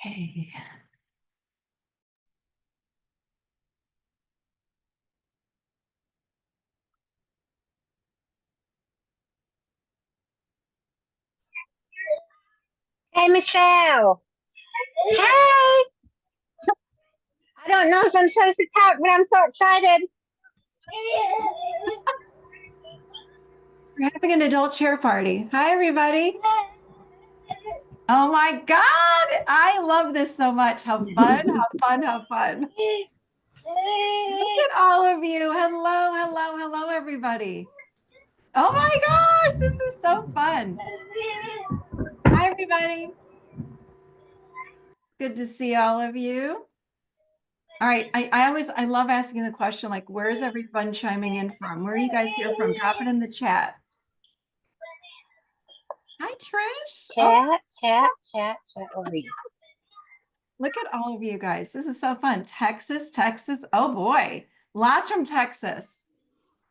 Okay. Hey, Michelle. Hey. I don't know if I'm supposed to talk, but I'm so excited. We're having an adult chair party. Hi, everybody. Oh my God. I love this so much. How fun, how fun, how fun. Look at all of you. Hello, hello, hello, everybody. Oh my gosh, this is so fun. Hi, everybody. Good to see all of you. All right. I love asking the question, like, where's everyone chiming in from? Where are you guys here from? Drop it in the chat. Hi, Trish. Oh, Chat over here. look at all of you guys. This is so fun. Texas. Oh boy. Lots from Texas.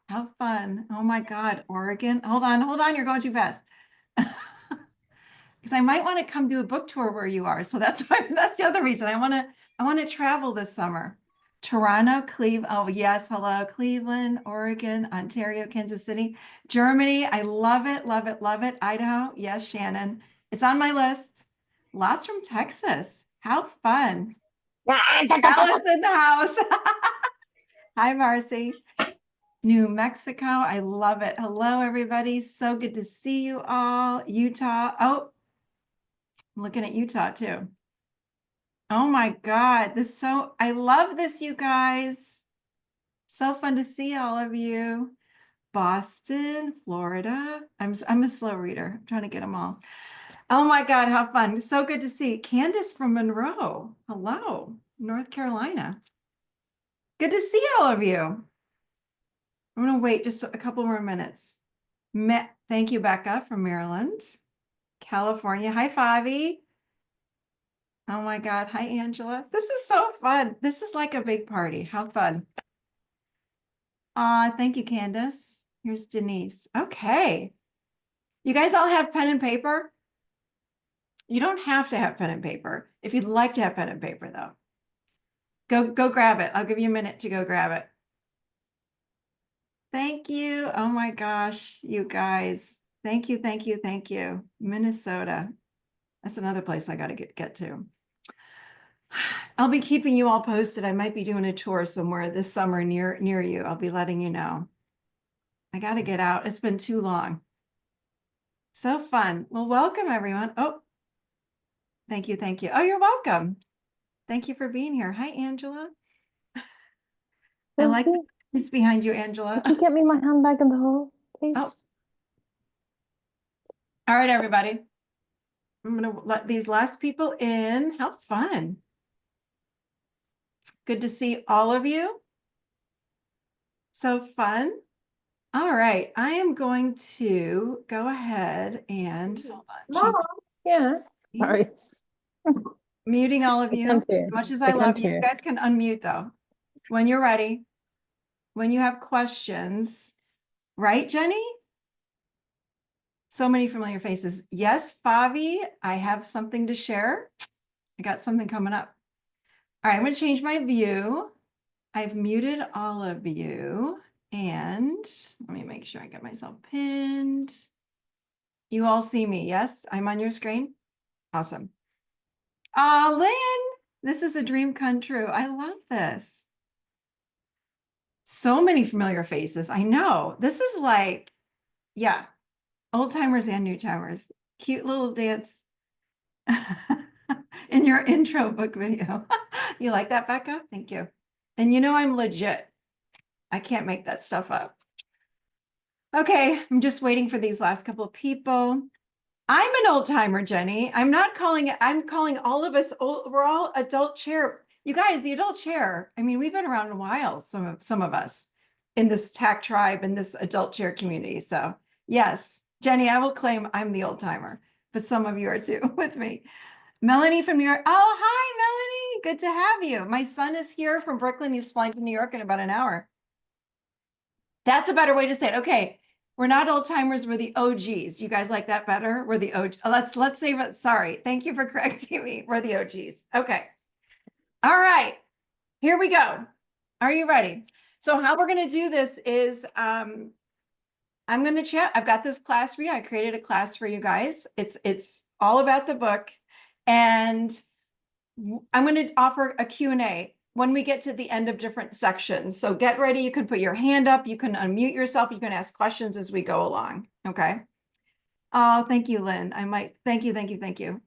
How fun. Oh my God. Oregon. Hold on. You're going too fast. Because I might want to come do a book tour where you are. So that's the other reason. I want to travel this summer. Toronto, Cleveland. Oh, yes. Hello. Cleveland, Oregon, Ontario, Kansas City, Germany. I love it, love it, love it. Idaho. Yes, Shannon. It's on my list. Lots from Texas. How fun. Alice in the house. Hi, Marcy. New Mexico. I love it. Hello, everybody. So good to see you all. Utah. Oh, I'm looking at Utah too. Oh my God. I love this, you guys. So fun to see all of you. Boston, Florida. I'm a slow reader. I'm trying to get them all. Oh my God, how fun. So good to see Candace from Monroe. Hello, North Carolina. Good to see all of you. I'm going to wait just a couple more minutes. Thank you, Becca from Maryland. California. Hi, Favi. Oh my God. Hi, Angela. This is so fun. This is like a big party. How fun. Thank you, Candace. Here's Denise. Okay. You guys all have pen and paper? You don't have to have pen and paper. If you'd like to have pen and paper, though, go grab it. I'll give you a minute to go grab it. Thank you. Oh my gosh, you guys. Thank you, thank you, thank you. Minnesota. That's another place I got to get to. I'll be keeping you all posted. I might be doing a tour somewhere this summer near you. I'll be letting you know. I got to get out. It's been too long. So fun. Well, welcome everyone. Oh, thank you, thank you. Oh, you're welcome. Thank you for being here. Hi, Angela. I like this behind you, Angela. Could you get me my handbag in the hall, please? Oh. All right, everybody. I'm going to let these last people in. How fun. Good to see all of you. So fun. All right. I am going to go ahead and hold on. Mom, yeah. Sorry. Muting all of you. As much as I love you, you guys can unmute though. When you're ready. When you have questions. Right, Jenny? So many familiar faces. Yes, Favi, I have something to share. I got something coming up. All right, I'm going to change my view. I've muted all of you. And let me make sure I get myself pinned. You all see me, yes? I'm on your screen? Awesome. Lynn, this is a dream come true. I love this. So many familiar faces. I know. This is like, yeah, old timers and new timers. Cute little dance in your intro book video. You like that, Becca? Thank you. And you know I'm legit. I can't make that stuff up. Okay, I'm just waiting for these last couple of people. I'm an old timer, Jenny. I'm calling all of us old, we're all adult chair. You guys, the adult chair. I mean, we've been around a while, some of us in this TAC tribe, in this adult chair community. So yes, Jenny, I will claim I'm the old timer, but some of you are too with me. Melanie from New York. Oh, hi, Melanie. Good to have you. My son is here from Brooklyn. He's flying to New York in about an hour. That's a better way to say it. Okay. We're not old timers, we're the OGs. Do you guys like that better? We're the OG. Let's say, but sorry. Thank you for correcting me. We're the OGs. Okay. All right. Here we go. Are you ready? So how we're going to do this is I'm going to chat. I've got this class for you. I created a class for you guys. It's all about the book. And I'm going to offer a Q&A when we get to the end of different sections. So get ready. You can put your hand up. You can unmute yourself. You can ask questions as we go along. Okay. Oh, thank you, Lynn. Thank you.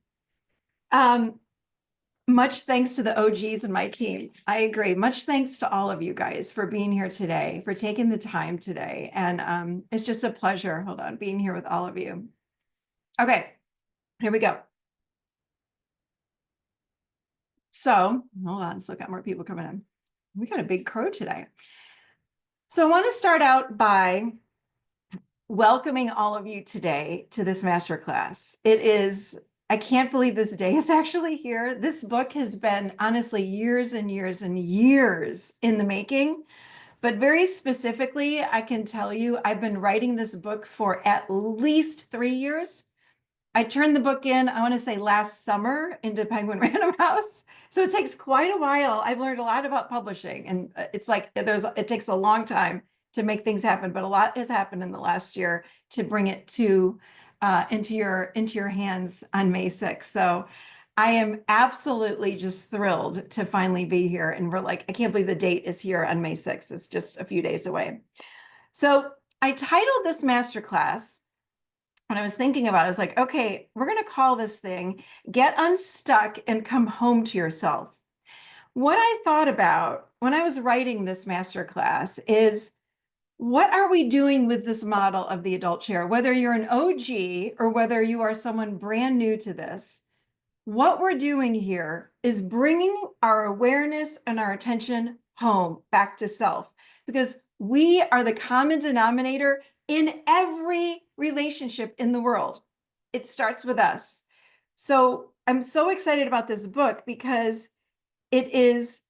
Much thanks to the OGs and my team. I agree. Much thanks to all of you guys for being here today, for taking the time today. And it's just a pleasure, hold on, being here with all of you. Okay, here we go. So, hold on, let's look at more people coming in. We got a big crew today. So I want to start out by welcoming all of you today to this masterclass. I can't believe this day is actually here. This book has been honestly years and years and years in the making, but very specifically, I can tell you, I've been writing this book for at least 3 years. I turned the book in, I want to say last summer into Penguin Random House. So it takes quite a while. I've learned a lot about publishing, and it's like it takes a long time to make things happen, but a lot has happened in the last year to bring it to into your hands on May 6th. So I am absolutely just thrilled to finally be here. And we're like, I can't believe the date is here on May 6th. It's just a few days away. So I titled this masterclass, when I was thinking about it, I was like, okay, we're going to call this thing Get Unstuck and Come Home to Yourself. What I thought about when I was writing this masterclass is, what are we doing with this model of the adult chair? Whether you're an OG or whether you are someone brand new to this, what we're doing here is bringing our awareness and our attention home, back to self, because we are the common denominator in every relationship in the world. It starts with us. So I'm so excited about this book because it's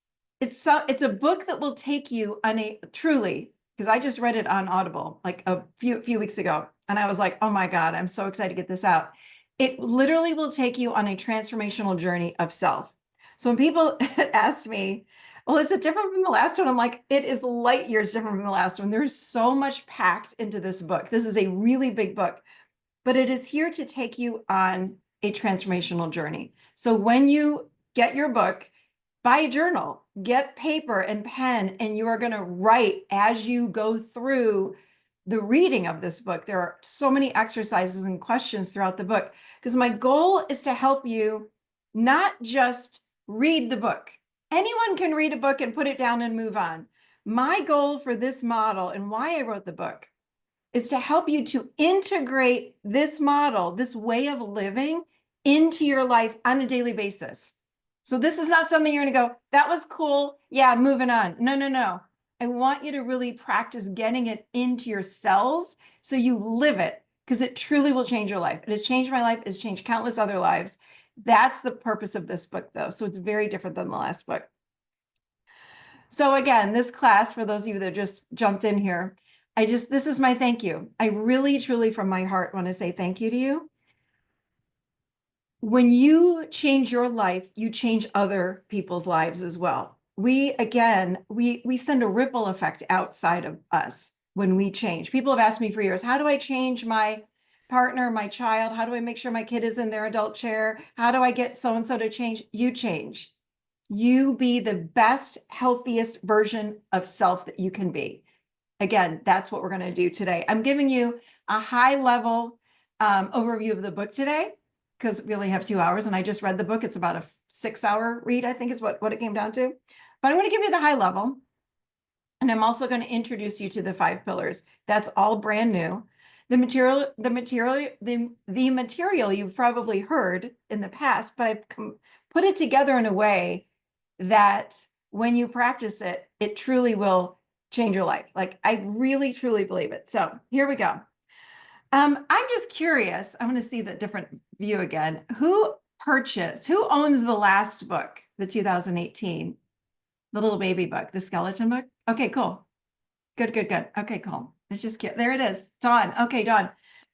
a book that will take you on a truly, because I just read it on Audible like a few weeks ago, and I was like, oh my God, I'm so excited to get this out. It literally will take you on a transformational journey of self. So when people asked me, well, is it different from the last one? I'm like, it is light years different from the last one. There's so much packed into this book. This is a really big book, but it is here to take you on a transformational journey. So when you get your book, buy a journal, get paper and pen, and you are going to write as you go through the reading of this book. There are so many exercises and questions throughout the book, because my goal is to help you not just read the book. Anyone can read a book and put it down and move on. My goal for this model and why I wrote the book is to help you to integrate this model, this way of living, into your life on a daily basis. So this is not something you're going to go, that was cool. Yeah, moving on. No. I want you to really practice getting it into your cells so you live it, because it truly will change your life. It has changed my life. It's changed countless other lives. That's the purpose of this book, though. So it's very different than the last book. So again, this class, for those of you that just jumped in here, this is my thank you. I really, truly, from my heart, want to say thank you to you. When you change your life, you change other people's lives as well. We send a ripple effect outside of us when we change. People have asked me for years, how do I change my partner, my child? How do I make sure my kid is in their adult chair? How do I get so-and-so to change? You change. You be the best, healthiest version of self that you can be. Again, that's what we're going to do today. I'm giving you a high-level overview of the book today, because we only have 2 hours, and I just read the book. It's about a 6-hour read, I think is what it came down to. But I'm going to give you the high level, and I'm also going to introduce you to the 5 pillars. That's all brand new. The material you've probably heard in the past, but I've put it together in a way that when you practice it, it truly will change your life. Like, I really, truly believe it. So here we go. I'm just curious. I'm going to see the different view again. Who owns the last book, the 2018, the little baby book, the skeleton book? Okay, cool. Good. Okay, cool. I just can't. There it is. Dawn. Okay, Dawn.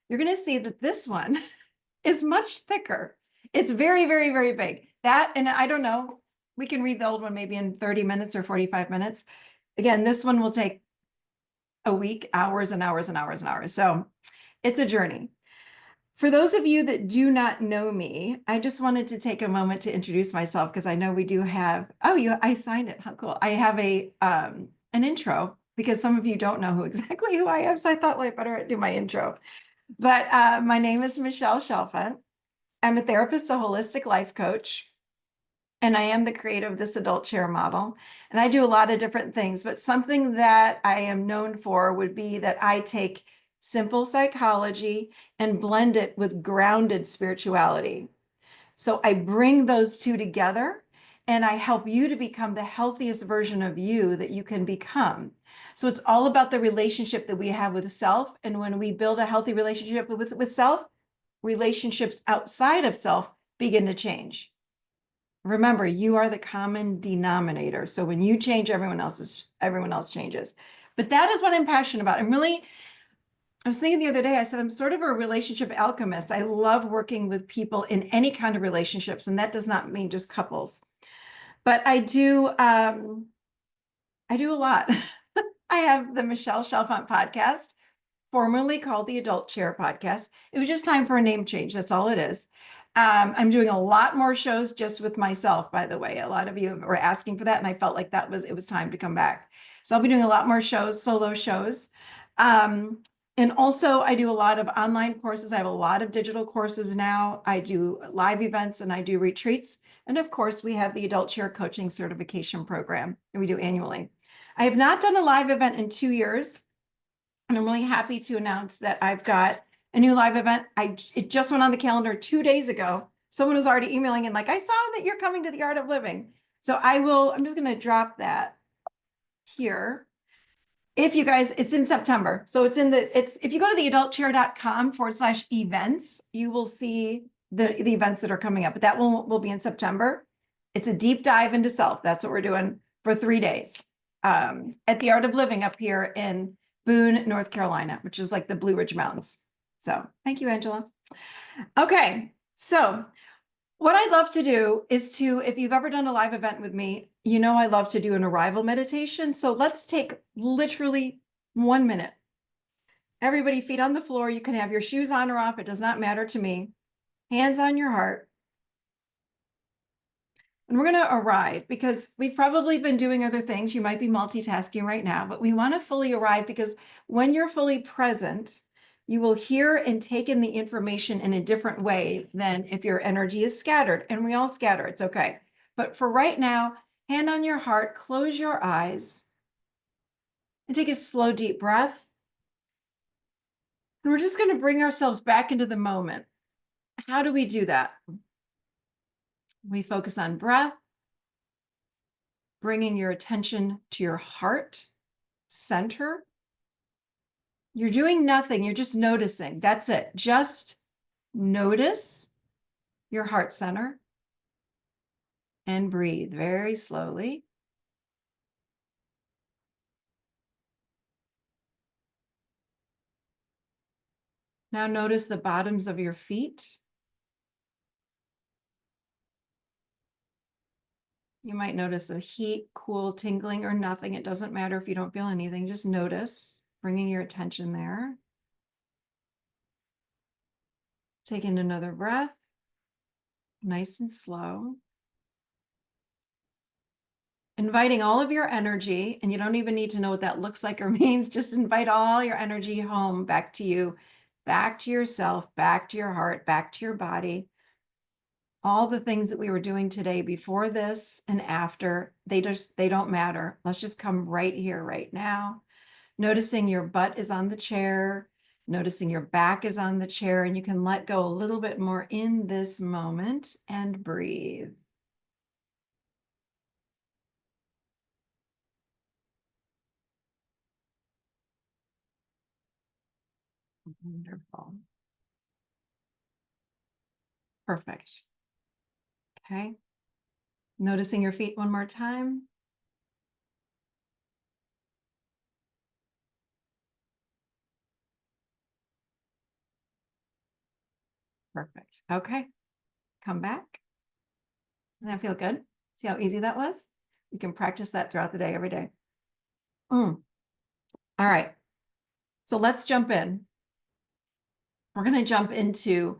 You're going to see that this one is much thicker. It's very, very, very big. That, and I don't know, we can read the old one maybe in 30 minutes or 45 minutes. Again, this one will take a week, hours and hours and hours and hours. So it's a journey. For those of you that do not know me, I just wanted to take a moment to introduce myself because I know we do have, I signed it. How cool. I have an intro because some of you don't know exactly who I am. So I thought, well, I better do my intro. But my name is Michelle Shelfant. I'm a therapist, a holistic life coach, and I am the creator of this adult chair model. And I do a lot of different things, but something that I am known for would be that I take simple psychology and blend it with grounded spirituality. So I bring those two together and I help you to become the healthiest version of you that you can become. So it's all about the relationship that we have with self. And when we build a healthy relationship with self, relationships outside of self begin to change. Remember, you are the common denominator. So when you change, everyone else changes. But that is what I'm passionate about. I was thinking the other day, I said, I'm sort of a relationship alchemist. I love working with people in any kind of relationships. And that does not mean just couples, but I do a lot. I have the Michelle Shelfant podcast, formerly called the Adult Chair Podcast. It was just time for a name change. That's all it is. I'm doing a lot more shows just with myself, by the way. A lot of you were asking for that, and I felt like it was time to come back. So I'll be doing a lot more shows, solo shows. And also I do a lot of online courses. I have a lot of digital courses now. I do live events and I do retreats. And of course, we have the Adult Chair Coaching Certification Program that we do annually. I have not done a live event in 2 years. And I'm really happy to announce that I've got a new live event. It just went on the calendar 2 days ago. Someone was already emailing in like, I saw that you're coming to the Art of Living. So I'm just going to drop that here. If you guys, it's in September. So if you go to theadultchair.com/events, you will see the events that are coming up, but that will be in September. It's a deep dive into self. That's what we're doing for 3 days at the Art of Living up here in Boone, North Carolina, which is like the Blue Ridge Mountains. So thank you, Angela. Okay. So what I'd love to do is if you've ever done a live event with me, you know I love to do an arrival meditation. So let's take literally 1 minute. Everybody, feet on the floor. You can have your shoes on or off. It does not matter to me. Hands on your heart. And we're going to arrive because we've probably been doing other things. You might be multitasking right now, but we want to fully arrive because when you're fully present, you will hear and take in the information in a different way than if your energy is scattered. And we all scatter. It's okay. But for right now, hand on your heart, close your eyes, and take a slow, deep breath. And we're just going to bring ourselves back into the moment. How do we do that? We focus on breath, bringing your attention to your heart center. You're doing nothing. You're just noticing. That's it. Just notice your heart center and breathe very slowly. Now notice the bottoms of your feet. You might notice a heat, cool, tingling, or nothing. It doesn't matter if you don't feel anything. Just notice, bringing your attention there. Taking another breath, nice and slow. Inviting all of your energy, and you don't even need to know what that looks like or means. Just invite all your energy home, back to you, back to yourself, back to your heart, back to your body. All the things that we were doing today before this and after, they don't matter. Let's just come right here, right now. Noticing your butt is on the chair, noticing your back is on the chair, and you can let go a little bit more in this moment and breathe. Wonderful. Perfect. Okay. Noticing your feet one more time. Perfect. Okay. Come back. Does that feel good? See how easy that was? You can practice that throughout the day, every day. All right. So let's jump in. We're going to jump into,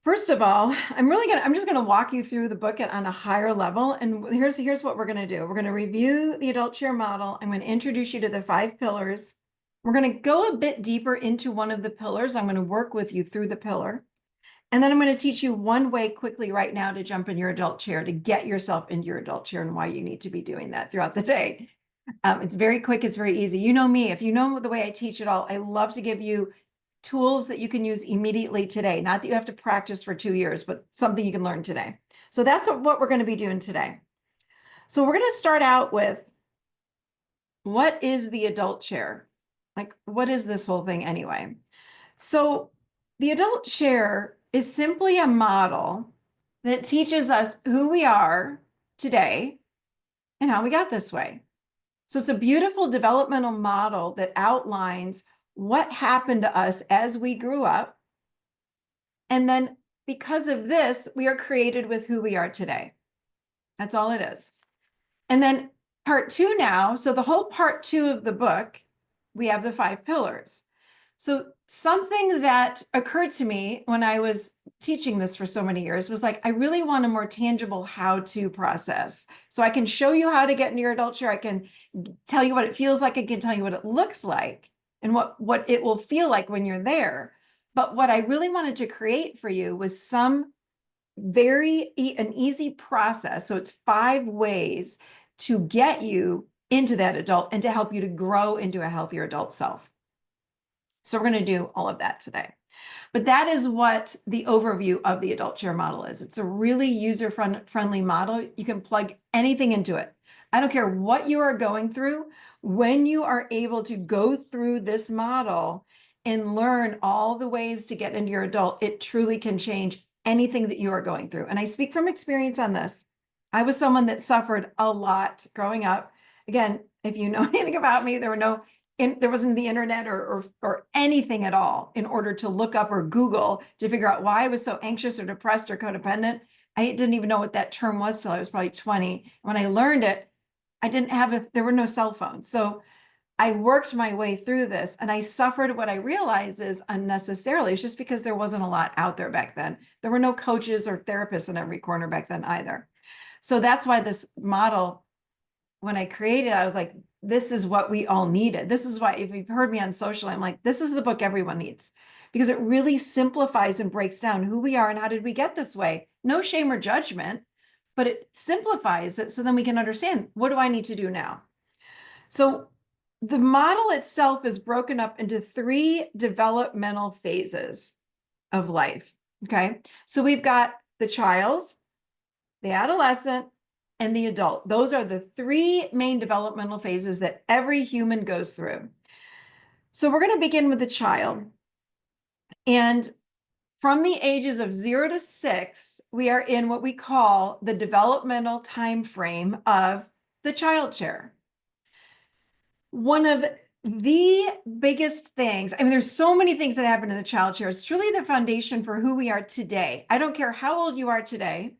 first of all, I'm just going to walk you through the book on a higher level. And here's what we're going to do. We're going to review the adult chair model. I'm going to introduce you to the 5 pillars. We're going to go a bit deeper into one of the pillars. I'm going to work with you through the pillar. And then I'm going to teach you one way quickly right now to jump in your adult chair, to get yourself into your adult chair, and why you need to be doing that throughout the day. It's very quick. It's very easy. You know me. If you know the way I teach it all, I love to give you tools that you can use immediately today. Not that you have to practice for 2 years, but something you can learn today. So that's what we're going to be doing today. So we're going to start out with, what is the adult chair? Like, what is this whole thing anyway? So the adult chair is simply a model that teaches us who we are today and how we got this way. So it's a beautiful developmental model that outlines what happened to us as we grew up. And then because of this, we are created with who we are today. That's all it is. And then part 2 now, so the whole part 2 of the book, we have the 5 pillars. So something that occurred to me when I was teaching this for so many years was like, I really want a more tangible how-to process. So I can show you how to get into your adult chair. I can tell you what it feels like. I can tell you what it looks like and what it will feel like when you're there. But what I really wanted to create for you was an easy process. So it's 5 ways to get you into that adult and to help you to grow into a healthier adult self. So we're going to do all of that today. But that is what the overview of the adult chair model is. It's a really user-friendly model. You can plug anything into it. I don't care what you are going through. When you are able to go through this model and learn all the ways to get into your adult, it truly can change anything that you are going through. And I speak from experience on this. I was someone that suffered a lot growing up. Again, if you know anything about me, there wasn't the internet or anything at all in order to look up or Google to figure out why I was so anxious or depressed or codependent. I didn't even know what that term was till I was probably 20. When I learned it, there were no cell phones. So I worked my way through this and I suffered. What I realized is unnecessarily. It's just because there wasn't a lot out there back then. There were no coaches or therapists in every corner back then either. So that's why this model, when I created it, I was like, this is what we all needed. This is why, if you've heard me on social, I'm like, this is the book everyone needs, because it really simplifies and breaks down who we are and how did we get this way. No shame or judgment, but it simplifies it so then we can understand, what do I need to do now? So the model itself is broken up into 3 developmental phases of life. Okay. So we've got the child, the adolescent, and the adult. Those are the 3 main developmental phases that every human goes through. So we're going to begin with the child. And from the ages of 0 to 6, we are in what we call the developmental time frame of the child chair. One of the biggest things, I mean, there's so many things that happen in the child chair. It's truly the foundation for who we are today. I don't care how old you are today.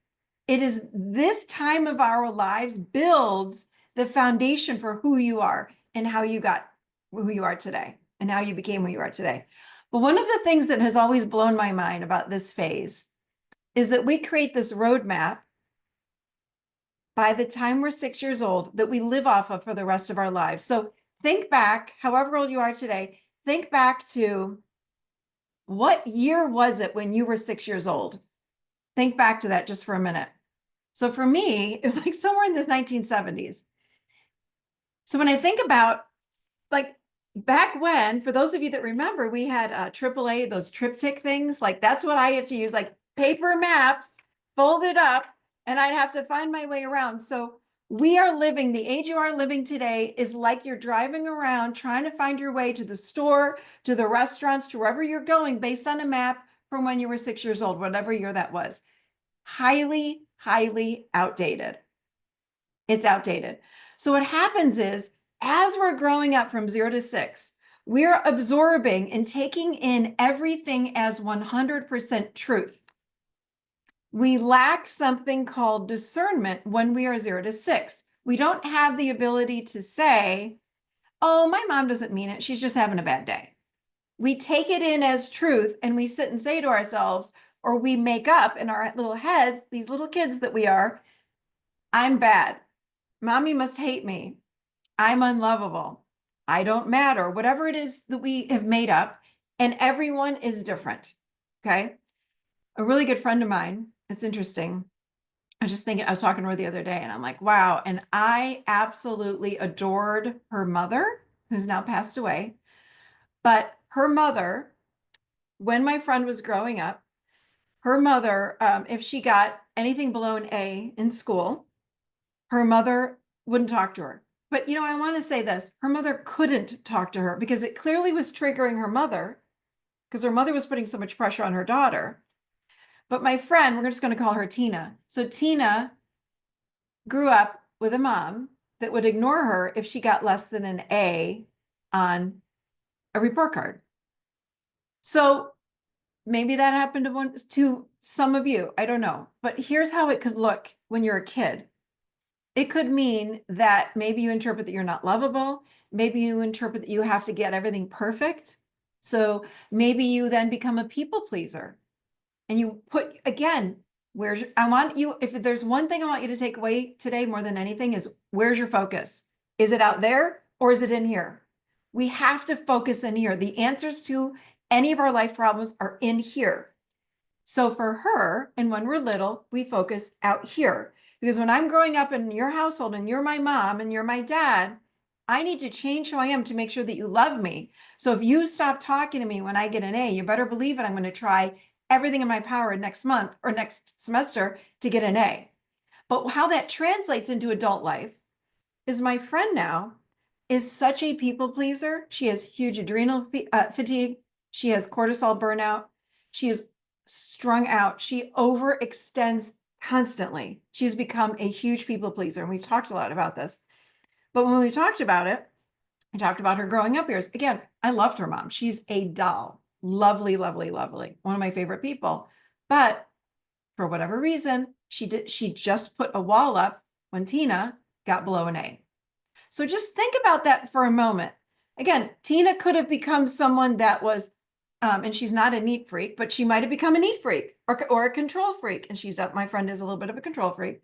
It is this time of our lives builds the foundation for who you are and how you got who you are today and how you became who you are today. But one of the things that has always blown my mind about this phase is that we create this roadmap by the time we're 6 years old that we live off of for the rest of our lives. So think back, however old you are today, think back to what year was it when you were 6 years old? Think back to that just for a minute. So for me, it was like somewhere in the 1970s. So when I think about, like, back when, for those of you that remember, we had AAA, those triptych things, like that's what I had to use, like paper maps folded up, and I'd have to find my way around. So we are living, the age you are living today is like you're driving around trying to find your way to the store, to the restaurants, to wherever you're going based on a map from when you were 6 years old, whatever year that was. Highly, highly outdated. It's outdated. So what happens is, as we're growing up from 0 to 6, We're absorbing and taking in everything as 100% truth. We lack something called discernment when we are 0 to 6. We don't have the ability to say, oh, my mom doesn't mean it. She's just having a bad day. We take it in as truth and we sit and say to ourselves, or we make up in our little heads, these little kids that we are, I'm bad. Mommy must hate me. I'm unlovable. I don't matter. Whatever it is that we have made up, and everyone is different. Okay. A really good friend of mine, it's interesting. I was talking to her the other day and I'm like, wow. And I absolutely adored her mother, who's now passed away. But her mother, when my friend was growing up, her mother, if she got anything below an A in school, her mother wouldn't talk to her. But, I want to say this, her mother couldn't talk to her because it clearly was triggering her mother because her mother was putting so much pressure on her daughter. But my friend, we're just going to call her Tina. So Tina grew up with a mom that would ignore her if she got less than an A on a report card. So maybe that happened to some of you. I don't know. But here's how it could look when you're a kid. It could mean that maybe you interpret that you're not lovable. Maybe you interpret that you have to get everything perfect. So maybe you then become a people pleaser. And you put, again, if there's one thing I want you to take away today more than anything is where's your focus? Is it out there or is it in here? We have to focus in here. The answers to any of our life problems are in here. So for her, and when we're little, we focus out here. Because when I'm growing up in your household and you're my mom and you're my dad, I need to change who I am to make sure that you love me. So if you stop talking to me when I get an A, you better believe it. I'm going to try everything in my power next month or next semester to get an A. But how that translates into adult life is my friend now is such a people pleaser. She has huge adrenal fatigue. She has cortisol burnout. She is strung out. She overextends constantly. She's become a huge people pleaser. And we've talked a lot about this. But when we talked about it, I talked about her growing up years. Again, I loved her mom. She's a doll. Lovely, lovely, lovely. One of my favorite people. But for whatever reason, she just put a wall up when Tina got below an A. So just think about that for a moment. Again, Tina could have become someone that was, and she's not a neat freak, but she might have become a neat freak or a control freak. And my friend is a little bit of a control freak.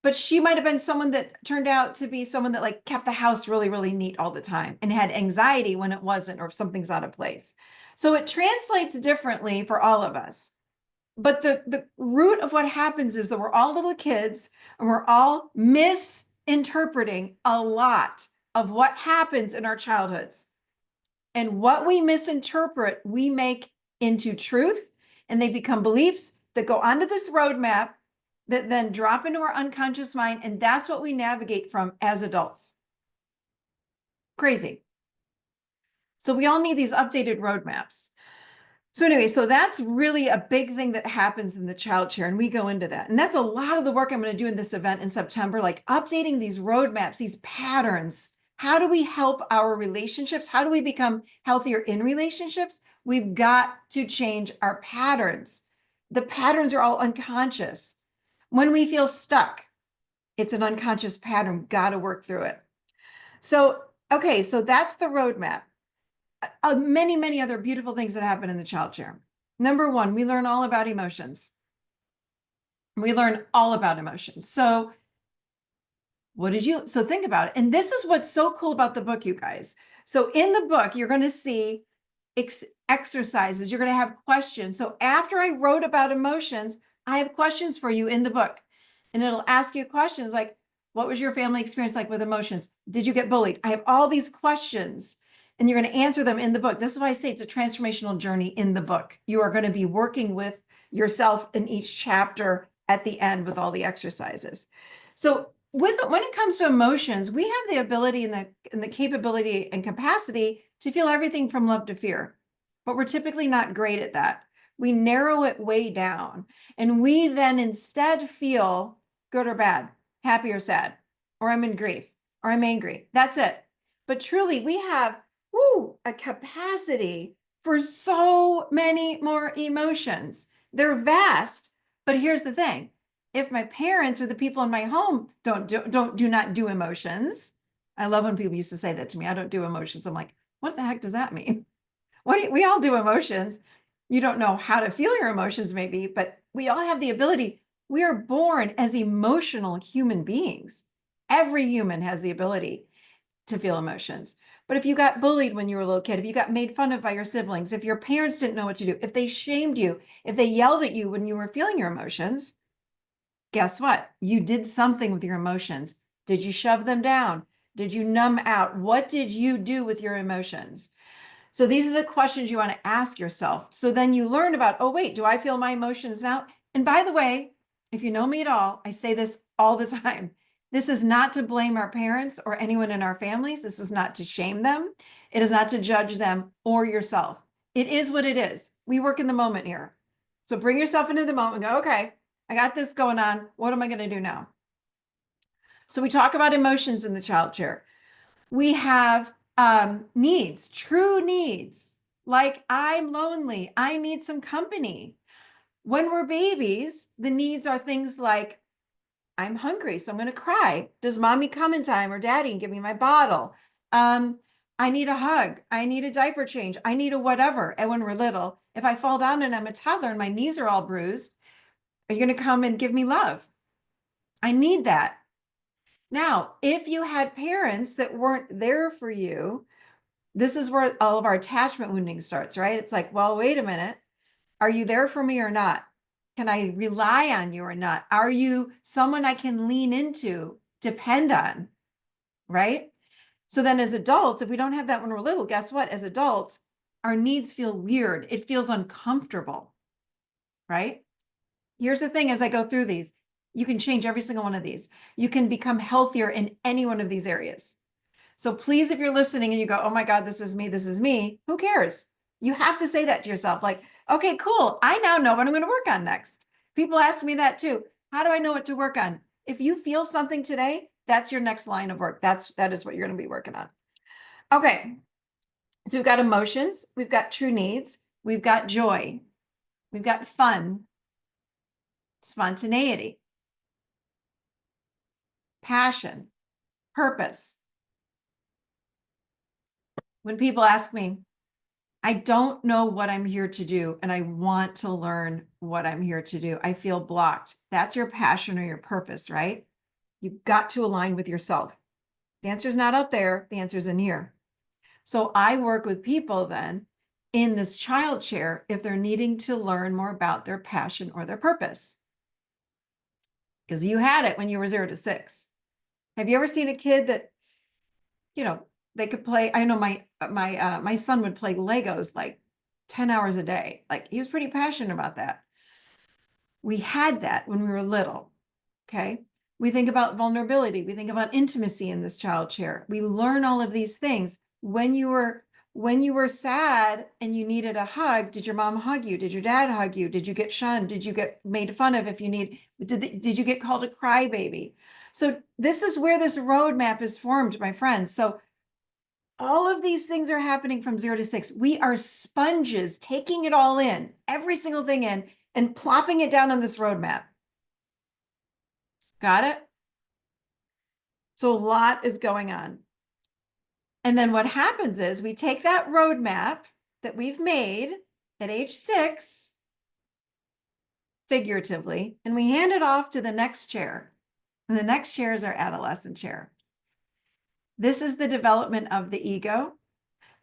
But she might have been someone that turned out to be someone that like kept the house really, really neat all the time and had anxiety when it wasn't, or if something's out of place. So it translates differently for all of us. But the root of what happens is that we're all little kids and we're all misinterpreting a lot of what happens in our childhoods. And what we misinterpret, we make into truth, and they become beliefs that go onto this roadmap that then drop into our unconscious mind. And that's what we navigate from as adults. Crazy. So we all need these updated roadmaps. So anyway, so that's really a big thing that happens in the child chair, and we go into that. And that's a lot of the work I'm going to do in this event in September, like updating these roadmaps, these patterns. How do we help our relationships? How do we become healthier in relationships? We've got to change our patterns. The patterns are all unconscious. When we feel stuck, it's an unconscious pattern. Got to work through it. So, okay, so that's the roadmap. Many, many other beautiful things that happen in the child chair. Number one, we learn all about emotions. We learn all about emotions. So think about it. And this is what's so cool about the book, you guys. So in the book, you're going to see exercises. You're going to have questions. So after I wrote about emotions, I have questions for you in the book. And it'll ask you questions like, what was your family experience like with emotions? Did you get bullied? I have all these questions. And you're going to answer them in the book. This is why I say it's a transformational journey in the book. You are going to be working with yourself in each chapter at the end with all the exercises. So when it comes to emotions, we have the ability and the capability and capacity to feel everything from love to fear, but we're typically not great at that. We narrow it way down, and we then instead feel good or bad, happy or sad, or I'm in grief, or I'm angry. That's it. But truly, we have a capacity for so many more emotions. They're vast, but here's the thing. If my parents or the people in my home do not do emotions, I love when people used to say that to me. I don't do emotions. I'm like, what the heck does that mean? We all do emotions. You don't know how to feel your emotions maybe, but we all have the ability. We are born as emotional human beings. Every human has the ability to feel emotions. But if you got bullied when you were a little kid, if you got made fun of by your siblings, if your parents didn't know what to do, if they shamed you, if they yelled at you when you were feeling your emotions, guess what? You did something with your emotions. Did you shove them down? Did you numb out? What did you do with your emotions? So these are the questions you want to ask yourself. So then you learn about, oh, wait, do I feel my emotions now? And by the way, if you know me at all, I say this all the time. This is not to blame our parents or anyone in our families. This is not to shame them. It is not to judge them or yourself. It is what it is. We work in the moment here. So bring yourself into the moment and go, okay, I got this going on. What am I going to do now? So we talk about emotions in the child chair. We have needs, true needs, like I'm lonely, I need some company. When we're babies, the needs are things like I'm hungry, so I'm going to cry. Does mommy come in time or daddy and give me my bottle? I need a hug. I need a diaper change. I need a whatever. And when we're little, if I fall down and I'm a toddler and my knees are all bruised, are you going to come and give me love? I need that. Now, if you had parents that weren't there for you, this is where all of our attachment wounding starts, right? It's like, well, wait a minute. Are you there for me or not? Can I rely on you or not? Are you someone I can lean into, depend on, right? So then as adults, if we don't have that when we're little, guess what? As adults, our needs feel weird. It feels uncomfortable, right? Here's the thing, as I go through these, you can change every single one of these. You can become healthier in any one of these areas. So please, if you're listening and you go, oh my God, this is me, who cares? You have to say that to yourself. Like, okay, cool. I now know what I'm going to work on next. People ask me that too. How do I know what to work on? If you feel something today, that's your next line of work. That is what you're going to be working on. Okay. So we've got emotions. We've got true needs. We've got joy. We've got fun, spontaneity, passion, purpose. When people ask me, I don't know what I'm here to do, and I want to learn what I'm here to do, I feel blocked. That's your passion or your purpose, right? You've got to align with yourself. The answer is not out there. The answer is in here. So I work with people then in this child chair if they're needing to learn more about their passion or their purpose. Because you had it when you were 0 to 6. Have you ever seen a kid that, they could play? I know my son would play Legos like 10 hours a day. Like he was pretty passionate about that. We had that when we were little. Okay. We think about vulnerability. We think about intimacy in this child chair. We learn all of these things. When you were sad and you needed a hug, did your mom hug you? Did your dad hug you? Did you get shunned? Did you get made fun of did you get called a crybaby? So this is where this roadmap is formed, my friends. So all of these things are happening from 0 to 6. We are sponges taking it all in, every single thing in, and plopping it down on this roadmap. Got it? So a lot is going on. And then what happens is we take that roadmap that we've made at age 6, figuratively, and we hand it off to the next chair. And the next chair is our adolescent chair. This is the development of the ego.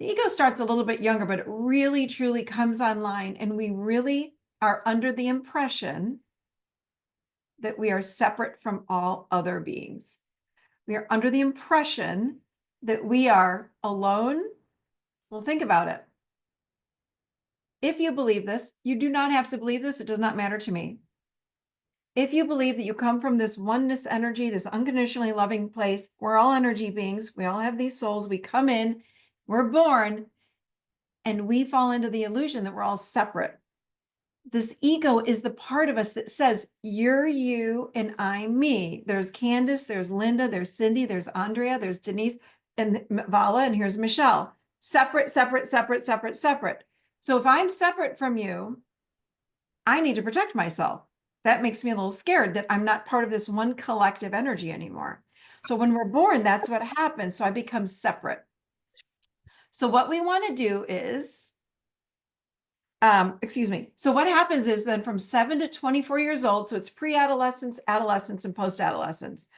The ego starts a little bit younger, but it really, truly comes online. And we really are under the impression that we are separate from all other beings. We are under the impression that we are alone. Well, think about it. If you believe this, you do not have to believe this. It does not matter to me. If you believe that you come from this oneness energy, this unconditionally loving place, we're all energy beings. We all have these souls. We come in, we're born, and we fall into the illusion that we're all separate. This ego is the part of us that says, you're you and I'm me. There's Candace, there's Linda, there's Cindy, there's Andrea, there's Denise, and Vala, and here's Michelle. separate, separate, separate, separate, separate. So if I'm separate from you, I need to protect myself. That makes me a little scared that I'm not part of this one collective energy anymore. So when we're born, that's what happens. So I become separate. So what we want to do is, excuse me. So what happens is then from 7 to 24 years old, so it's pre-adolescence, adolescence, and post-adolescence,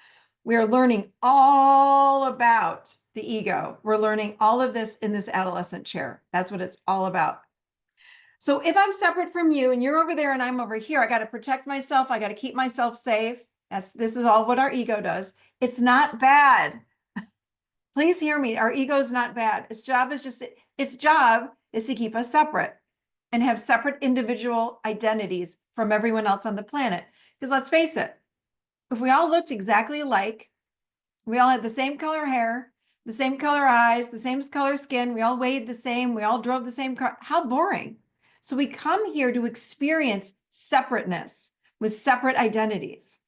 we are learning all about the ego. We're learning all of this in this adolescent chair. That's what it's all about. So if I'm separate from you and you're over there and I'm over here, I got to protect myself. I got to keep myself safe. This is all what our ego does. It's not bad. Please hear me. Our ego is not bad. Its job is to keep us separate and have separate individual identities from everyone else on the planet. Because let's face it, if we all looked exactly alike, we all had the same color hair, the same color eyes, the same color skin, we all weighed the same, we all drove the same car, how boring. So we come here to experience separateness with separate identities.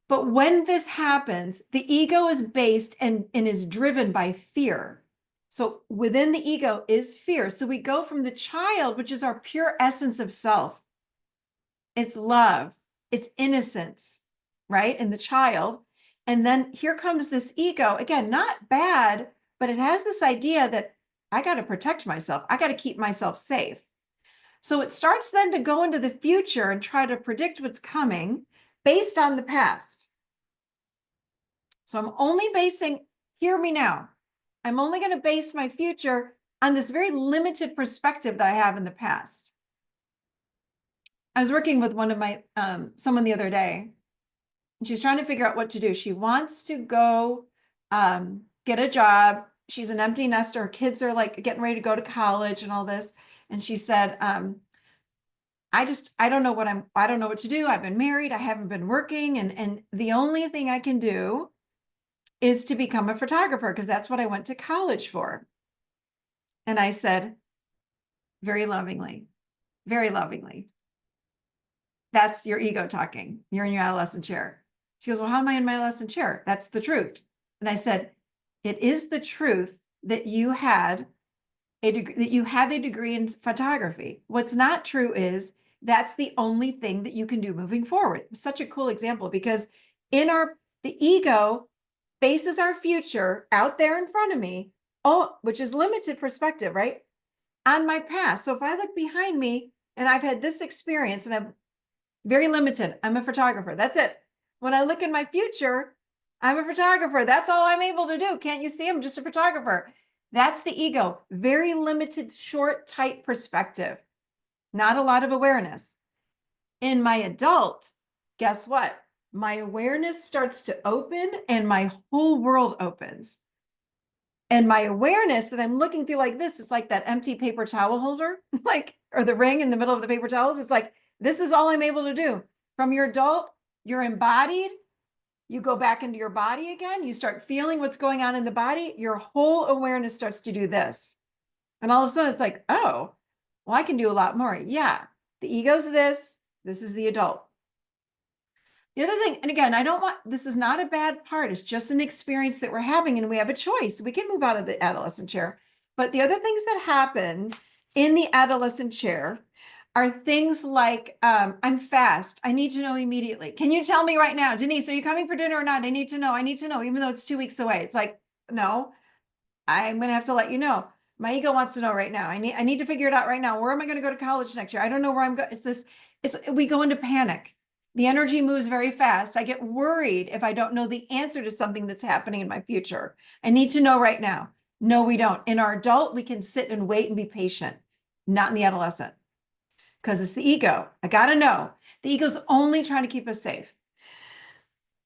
But when this happens, the ego is based and is driven by fear. So within the ego is fear. So we go from the child, which is our pure essence of self. It's love, it's innocence, right? In the child. And then here comes this ego, again, not bad, but it has this idea that I got to protect myself. I got to keep myself safe. So it starts then to go into the future and try to predict what's coming based on the past. So I'm only basing, hear me now, I'm only going to base my future on this very limited perspective that I have in the past. I was working with one of my, someone the other day, and she's trying to figure out what to do. She wants to go get a job. She's an empty nester. Her kids are like getting ready to go to college and all this. And she said, I don't know what to do. I've been married. I haven't been working. And the only thing I can do is to become a photographer because that's what I went to college for. And I said, very lovingly, that's your ego talking. You're in your adolescent chair. She goes, well, how am I in my adolescent chair? That's the truth. And I said, it is the truth that you have a degree in photography. What's not true is that's the only thing that you can do moving forward. It was such a cool example because the ego faces our future out there in front of me, which is limited perspective, right? On my past. So if I look behind me and I've had this experience and I'm very limited, I'm a photographer. That's it. When I look in my future, I'm a photographer. That's all I'm able to do. Can't you see? I'm just a photographer. That's the ego. Very limited, short, tight perspective. Not a lot of awareness. In my adult, guess what? My awareness starts to open and my whole world opens. And my awareness that I'm looking through like this, it's like that empty paper towel holder, or the ring in the middle of the paper towels. It's like, this is all I'm able to do. From your adult, you're embodied. You go back into your body again. You start feeling what's going on in the body. Your whole awareness starts to do this. And all of a sudden it's like, oh, well, I can do a lot more. Yeah, the ego's this is the adult. The other thing, and again, this is not a bad part. It's just an experience that we're having and we have a choice. We can move out of the adolescent chair. But the other things that happen in the adolescent chair are things like, I'm fast. I need to know immediately. Can you tell me right now, Denise, are you coming for dinner or not? I need to know, even though it's 2 weeks away. It's like, no, I'm going to have to let you know. My ego wants to know right now. I need to figure it out right now. Where am I going to go to college next year? I don't know where I'm going. We go into panic. The energy moves very fast. I get worried if I don't know the answer to something that's happening in my future. I need to know right now. No, we don't. In our adult, we can sit and wait and be patient, not in the adolescent. Because it's the ego. I got to know. The ego's only trying to keep us safe.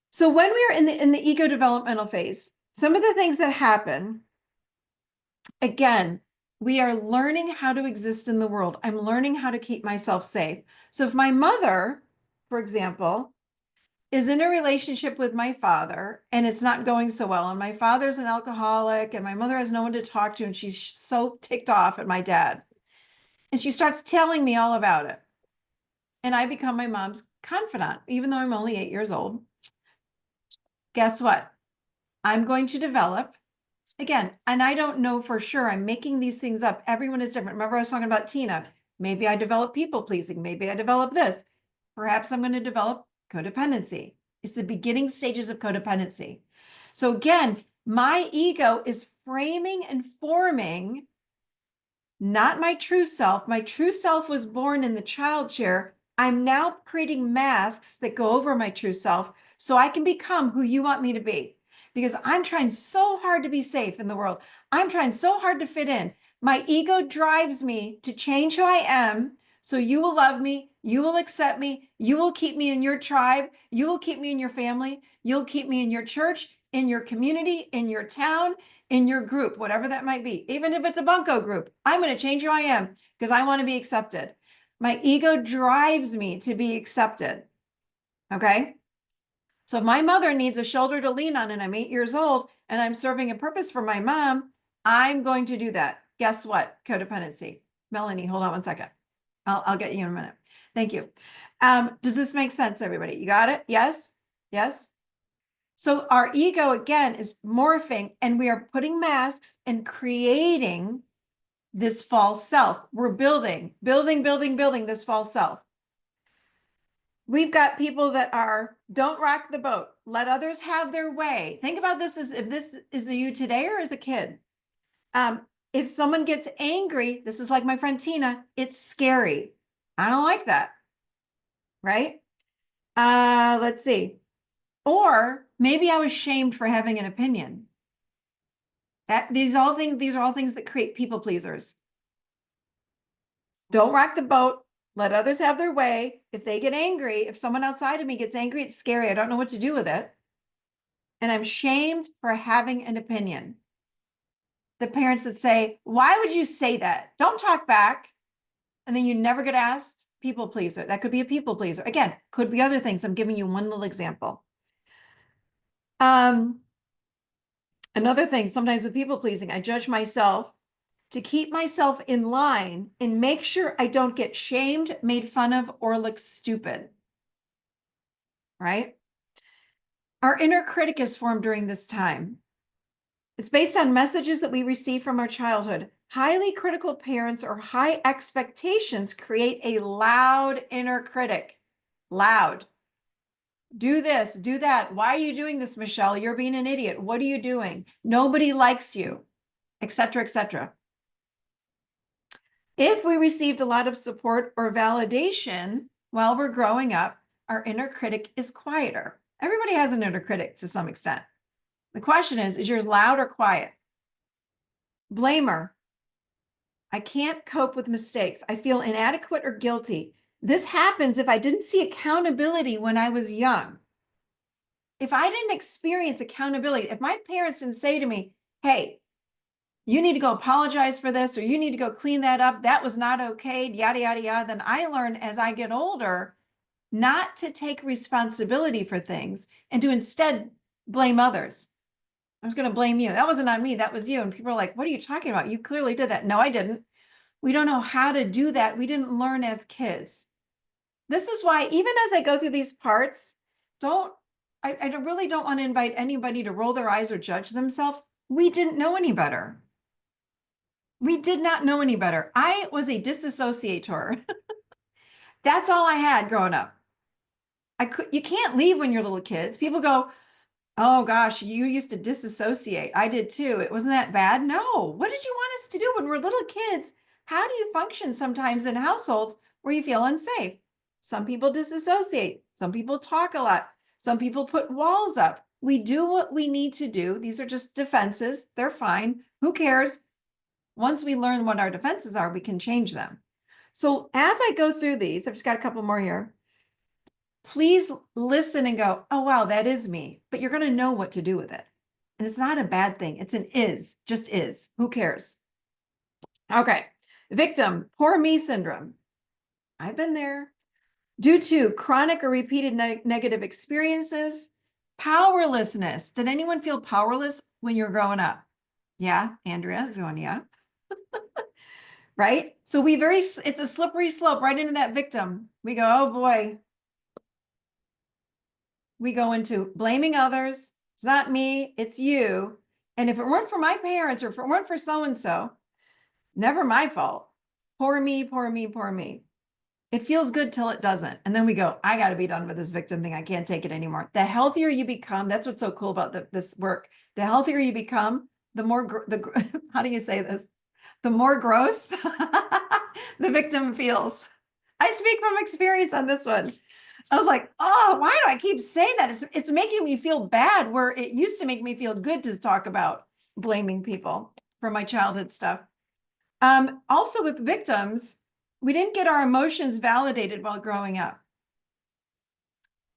So when we are in the ego developmental phase, some of the things that happen, again, we are learning how to exist in the world. I'm learning how to keep myself safe. So if my mother, for example, is in a relationship with my father and it's not going so well, and my father's an alcoholic and my mother has no one to talk to and she's so ticked off at my dad, and she starts telling me all about it. And I become my mom's confidant, even though I'm only 8 years old. Guess what? I'm going to develop again, and I don't know for sure, I'm making these things up. Everyone is different. Remember I was talking about Tina. Maybe I develop people pleasing. Maybe I develop this. Perhaps I'm going to develop codependency. It's the beginning stages of codependency. So again, my ego is framing and forming not my true self. My true self was born in the child chair. I'm now creating masks that go over my true self so I can become who you want me to be. Because I'm trying so hard to be safe in the world. I'm trying so hard to fit in. My ego drives me to change who I am so you will love me, you will accept me, you will keep me in your tribe, you will keep me in your family, you'll keep me in your church, in your community, in your town, in your group, whatever that might be. Even if it's a bunco group, I'm going to change who I am because I want to be accepted. My ego drives me to be accepted. Okay. So if my mother needs a shoulder to lean on and I'm 8 years old and I'm serving a purpose for my mom, I'm going to do that. Guess what? Codependency. Melanie, hold on one second. I'll get you in a minute. Thank you. Does this make sense, everybody? You got it? Yes? Yes? So our ego, again, is morphing and we are putting masks and creating this false self. We're building this false self. We've got people that are, don't rock the boat. Let others have their way. Think about this as if this is you today or as a kid. If someone gets angry, this is like my friend Tina, it's scary. I don't like that. Right? Let's see. Or maybe I was shamed for having an opinion. These are all things that create people pleasers. Don't rock the boat. Let others have their way. If they get angry, if someone outside of me gets angry, it's scary. I don't know what to do with it. And I'm shamed for having an opinion. The parents that say, why would you say that? Don't talk back. And then you never get asked. People pleaser. That could be a people pleaser. Again, could be other things. I'm giving you one little example. Another thing, sometimes with people pleasing, I judge myself to keep myself in line and make sure I don't get shamed, made fun of, or look stupid. Right? Our inner critic is formed during this time. It's based on messages that we receive from our childhood. Highly critical parents or high expectations create a loud inner critic. Loud. Do this, do that. Why are you doing this, Michelle? You're being an idiot. What are you doing? Nobody likes you, etc., etc. If we received a lot of support or validation while we're growing up, our inner critic is quieter. Everybody has an inner critic to some extent. The question is yours loud or quiet? Blamer. I can't cope with mistakes. I feel inadequate or guilty. This happens if I didn't see accountability when I was young. If I didn't experience accountability, if my parents didn't say to me, hey, you need to go apologize for this, or you need to go clean that up, that was not okay, yada, yada, yada, then I learn as I get older not to take responsibility for things and to instead blame others. I was going to blame you. That wasn't on me. That was you. And people are like, what are you talking about? You clearly did that. No, I didn't. We don't know how to do that. We didn't learn as kids. This is why, even as I go through these parts, I really don't want to invite anybody to roll their eyes or judge themselves. We didn't know any better. We did not know any better. I was a disassociator. That's all I had growing up. You can't leave when you're little kids. People go, oh gosh, you used to disassociate. I did too. It wasn't that bad. No. What did you want us to do when we're little kids? How do you function sometimes in households where you feel unsafe? Some people disassociate. Some people talk a lot. Some people put walls up. We do what we need to do. These are just defenses. They're fine. Who cares? Once we learn what our defenses are, we can change them. So as I go through these, I've just got a couple more here. Please listen and go, oh, wow, that is me. But you're going to know what to do with it. And it's not a bad thing. It's an is, just is. Who cares? Okay. Victim, poor me syndrome. I've been there. Due to chronic or repeated negative experiences, powerlessness. Did anyone feel powerless when you were growing up? Yeah, Andrea is going, yeah. Right? So it's a slippery slope right into that victim. We go, oh boy. We go into blaming others. It's not me, it's you. And if it weren't for my parents or if it weren't for so-and-so, never my fault. Poor me, poor me, poor me. It feels good till it doesn't. And then we go, I got to be done with this victim thing. I can't take it anymore. The healthier you become, that's what's so cool about this work. The healthier you become, the more, how do you say this? The more gross the victim feels. I speak from experience on this one. I was like, oh, why do I keep saying that? It's making me feel bad where it used to make me feel good to talk about blaming people for my childhood stuff. Also with victims, we didn't get our emotions validated while growing up.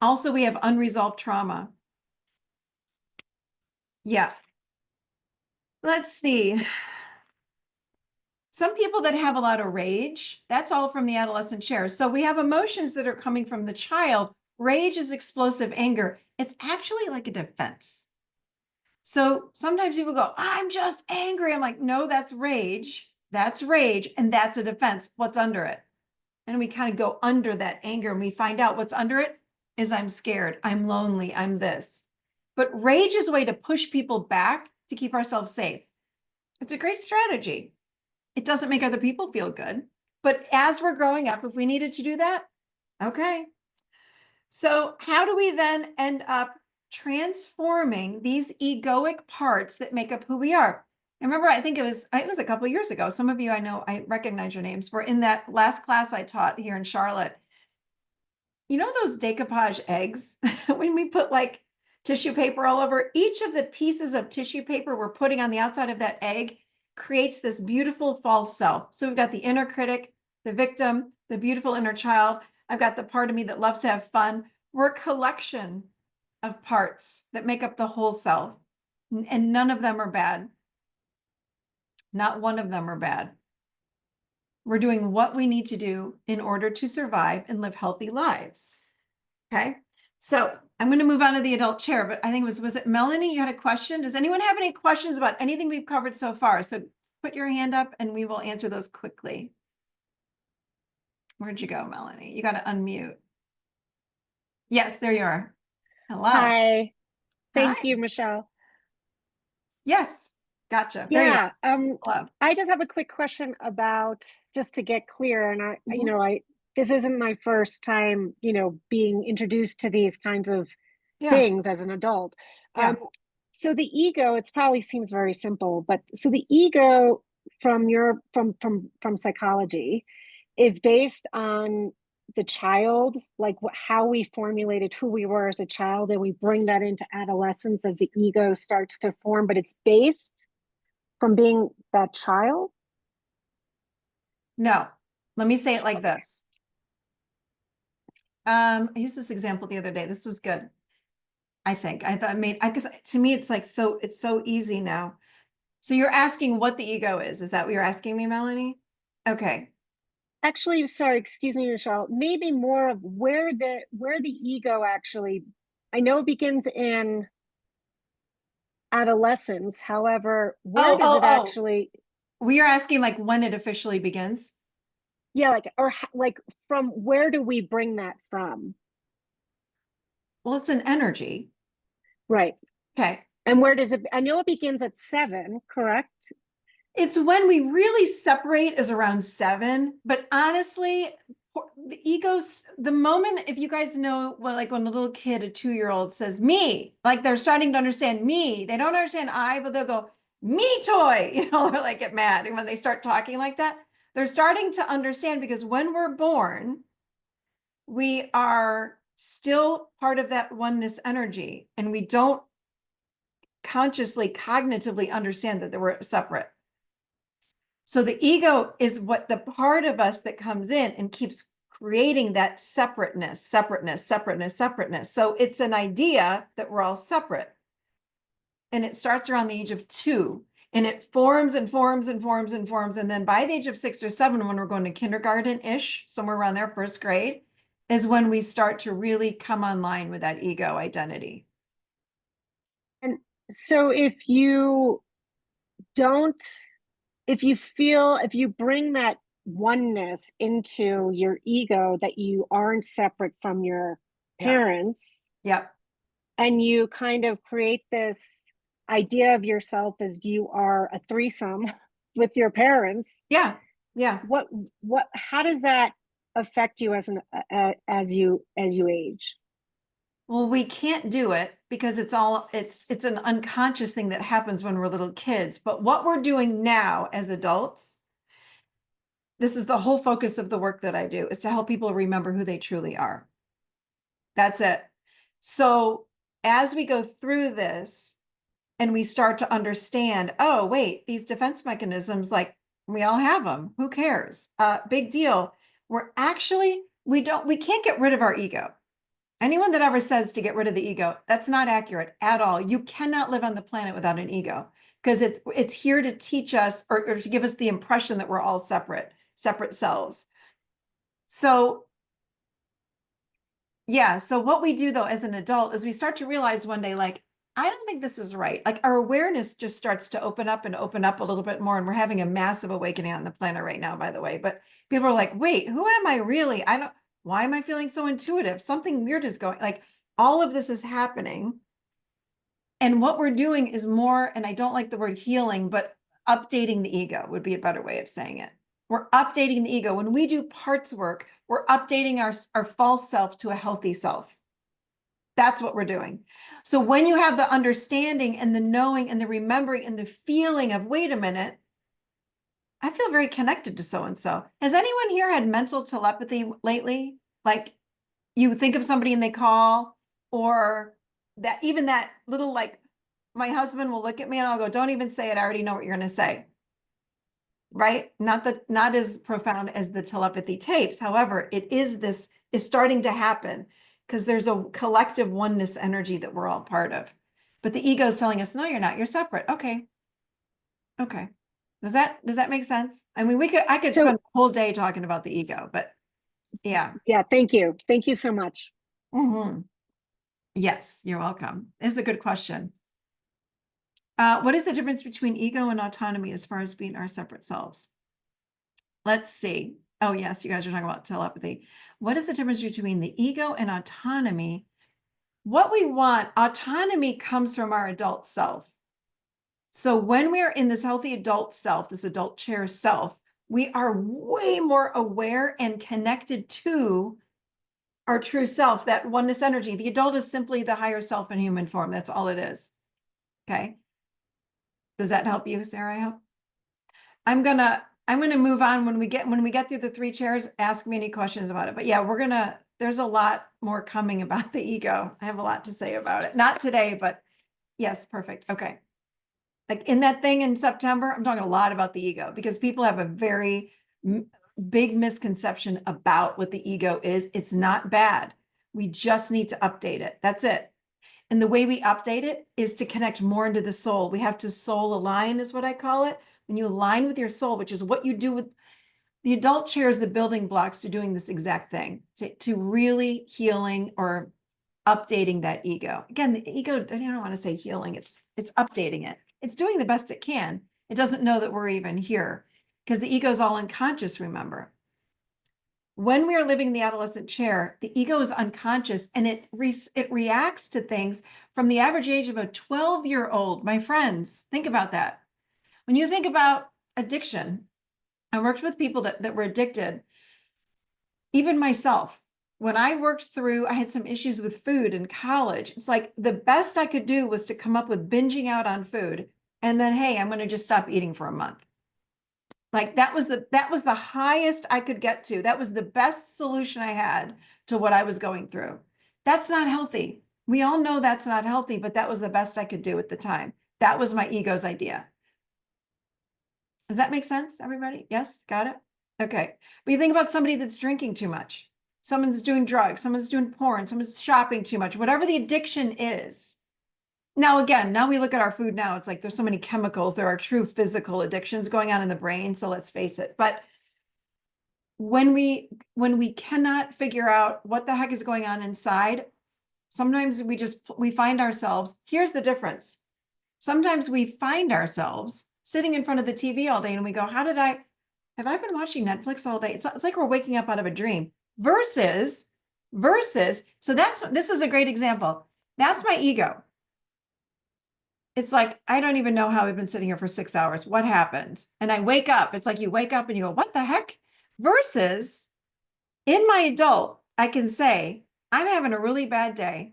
Also, we have unresolved trauma. Yeah. Let's see. Some people that have a lot of rage, that's all from the adolescent share. So we have emotions that are coming from the child. Rage is explosive anger. It's actually like a defense. So sometimes people go, I'm just angry. I'm like, no, that's rage. That's rage. And that's a defense. What's under it? And we kind of go under that anger and we find out what's under it is I'm scared, I'm lonely, I'm this. But rage is a way to push people back to keep ourselves safe. It's a great strategy. It doesn't make other people feel good. But as we're growing up, if we needed to do that, okay. So how do we then end up transforming these egoic parts that make up who we are? I remember, I think it was a couple of years ago. Some of you I know, I recognize your names. We're in that last class I taught here in Charlotte. You know those decoupage eggs when we put like tissue paper all over, each of the pieces of tissue paper we're putting on the outside of that egg creates this beautiful false self. So we've got the inner critic, the victim, the beautiful inner child. I've got the part of me that loves to have fun. We're a collection of parts that make up the whole self, and none of them are bad. Not one of them are bad. We're doing what we need to do in order to survive and live healthy lives. Okay. So I'm going to move on to the adult chair, but I think was it Melanie? You had a question? Does anyone have any questions about anything we've covered so far? So put your hand up and we will answer those quickly. Where'd you go, Melanie? You got to unmute. Yes, there you are. Hello. Hi. Thank Hi. you, Michelle. Yes. Gotcha. There you Yeah, are. Hello. I just have a quick question about, just to get clear, and Mhm. this isn't my first time, being introduced to these kinds of Yeah. things as an adult. Yeah. So the ego, it probably seems very simple, but so the ego from psychology is based on the child, like how we formulated who we were as a child, and we bring that into adolescence as the ego starts to form, but it's based from being that child. No, let me say it like Okay. this. I used this example the other day. This was good. I think I thought I made, because to me, it's like, it's so easy now. So you're asking what the ego is. Is that what you're asking me, Melanie? Okay. Actually, sorry, excuse me, Michelle. Maybe more of where the ego actually. I know it begins in adolescence. However, where does it Oh. actually? We are asking like when it officially begins. Yeah, like from where do we bring that from? Well, it's an energy. Right. Okay. And where does it? I know it begins at 7, correct? It's when we really separate is around 7, but honestly, the egos, the moment, if you guys know, well, like when a little kid, a 2-year-old says me, like they're starting to understand me, they don't understand I, but they'll go, me toy, or like get mad. And when they start talking like that, they're starting to understand, because when we're born, we are still part of that oneness energy, and we don't consciously, cognitively understand that we're separate. So the ego is what the part of us that comes in and keeps creating that separateness. So it's an idea that we're all separate. And it starts around the age of 2, and it forms and forms and forms and forms. And then by the age of 6 or 7, when we're going to kindergarten-ish, somewhere around there, first grade, is when we start to really come online with that ego identity. And so if you don't, if you bring that oneness into your ego, that you aren't separate from your Yeah. parents, Yep. and you kind of create this idea of yourself as you are a threesome with your parents, Yeah. Yeah. how does that affect you as you age? Well, we can't do it because it's an unconscious thing that happens when we're little kids. But what we're doing now as adults, this is the whole focus of the work that I do, is to help people remember who they truly are. That's it. So as we go through this and we start to understand, oh, wait, these defense mechanisms, like we all have them. Who cares? Big deal. We can't get rid of our ego. Anyone that ever says to get rid of the ego, that's not accurate at all. You cannot live on the planet without an ego because it's here to teach us or to give us the impression that we're all separate selves. So yeah, so what we do though as an adult is we start to realize one day, like, I don't think this is right. Like our awareness just starts to open up a little bit more. And we're having a massive awakening on the planet right now, by the way. But people are like, wait, who am I really? Why am I feeling so intuitive? Something weird is going, like all of this is happening. And what we're doing is more, and I don't like the word healing, but updating the ego would be a better way of saying it. We're updating the ego. When we do parts work, we're updating our false self to a healthy self. That's what we're doing. So when you have the understanding and the knowing and the remembering and the feeling of, wait a minute, I feel very connected to so-and-so. Has anyone here had mental telepathy lately? Like you think of somebody and they call, or that little, like my husband will look at me and I'll go, don't even say it. I already know what you're going to say. Right? Not as profound as the telepathy tapes. However, is starting to happen because there's a collective oneness energy that we're all part of. But the ego is telling us, no, you're not, you're separate. Okay. Okay. Does that make sense? I mean, I could spend a whole day talking about the ego, but yeah. Yeah, thank you. Thank you so much. Mm-hmm. Yes, you're welcome. It's a good question. What is the difference between ego and autonomy as far as being our separate selves? Let's see. Oh, yes, you guys are talking about telepathy. What is the difference between the ego and autonomy? What we want, autonomy comes from our adult self. So when we are in this healthy adult self, this adult chair self, we are way more aware and connected to our true self, that oneness energy. The adult is simply the higher self in human form. That's all it is. Okay. Does that help you, Sarah? I hope. I'm gonna move on when we get through the 3 chairs. Ask me any questions about it. But yeah, there's a lot more coming about the ego. I have a lot to say about it. Not today, but yes, perfect. Okay. Like in that thing in September, I'm talking a lot about the ego because people have a very big misconception about what the ego is. It's not bad. We just need to update it. That's it. And the way we update it is to connect more into the soul. We have to soul align is what I call it. When you align with your soul, which is what you do with the adult chair, is the building blocks to doing this exact thing, to really healing or updating that ego. Again, the ego, I don't want to say healing, it's updating it. It's doing the best it can. It doesn't know that we're even here because the ego is all unconscious, remember. When we are living in the adolescent chair, the ego is unconscious and it reacts to things from the average age of a 12-year-old. My friends, think about that. When you think about addiction, I worked with people that were addicted, even myself. When I I had some issues with food in college. It's like the best I could do was to come up with binging out on food. And then, hey, I'm going to just stop eating for a month. Like that was the highest I could get to. That was the best solution I had to what I was going through. That's not healthy. We all know that's not healthy, but that was the best I could do at the time. That was my ego's idea. Does that make sense, everybody? Yes, got it? Okay. But you think about somebody that's drinking too much. Someone's doing drugs, someone's doing porn, someone's shopping too much, whatever the addiction is. Now we look at our food now, it's like there's so many chemicals. There are true physical addictions going on in the brain. So let's face it. But when we cannot figure out what the heck is going on inside, sometimes we find ourselves, here's the difference. Sometimes we find ourselves sitting in front of the TV all day and we go, have I been watching Netflix all day? It's like we're waking up out of a dream versus, so this is a great example. That's my ego. it's like, I don't even know how I've been sitting here for 6 hours. What happened? And I wake up. It's like you wake up and you go, what the heck? Versus in my adult, I can say, I'm having a really bad day.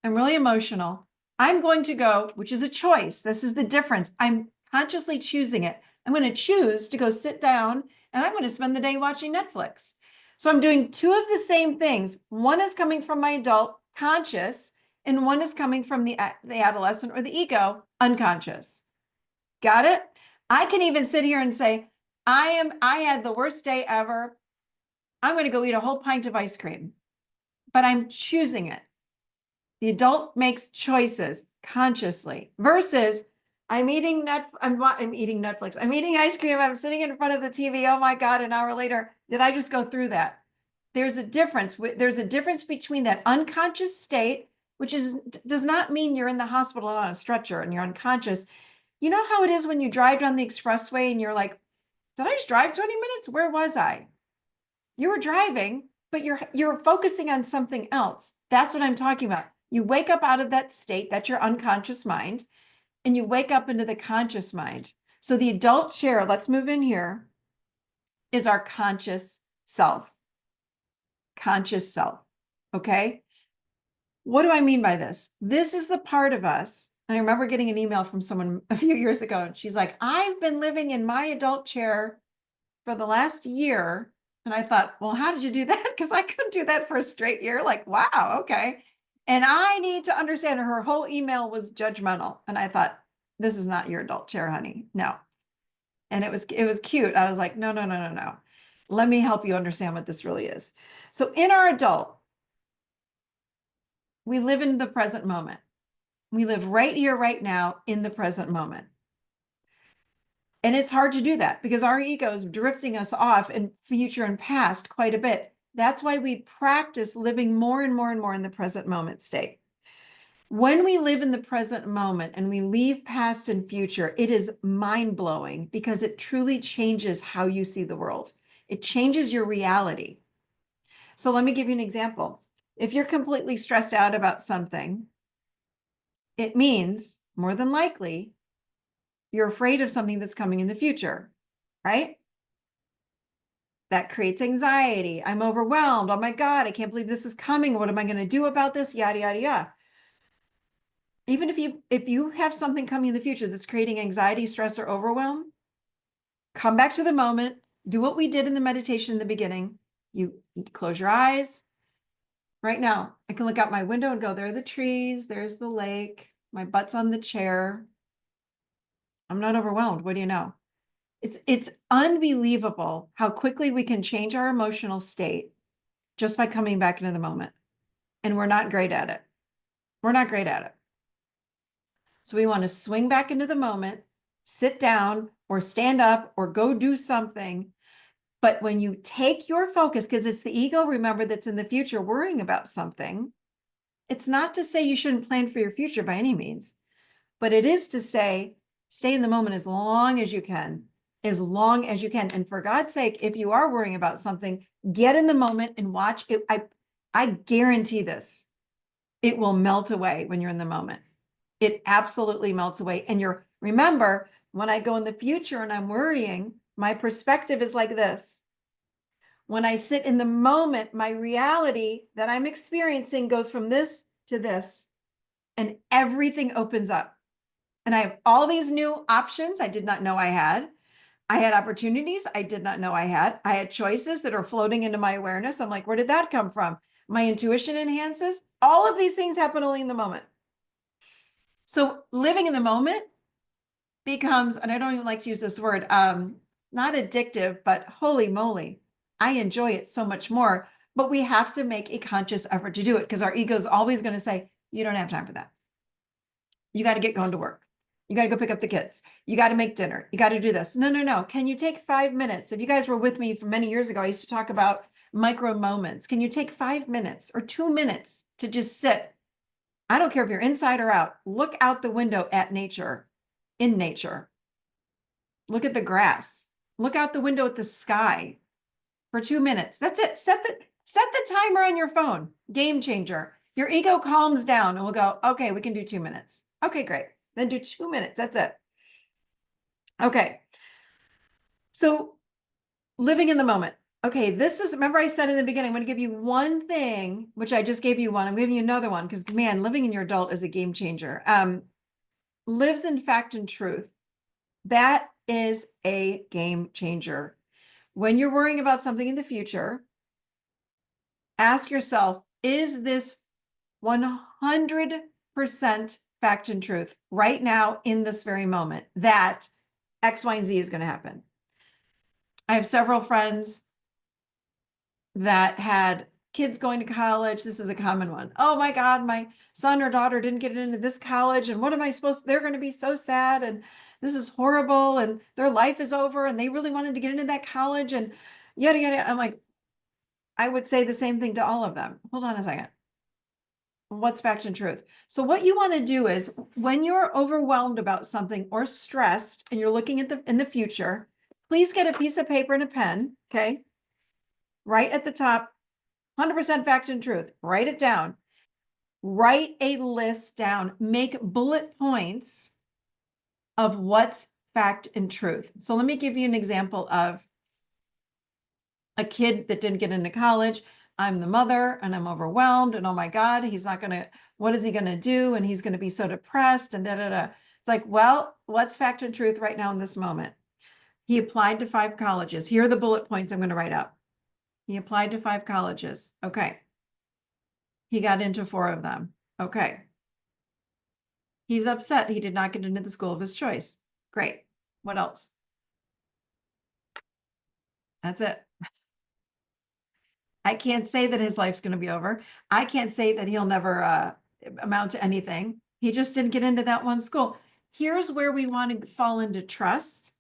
I'm really emotional. I'm going to go, which is a choice. This is the difference. I'm consciously choosing it. I'm going to choose to go sit down and I'm going to spend the day watching Netflix. So I'm doing two of the same things. One is coming from my adult conscious, and one is coming from the adolescent or the ego unconscious. Got it? I can even sit here and say, I had the worst day ever. I'm going to go eat a whole pint of ice cream, but I'm choosing it. The adult makes choices consciously versus I'm eating Netflix. I'm eating ice cream. I'm sitting in front of the TV. Oh my God, an hour later, did I just go through that? There's a difference. There's a difference between that unconscious state, which does not mean you're in the hospital on a stretcher and you're unconscious. You know how it is when you drive down the expressway and you're like, did I just drive 20 minutes? Where was I? You were driving, but you're focusing on something else. That's what I'm talking about. You wake up out of that state, that's your unconscious mind, and you wake up into the conscious mind. So the adult chair, let's move in here, is our conscious self. Conscious self. Okay. What do I mean by this? This is the part of us. And I remember getting an email from someone a few years ago, and she's like, I've been living in my adult chair for the last year. And I thought, well, how did you do that? Because I couldn't do that for a straight year. Like, wow, okay. And I need to understand her whole email was judgmental. And I thought, this is not your adult chair, honey. No. And it was cute. I was like, no, no, no, no, no. Let me help you understand what this really is. So in our adult, we live in the present moment. We live right here, right now in the present moment. And it's hard to do that because our ego is drifting us off in future and past quite a bit. That's why we practice living more and more and more in the present moment state. When we live in the present moment and we leave past and future, it is mind-blowing because it truly changes how you see the world. It changes your reality. So let me give you an example. If you're completely stressed out about something, it means more than likely you're afraid of something that's coming in the future, right? That creates anxiety. I'm overwhelmed. Oh my God, I can't believe this is coming. What am I going to do about this? Yada, yada, yada. Even if you have something coming in the future that's creating anxiety, stress, or overwhelm, come back to the moment, do what we did in the meditation in the beginning. You close your eyes. Right now, I can look out my window and go, there are the trees, there's the lake, my butt's on the chair. I'm not overwhelmed. What do you know? It's unbelievable how quickly we can change our emotional state just by coming back into the moment. And we're not great at it. We're not great at it. So we want to swing back into the moment, sit down or stand up or go do something. But when you take your focus, because it's the ego, remember, that's in the future worrying about something, it's not to say you shouldn't plan for your future by any means, but it is to say, stay in the moment as long as you can, as long as you can. And for God's sake, if you are worrying about something, get in the moment and watch it. I guarantee this. It will melt away when you're in the moment. It absolutely melts away. And remember, when I go in the future and I'm worrying, my perspective is like this. When I sit in the moment, my reality that I'm experiencing goes from this to this, and everything opens up. And I have all these new options I did not know I had. I had opportunities I did not know I had. I had choices that are floating into my awareness. I'm like, where did that come from? My intuition enhances. All of these things happen only in the moment. So living in the moment becomes, and I don't even like to use this word, not addictive, but holy moly, I enjoy it so much more. But we have to make a conscious effort to do it because our ego is always going to say, you don't have time for that. You got to get going to work. You got to go pick up the kids. You got to make dinner. You got to do this. No, no, no. Can you take 5 minutes? If you guys were with me for many years ago, I used to talk about micro moments. Can you take 5 minutes or 2 minutes to just sit? I don't care if you're inside or out. Look out the window at nature, in nature. Look at the grass. Look out the window at the sky for 2 minutes. That's it. Set the timer on your phone. Game changer. Your ego calms down and will go, okay, we can do 2 minutes. Okay, great. Then do 2 minutes. That's it. Okay. So living in the moment. Okay, this is, remember I said in the beginning, I'm going to give you one thing, which I just gave you one. I'm giving you another one because, man, living in your adult is a game changer. Lives in fact and truth. That is a game changer. When you're worrying about something in the future, ask yourself, is this 100% fact and truth right now in this very moment that X, Y, and Z is going to happen? I have several friends that had kids going to college. This is a common one. Oh my God, my son or daughter didn't get into this college. And what am I supposed to, they're going to be so sad. And this is horrible. And their life is over. And they really wanted to get into that college and yada, yada. I'm like, I would say the same thing to all of them. Hold on a second. What's fact and truth? So what you want to do is when you're overwhelmed about something or stressed and you're looking at in the future, please get a piece of paper and a pen. Okay. Right at the top, 100% fact and truth. Write it down. Write a list down. Make bullet points of what's fact and truth. So let me give you an example of a kid that didn't get into college. I'm the mother and I'm overwhelmed and oh my God, he's not going to, what is he going to do? And he's going to be so depressed and da, da, da. It's like, well, what's fact and truth right now in this moment? He applied to 5 colleges. Here are the bullet points I'm going to write up. He applied to 5 colleges. Okay. He got into 4 of them. Okay. He's upset he did not get into the school of his choice. Great. What else? That's it. I can't say that his life's going to be over. I can't say that he'll never amount to anything. He just didn't get into that one school. Here's where we want to fall into trust.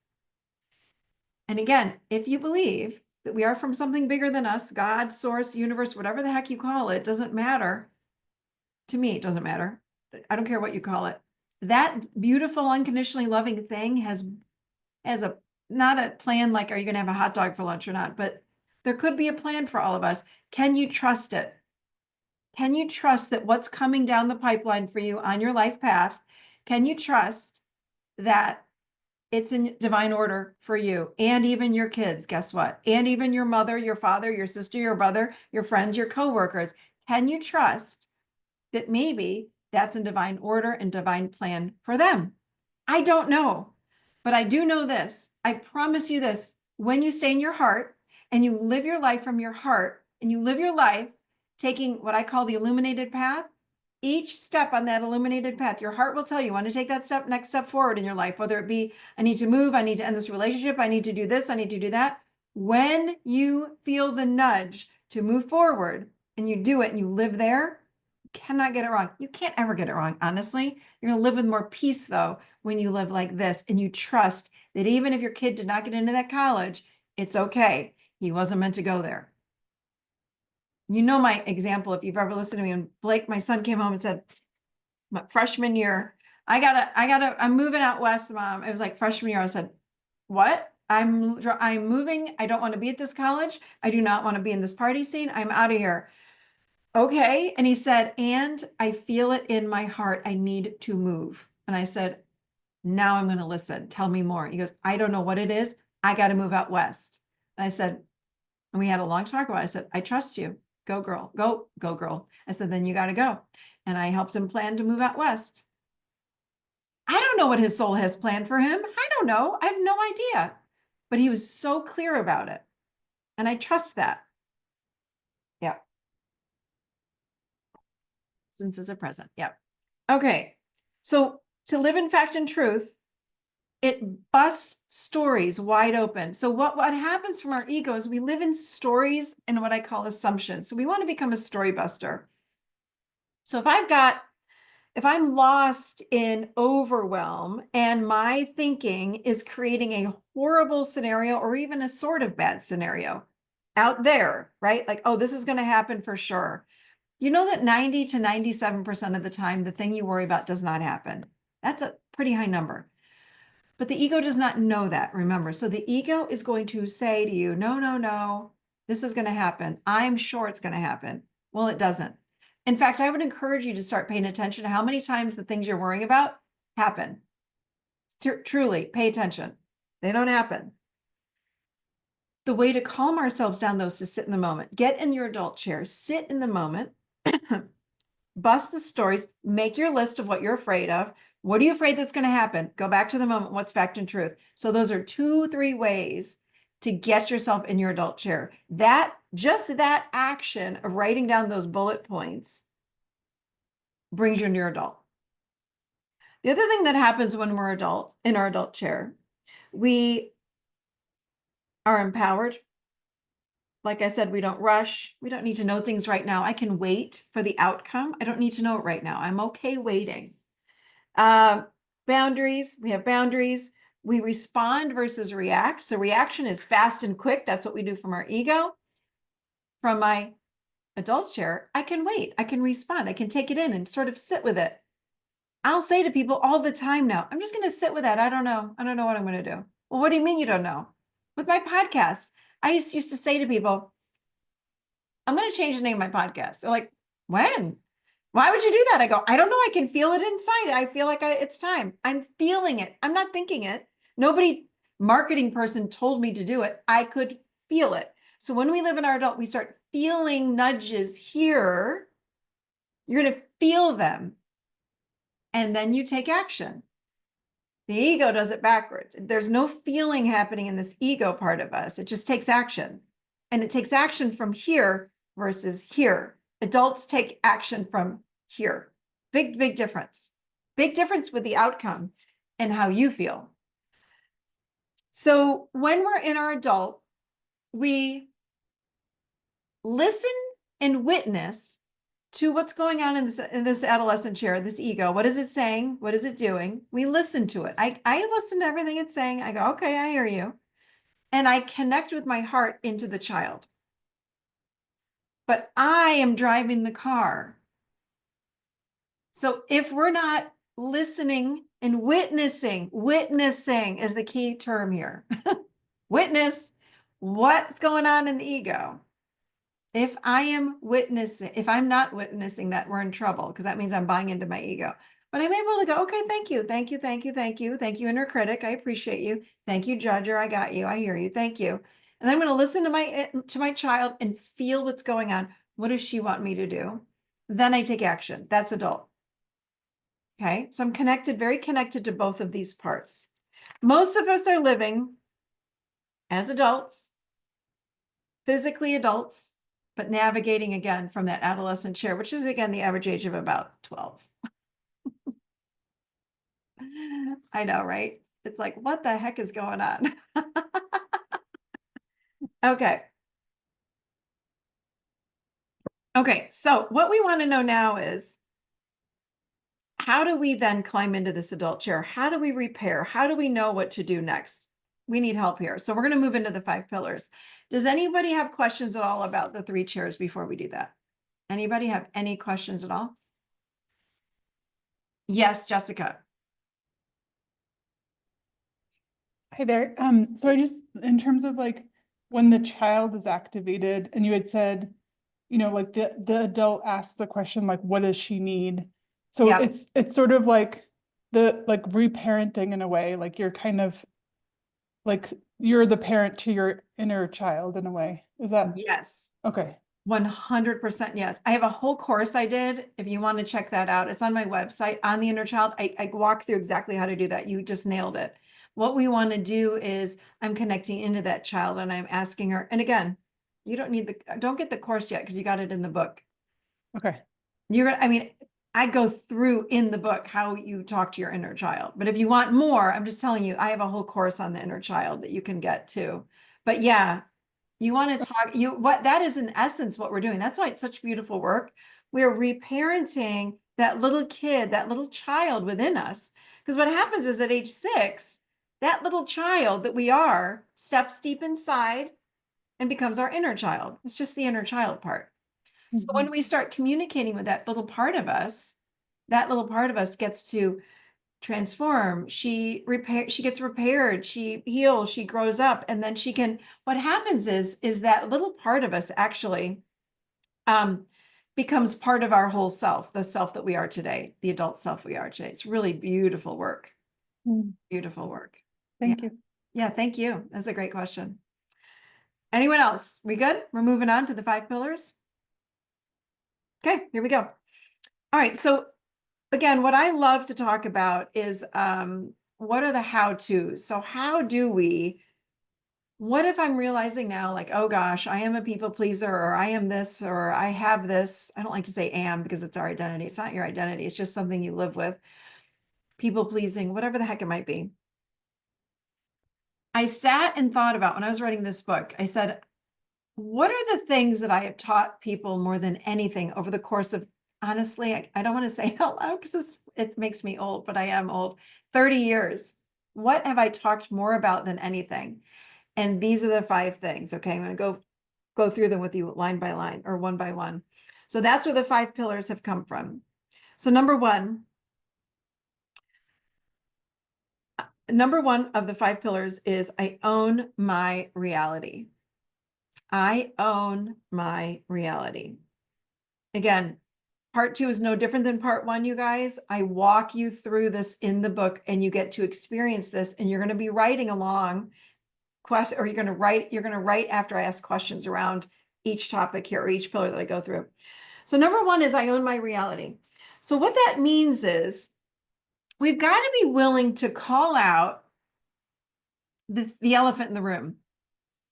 And again, if you believe that we are from something bigger than us, God, source, universe, whatever the heck you call it, doesn't matter. To me, it doesn't matter. I don't care what you call it. That beautiful, unconditionally loving thing has a, not a plan like, are you going to have a hot dog for lunch or not? But there could be a plan for all of us. Can you trust it? Can you trust that what's coming down the pipeline for you on your life path? Can you trust that it's in divine order for you and even your kids? Guess what? And even your mother, your father, your sister, your brother, your friends, your coworkers. Can you trust that maybe that's in divine order and divine plan for them? I don't know, but I do know this. I promise you this. When you stay in your heart and you live your life from your heart and you live your life taking what I call the illuminated path, each step on that illuminated path, your heart will tell you, want to take that step, next step forward in your life, whether it be, I need to move, I need to end this relationship, I need to do this, I need to do that. When you feel the nudge to move forward and you do it and you live there, you cannot get it wrong. You can't ever get it wrong, honestly. You're going to live with more peace, though, when you live like this and you trust that even if your kid did not get into that college, it's okay. He wasn't meant to go there. You know my example, if you've ever listened to me, and Blake, my son, came home and said, my freshman year, I'm moving out west, Mom. It was like freshman year. I said, what? I'm moving. I don't want to be at this college. I do not want to be in this party scene. I'm out of here. Okay. And he said, and I feel it in my heart. I need to move. And I said, now I'm going to listen. Tell me more. He goes, I don't know what it is. I got to move out west. And I said, and we had a long talk about it. I said, I trust you. Go girl, go girl. I said, then you got to go. And I helped him plan to move out west. I don't know what his soul has planned for him. I don't know. I have no idea. But he was so clear about it. And I trust that. Yeah. Since it's a present. Yeah. Okay. So to live in fact and truth, it busts stories wide open. So what happens from our ego is we live in stories and what I call assumptions. So we want to become a story buster. So if I'm lost in overwhelm and my thinking is creating a horrible scenario or even a sort of bad scenario out there, right? Like, oh, this is going to happen for sure. You know that 90 to 97% of the time, the thing you worry about does not happen. That's a pretty high number. But the ego does not know that, remember. So the ego is going to say to you, no, no, no, this is going to happen. I'm sure it's going to happen. Well, it doesn't. In fact, I would encourage you to start paying attention to how many times the things you're worrying about happen. Truly, pay attention. They don't happen. The way to calm ourselves down, though, is to sit in the moment. Get in your adult chair, sit in the moment, bust the stories, make your list of what you're afraid of. What are you afraid that's going to happen? Go back to the moment. What's fact and truth? So those are 2-3 ways to get yourself in your adult chair. Just that action of writing down those bullet points brings you into your adult. The other thing that happens when we're in our adult chair, we are empowered. Like I said, we don't rush. We don't need to know things right now. I can wait for the outcome. I don't need to know it right now. I'm okay waiting. Boundaries. We have boundaries. We respond versus react. So reaction is fast and quick. That's what we do from our ego. From my adult chair, I can wait. I can respond. I can take it in and sort of sit with it. I'll say to people all the time now, I'm just going to sit with that. I don't know. I don't know what I'm going to do. Well, what do you mean you don't know? With my podcast, I used to say to people, I'm going to change the name of my podcast. They're like, when? Why would you do that? I go, I don't know. I can feel it inside. I feel like it's time. I'm feeling it. I'm not thinking it. Nobody marketing person told me to do it. I could feel it. So when we live in our adult, we start feeling nudges here. You're going to feel them. And then you take action. The ego does it backwards. There's no feeling happening in this ego part of us. It just takes action. And it takes action from here versus here. Adults take action from here. Big, big difference. Big difference with the outcome and how you feel. So when we're in our adult, we listen and witness to what's going on in this adolescent chair, this ego. What is it saying? What is it doing? We listen to it. I listen to everything it's saying. I go, okay, I hear you. And I connect with my heart into the child. But I am driving the car. So if we're not listening and witnessing is the key term here. Witness what's going on in the ego. If I'm not witnessing that, we're in trouble because that means I'm buying into my ego. But I'm able to go, okay, thank you, thank you, thank you, thank you. Thank you, inner critic. I appreciate you. Thank you, judger. I got you. I hear you. Thank you. And I'm going to listen to my child and feel what's going on. What does she want me to do? Then I take action. That's adult. Okay. So I'm connected, very connected to both of these parts. Most of us are living as adults, physically adults, but navigating again from that adolescent chair, which is again the average age of about 12. I know, right? It's like, what the heck is going on? Okay. Okay, so what we want to know now is, how do we then climb into this adult chair? How do we repair? How do we know what to do next? We need help here. So we're going to move into the 5 pillars. Does anybody have questions at all about the 3 chairs before we do that? Anybody have any questions at all? Yes, Jessica. Hi there. So I just, in terms of like when the child is activated and you had said, you know, like the adult asks the question, like, what does she need? So Yeah. it's sort of like like reparenting in a way, like you're kind of like, you're the parent to your inner child in a way. Is that? Yes. Okay. 100% yes. I have a whole course I did. If you want to check that out, it's on my website on the inner child. I walk through exactly how to do that. You just nailed it. What we want to do is I'm connecting into that child and I'm asking her. And again, you don't get the course yet because you got it in the book. Okay. I go through in the book how you talk to your inner child. But if you want more, I'm just telling you, I have a whole course on the inner child that you can get to. But yeah, you want to talk, that is in essence what we're doing. That's why it's such beautiful work. We're reparenting that little kid, that little child within us. Because what happens is at age 6, that little child that we are steps deep inside and becomes our inner child. It's just the inner child part. So when we start communicating with that little part of us gets to transform. She gets repaired, she heals, she grows up, and then what happens is that little part of us actually becomes part of our whole self, the self that we are today, the adult self we are today. It's really beautiful work. Beautiful work. Thank you. Yeah, thank you. That's a great question. Anyone else? We good? We're moving on to the 5 pillars. Okay, here we go. All right. So again, what I love to talk about is what are the how-tos? So what if I'm realizing now, like, oh gosh, I am a people pleaser, or I am this, or I have this. I don't like to say am because it's our identity. It's not your identity. It's just something you live with. People pleasing, whatever the heck it might be. I sat and thought about when I was writing this book, I said, what are the things that I have taught people more than anything over the course of, honestly, I don't want to say it out loud because it makes me old, but I am old, 30 years. What have I talked more about than anything? And these are the 5 things. Okay, I'm going to go through them with you line by line or one by one. So that's where the 5 pillars have come from. So number one of the 5 pillars is I own my reality. I own my reality. Again, part 2 is no different than part 1, you guys. I walk you through this in the book and you get to experience this, and you're going to be writing along or you're going to write after I ask questions around each topic here or each pillar that I go through. So number 1 is I own my reality. So what that means is we've got to be willing to call out the elephant in the room.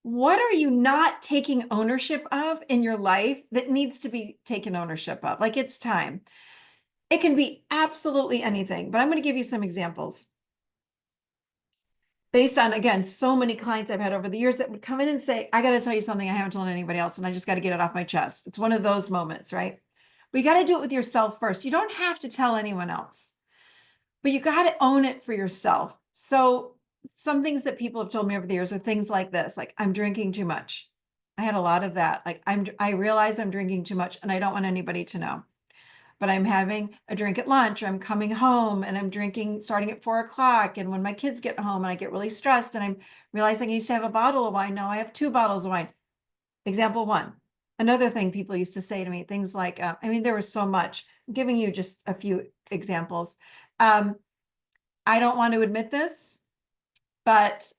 What are you not taking ownership of in your life that needs to be taken ownership of? Like, it's time. It can be absolutely anything, but I'm going to give you some examples based on, again, so many clients I've had over the years that would come in and say, I got to tell you something I haven't told anybody else, and I just got to get it off my chest. It's one of those moments, right? But you got to do it with yourself first. You don't have to tell anyone else, but you got to own it for yourself. So some things that people have told me over the years are things like this, like, I'm drinking too much. I had a lot of that. Like, I realize I'm drinking too much and I don't want anybody to know, but I'm having a drink at lunch, or I'm coming home and I'm drinking starting at 4 o'clock. And when my kids get home and I get really stressed and I'm realizing I used to have a bottle of wine, now I have 2 bottles of wine. Example 1. Another thing people used to say to me, things like, there was so much. I'm giving you just a few examples. I don't want to admit this, but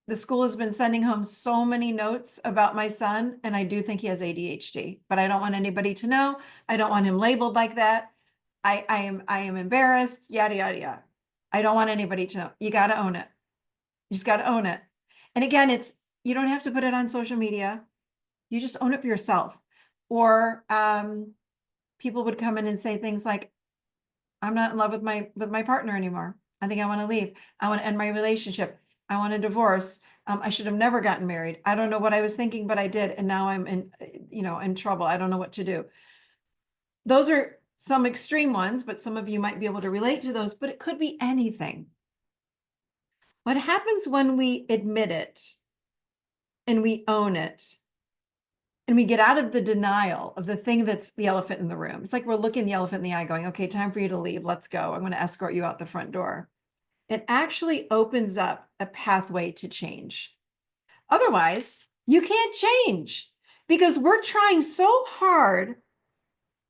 the school has been sending home so many notes about my son, and I do think he has ADHD, but I don't want anybody to know. I don't want him labeled like that. I am embarrassed, yada, yada, yada. I don't want anybody to know. You got to own it. You just got to own it. And again, you don't have to put it on social media. You just own it for yourself. Or people would come in and say things like, I'm not in love with my partner anymore. I think I want to leave. I want to end my relationship. I want a divorce. I should have never gotten married. I don't know what I was thinking, but I did. And now I'm in trouble. I don't know what to do. Those are some extreme ones, but some of you might be able to relate to those, but it could be anything. What happens when we admit it and we own it and we get out of the denial of the thing that's the elephant in the room? It's like we're looking the elephant in the eye going, okay, time for you to leave. Let's go. I'm going to escort you out the front door. It actually opens up a pathway to change. Otherwise, you can't change because we're trying so hard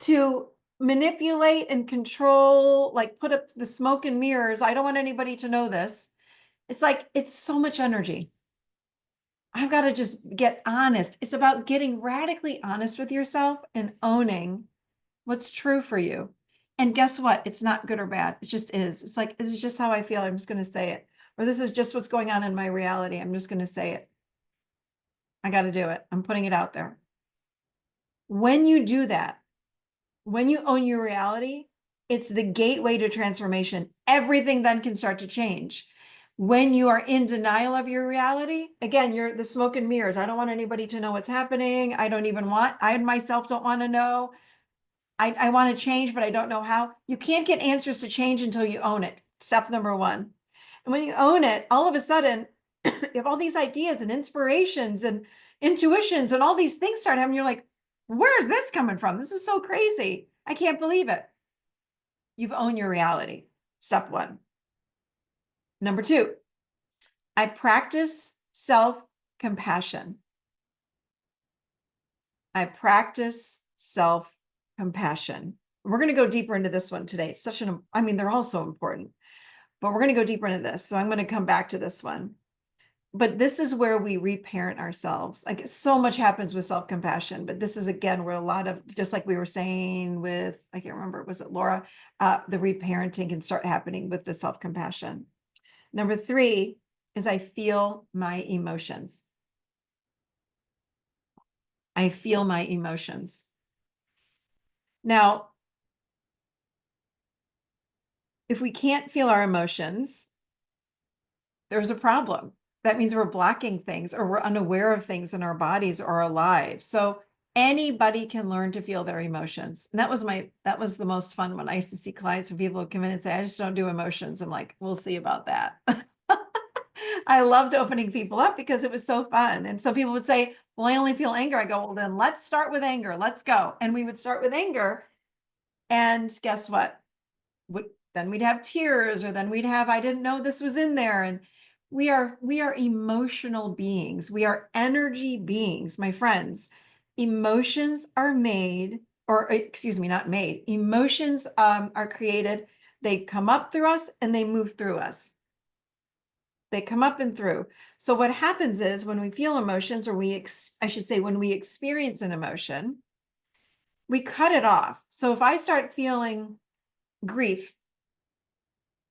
to manipulate and control, like put up the smoke and mirrors. I don't want anybody to know this. It's like, it's so much energy. I've got to just get honest. It's about getting radically honest with yourself and owning what's true for you. And guess what? It's not good or bad. It just is. It's like, this is just how I feel. I'm just going to say it. Or this is just what's going on in my reality. I'm just going to say it. I got to do it. I'm putting it out there. When you do that, when you own your reality, it's the gateway to transformation. Everything then can start to change. When you are in denial of your reality, again, you're the smoke and mirrors. I don't want anybody to know what's happening. I myself don't want to know. I want to change, but I don't know how. You can't get answers to change until you own it. Step number 1. And when you own it, all of a sudden, you have all these ideas and inspirations and intuitions and all these things start happening. You're like, where's this coming from? This is so crazy. I can't believe it. You've owned your reality. Step 1. Number 2, I practice self-compassion. I practice self-compassion. compassion. We're going to go deeper into this one today. It's I mean, they're all so important, but we're going to go deeper into this. So I'm going to come back to this one. But this is where we reparent ourselves. Like so much happens with self-compassion, but this is again where a lot of, just like we were saying with, I can't remember, was it Laura? The reparenting can start happening with the self-compassion. Number 3 is I feel my emotions. I feel my emotions. Now, if we can't feel our emotions, there's a problem. That means we're blocking things or we're unaware of things in our bodies or our lives. So anybody can learn to feel their emotions. And that was the most fun one. I used to see clients when people would come in and say, I just don't do emotions. I'm like, we'll see about that. I loved opening people up because it was so fun. And so people would say, well, I only feel anger. I go, well, then let's start with anger. Let's go. And we would start with anger. And guess what? Then we'd have tears, or then we'd have, I didn't know this was in there. And we are emotional beings. We are energy beings, my friends. Emotions are made, or excuse me, not made. Emotions are created. They come up through us and they move through us. They come up and through. So what happens is when we feel emotions, or I should say when we experience an emotion, we cut it off. So if I start feeling grief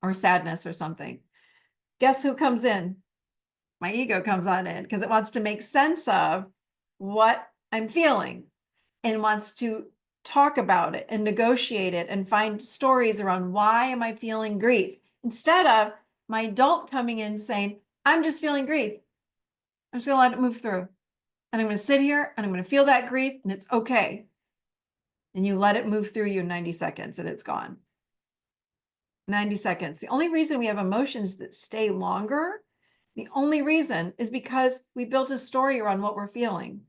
or sadness or something, guess who comes in? My ego comes on in because it wants to make sense of what I'm feeling and wants to talk about it and negotiate it and find stories around why am I feeling grief, instead of my adult coming in saying, I'm just feeling grief. I'm just going to let it move through. And I'm going to sit here and I'm going to feel that grief and it's okay. And you let it move through you in 90 seconds and it's gone. 90 seconds. The only reason we have emotions that stay longer, the only reason is because we built a story around what we're feeling.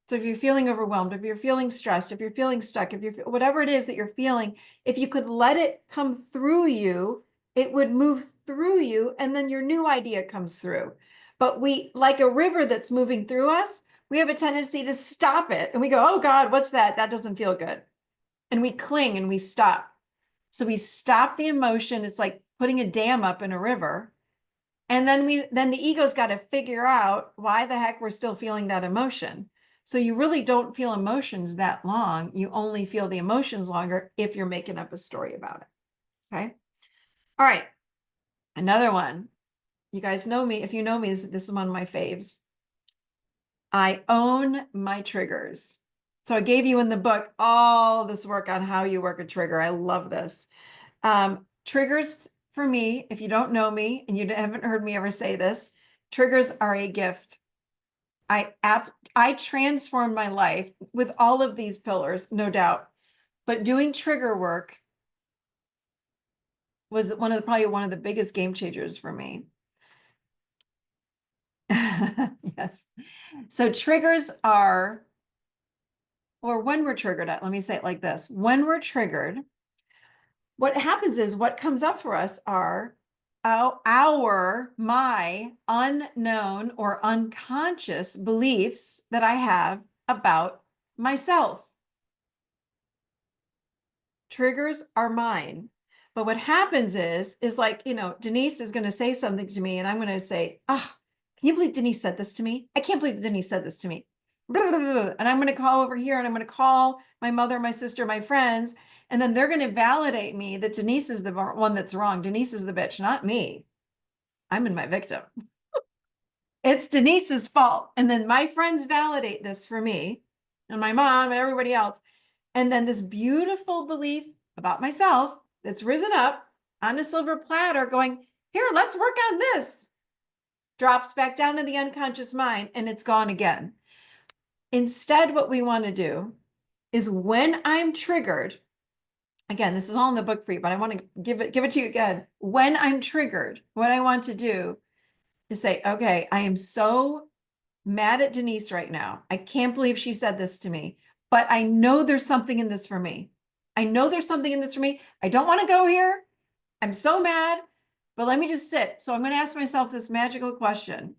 So if you're feeling overwhelmed, if you're feeling stressed, if you're feeling stuck, if you're whatever it is that you're feeling, if you could let it come through you, it would move through you and then your new idea comes through. But we, like a river that's moving through us, we have a tendency to stop it and we go, oh God, what's that? That doesn't feel good. And we cling and we stop. So we stop the emotion. It's like putting a dam up in a river. And then the ego's got to figure out why the heck we're still feeling that emotion. So you really don't feel emotions that long. You only feel the emotions longer if you're making up a story about it. Okay. All right. Another one. You guys know me. If you know me, this is one of my faves. I own my triggers. So I gave you in the book all this work on how you work a trigger. I love this. Triggers for me, if you don't know me and you haven't heard me ever say this, triggers are a gift. I transformed my life with all of these pillars, no doubt. But doing trigger work was probably one of the biggest game changers for me. Yes. So triggers are, or when we're triggered at, let me say it like this. When we're triggered, what happens is what comes up for us are my unknown or unconscious beliefs that I have about myself. Triggers are mine. But what happens is like, Denise is going to say something to me and I'm going to say, can you believe Denise said this to me? I can't believe Denise said this to me. And I'm going to call over here and I'm going to call my mother, my sister, my friends. And then they're going to validate me that Denise is the one that's wrong. Denise is the bitch, not me. I'm in my victim. It's Denise's fault. And then my friends validate this for me and my mom and everybody else. And then this beautiful belief about myself that's risen up on a silver platter going, here, let's work on this, drops back down to the unconscious mind and it's gone again. Instead, what we want to do is when I'm triggered, again, this is all in the book for you, but I want to give it to you again. When I'm triggered, what I want to do is say, okay, I am so mad at Denise right now. I can't believe she said this to me, but I know there's something in this for me. I know there's something in this for me. I don't want to go here. I'm so mad, but let me just sit. So I'm going to ask myself this magical question.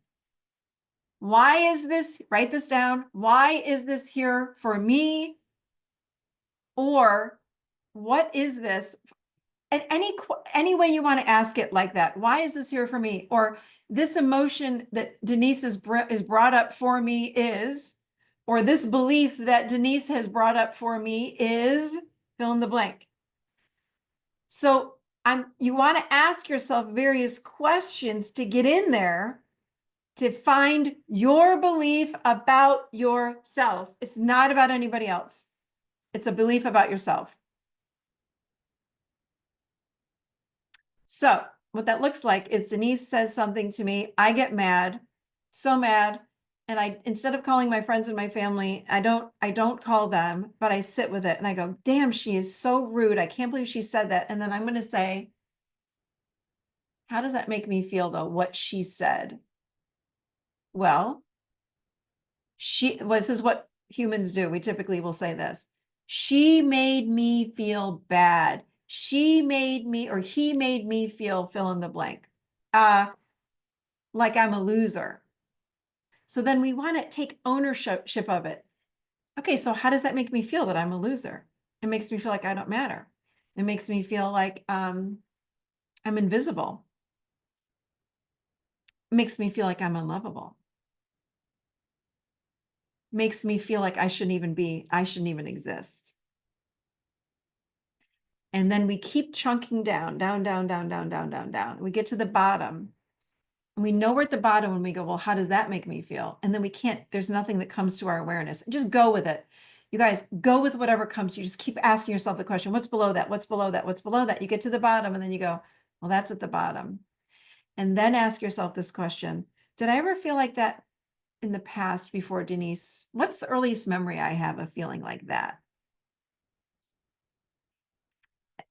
Why is this, write this down. Why is this here for me? Or what is this? And any way you want to ask it like that. Why is this here for me? Or this emotion that Denise is brought up for me is, or this belief that Denise has brought up for me is, fill in the blank. So you want to ask yourself various questions to get in there to find your belief about yourself. It's not about anybody else. It's a belief about yourself. So what that looks like is Denise says something to me. I get mad, so mad. And instead of calling my friends and my family, I don't call them, but I sit with it and I go, damn, she is so rude. I can't believe she said that. And then I'm going to say, how does that make me feel though? What she said? Well, this is what humans do. We typically will say this. She made me feel bad. She made me, or he made me feel fill in the blank. Like I'm a loser. So then we want to take ownership of it. Okay, so how does that make me feel that I'm a loser? It makes me feel like I don't matter. It makes me feel like I'm invisible. It makes me feel like I'm unlovable. Makes me feel like I shouldn't even exist. And then we keep chunking down. We get to the bottom. And we know we're at the bottom when we go, well, how does that make me feel? And then there's nothing that comes to our awareness. Just go with it. You guys, go with whatever comes. You just keep asking yourself the question, what's below that? What's below that? What's below that? You get to the bottom and then you go, well, that's at the bottom. And then ask yourself this question. Did I ever feel like that in the past before Denise? What's the earliest memory I have of feeling like that?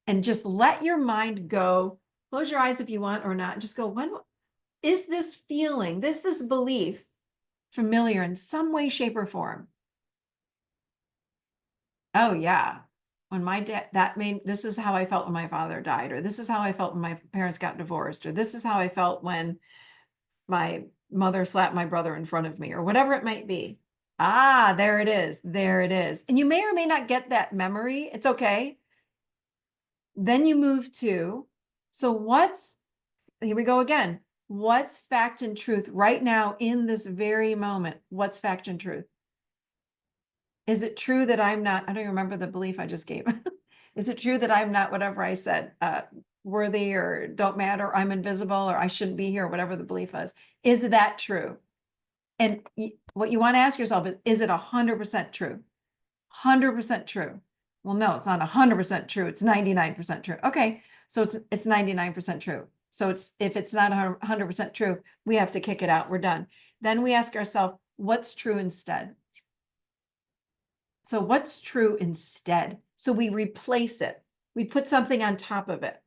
And just let your mind go. Close your eyes if you want or not. Just go, when is this feeling, this belief familiar in some way, shape, or form? Oh yeah. When my dad, this is how I felt when my father died, or this is how I felt when my parents got divorced, or this is how I felt when my mother slapped my brother in front of me, or whatever it might be. Ah, there it is. There it is. And you may or may not get that memory. It's okay. Then you move to, here we go again. What's fact and truth right now in this very moment? What's fact and truth? Is it true that I'm not, I don't even remember the belief I just gave. Is it true that I'm not, whatever I said, worthy or don't matter, or I'm invisible, or I shouldn't be here, whatever the belief was? Is that true? And what you want to ask yourself is it 100% true? 100% true. Well, no, it's not 100% true. It's 99% true. Okay. So it's 99% true. So if it's not 100% true, we have to kick it out. We're done. Then we ask ourselves, what's true instead? So what's true instead? So we replace it. We put something on top of it.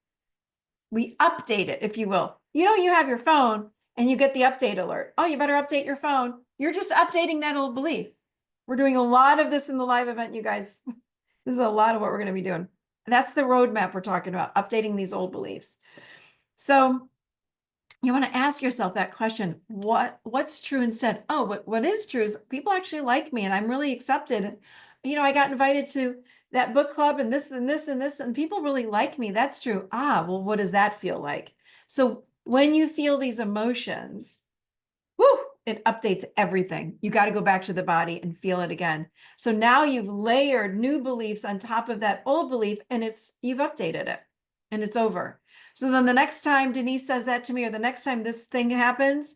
We update it, if you will. You have your phone and you get the update alert. Oh, you better update your phone. You're just updating that old belief. We're doing a lot of this in the live event, you guys. This is a lot of what we're going to be doing. That's the roadmap we're talking about, updating these old beliefs. So you want to ask yourself that question, what's true instead? Oh, what is true is people actually like me and I'm really accepted. I got invited to that book club and this and this and this, and people really like me. That's true. Well, what does that feel like? So when you feel these emotions, it updates everything. You got to go back to the body and feel it again. So now you've layered new beliefs on top of that old belief and you've updated it and it's over. So then the next time Denise says that to me, or the next time this thing happens,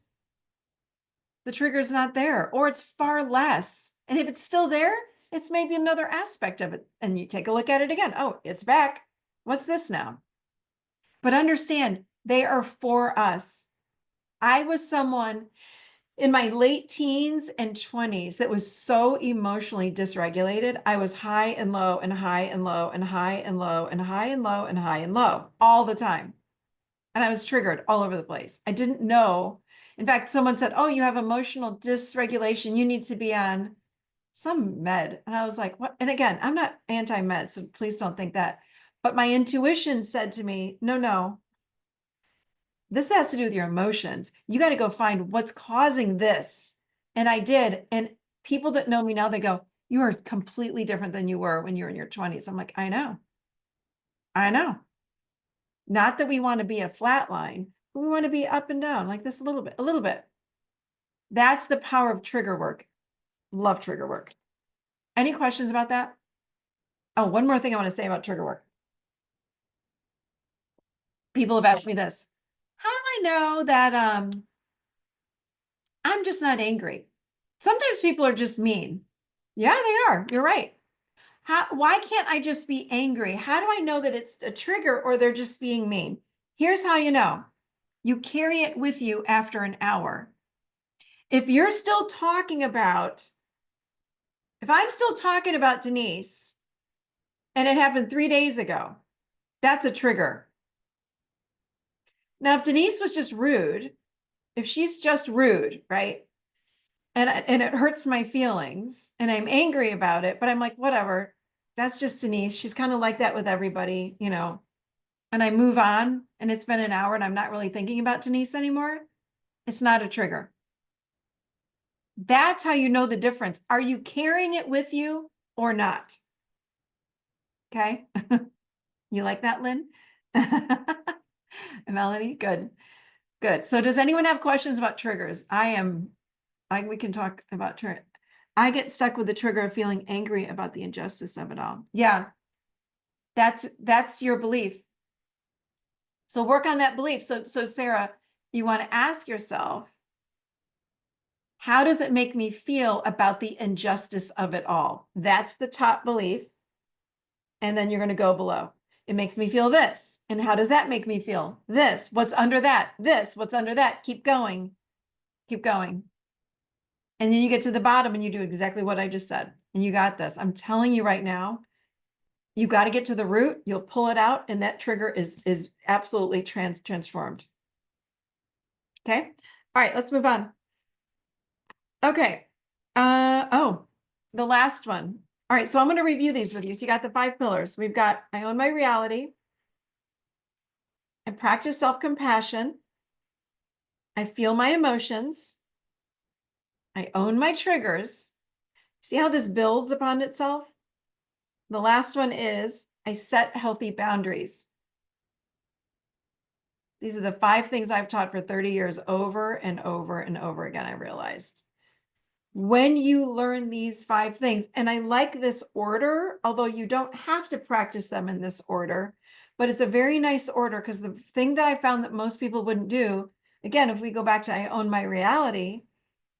the trigger's not there, or it's far less. And if it's still there, it's maybe another aspect of it. And you take a look at it again. Oh, it's back. What's this now? But understand, they are for us. I was someone in my late teens and 20s that was so emotionally dysregulated. I was high and low and high and low and high and low and high and low and high and low all the time. And I was triggered all over the place. I didn't know. In fact, someone said, oh, you have emotional dysregulation. You need to be on some med. And I was like, what? And again, I'm not anti-med, so please don't think that. But my intuition said to me, no, this has to do with your emotions. You got to go find what's causing this. And I did. And people that know me now, they go, You are completely different than you were when you were in your 20s. I'm like, I know. I know. Not that we want to be a flat line, but we want to be up and down like this a little bit, a little bit. That's the power of trigger work. Love trigger work. Any questions about that? Oh, one more thing I want to say about trigger work. People have asked me this. How do I know that I'm just not angry? Sometimes people are just mean. Yeah, they are. You're right. Why can't I just be angry? How do I know that it's a trigger or they're just being mean? Here's how you know. You carry it with you after an hour. If you're still talking about, if I'm still talking about Denise and it happened 3 days ago, that's a trigger. Now, if Denise was just rude, if she's just rude, right? And it hurts my feelings and I'm angry about it, but I'm like, whatever, that's just Denise. She's kind of like that with everybody, you know, and I move on and it's been an hour and I'm not really thinking about Denise anymore. It's not a trigger. That's how you know the difference. Are you carrying it with you or not? Okay. You like that, Lynn? Melanie, good. Good. So does anyone have questions about triggers? We can talk about trigger. I get stuck with the trigger of feeling angry about the injustice of it all. Yeah. That's your belief. So work on that belief. So Sarah, you want to ask yourself, how does it make me feel about the injustice of it all? That's the top belief. And then you're going to go below. It makes me feel this. And how does that make me feel? This. What's under that? This. What's under that? Keep going. Keep going. And then you get to the bottom and you do exactly what I just said. And you got this. I'm telling you right now, you got to get to the root. You'll pull it out and that trigger is absolutely transformed. Okay. All right, let's move on. Okay. Oh, the last one. All right, so I'm going to review these with you. So you got the 5 pillars. We've got, I own my reality. I practice self-compassion. I feel my emotions. I own my triggers. See how this builds upon itself? The last one is I set healthy boundaries. These are the 5 things I've taught for 30 years over and over and over again, I realized. When you learn these 5 things, and I like this order, although you don't have to practice them in this order, but it's a very nice order because the thing that I found that most people wouldn't do, again, if we go back to I own my reality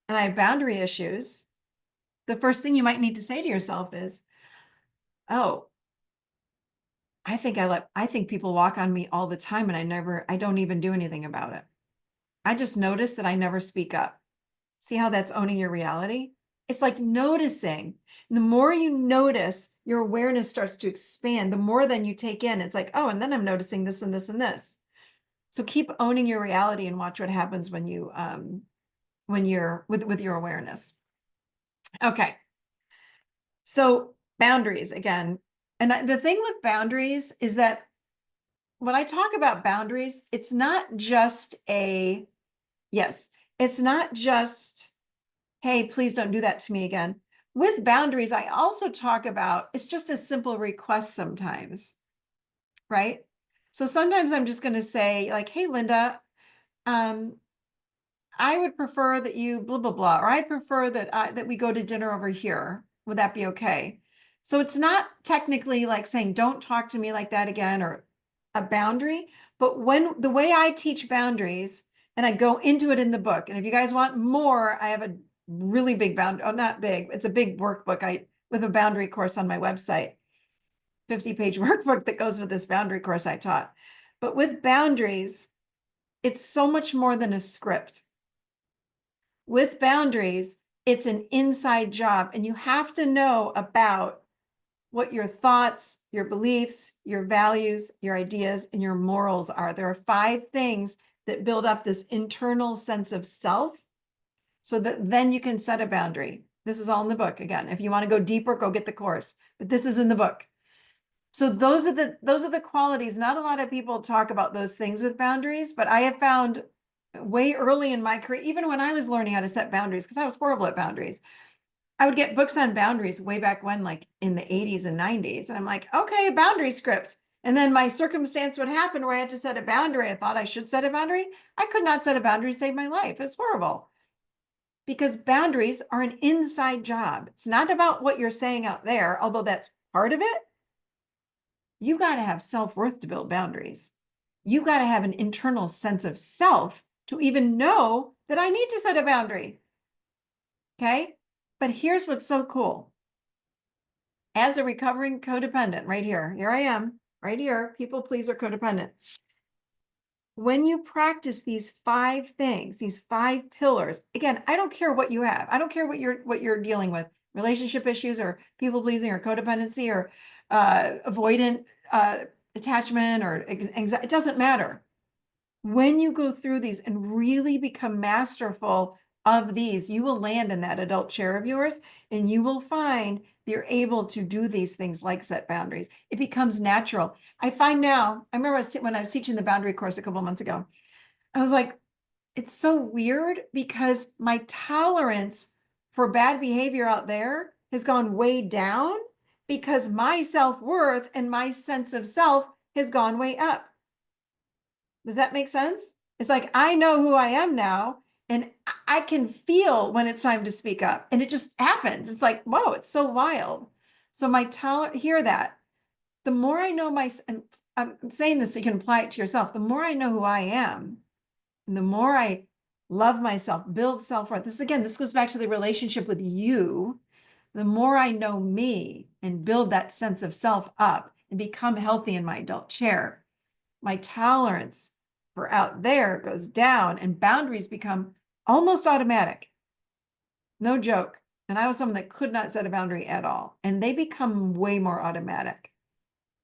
and I have boundary issues, the first thing you might need to say to yourself is, oh, I think people walk on me all the time and I don't even do anything about it. I just notice that I never speak up. See how that's owning your reality? It's like noticing. And the more you notice, your awareness starts to expand. The more then you take in, it's like, oh, and then I'm noticing this and this and this. So keep owning your reality and watch what happens when you're with your awareness. Okay. So boundaries again. And the thing with boundaries is that when I talk about boundaries, it's not just it's not just, hey, please don't do that to me again. With boundaries, I also talk about, it's just a simple request sometimes, right? So sometimes I'm just going to say like, hey, Linda, I would prefer that you blah, blah, blah, or I'd prefer that we go to dinner over here. Would that be okay? So it's not technically like saying, don't talk to me like that again, or a boundary, but when the way I teach boundaries, and I go into it in the book, and if you guys want more, I have a really big boundary, oh, not big, it's a big workbook with a boundary course on my website, 50-page workbook that goes with this boundary course I taught. But with boundaries, it's so much more than a script. With boundaries, it's an inside job, and you have to know about what your thoughts, your beliefs, your values, your ideas, and your morals are. There are 5 things that build up this internal sense of self so that then you can set a boundary. This is all in the book. Again, if you want to go deeper, go get the course, but this is in the book. So those are the qualities. Not a lot of people talk about those things with boundaries, but I have found way early in my career, even when I was learning how to set boundaries, because I was horrible at boundaries, I would get books on boundaries way back when, like in the 80s and 90s. And I'm like, okay, boundary script. And then my circumstance would happen where I had to set a boundary. I thought I should set a boundary. I could not set a boundary to save my life. It was horrible. Because boundaries are an inside job. It's not about what you're saying out there, although that's part of it. You've got to have self-worth to build boundaries. You've got to have an internal sense of self to even know that I need to set a boundary. Okay? But here's what's so cool. As a recovering codependent, right here I am, right here, people pleaser codependent. When you practice these 5 things, these 5 pillars, again, I don't care what you have. I don't care what you're dealing with, relationship issues or people pleasing or codependency or avoidant attachment or anxiety. It doesn't matter. When you go through these and really become masterful of these, you will land in that adult chair of yours and you will find you're able to do these things like set boundaries. It becomes natural. I find now, I remember when I was teaching the boundary course a couple of months ago, I was like, it's so weird because my tolerance for bad behavior out there has gone way down because my self-worth and my sense of self has gone way up. Does that make sense? It's like, I know who I am now, and I can feel when it's time to speak up. And it just happens. It's like, whoa, it's so wild. So my tolerance, hear that. The more I know I'm saying this so you can apply it to yourself. The more I know who I am, and the more I love myself, build self-worth. This goes back to the relationship with you. The more I know me and build that sense of self up and become healthy in my adult chair, my tolerance for out there goes down and boundaries become almost automatic. No joke. And I was someone that could not set a boundary at all. And they become way more automatic.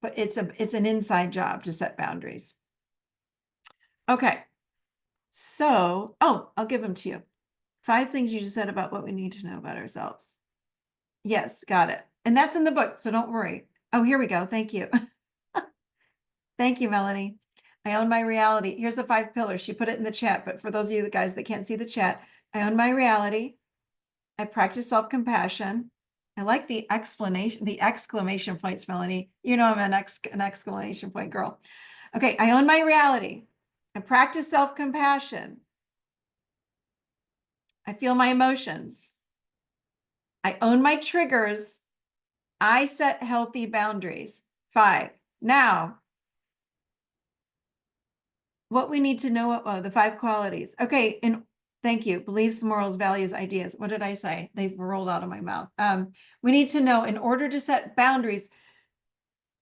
But it's an inside job to set boundaries. Okay. So, I'll give them to you. 5 things you just said about what we need to know about ourselves. Yes, got it. And that's in the book, so don't worry. Oh, here we go. Thank you. Thank you, Melanie. I own my reality. Here's the 5 pillars. She put it in the chat, but for those of you guys that can't see the chat, I own my reality. I practice self-compassion. I like the exclamation points, Melanie. You know I'm an exclamation point girl. Okay, I own my reality. I practice self-compassion. I feel my emotions. I own my triggers. I set healthy boundaries. 5. Now, what we need to know, the 5 qualities. Okay, and thank you. Beliefs, morals, values, ideas. What did I say? They've rolled out of my mouth. We need to know in order to set boundaries,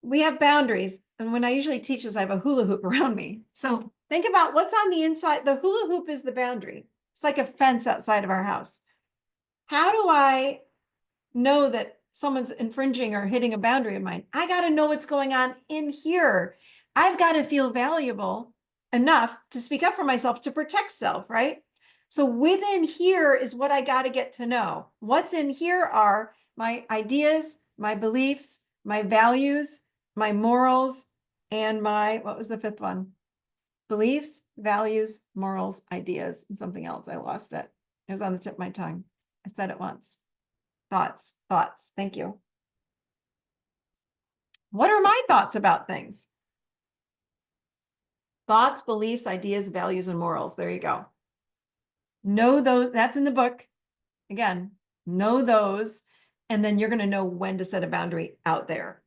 we have boundaries. And when I usually teach this, I have a hula hoop around me. So think about what's on the inside. The hula hoop is the boundary. It's like a fence outside of our house. How do I know that someone's infringing or hitting a boundary of mine? I got to know what's going on in here. I've got to feel valuable enough to speak up for myself to protect self, right? So within here is what I got to get to know. What's in here are my ideas, my beliefs, my values, my morals, and what was the 5th one? Beliefs, values, morals, ideas, and something else. I lost it. It was on the tip of my tongue. I said it once. Thoughts. Thank you. What are my thoughts about things? Thoughts, beliefs, ideas, values, and morals. There you go. Know those. That's in the book. Again, know those. And then you're going to know when to set a boundary out there.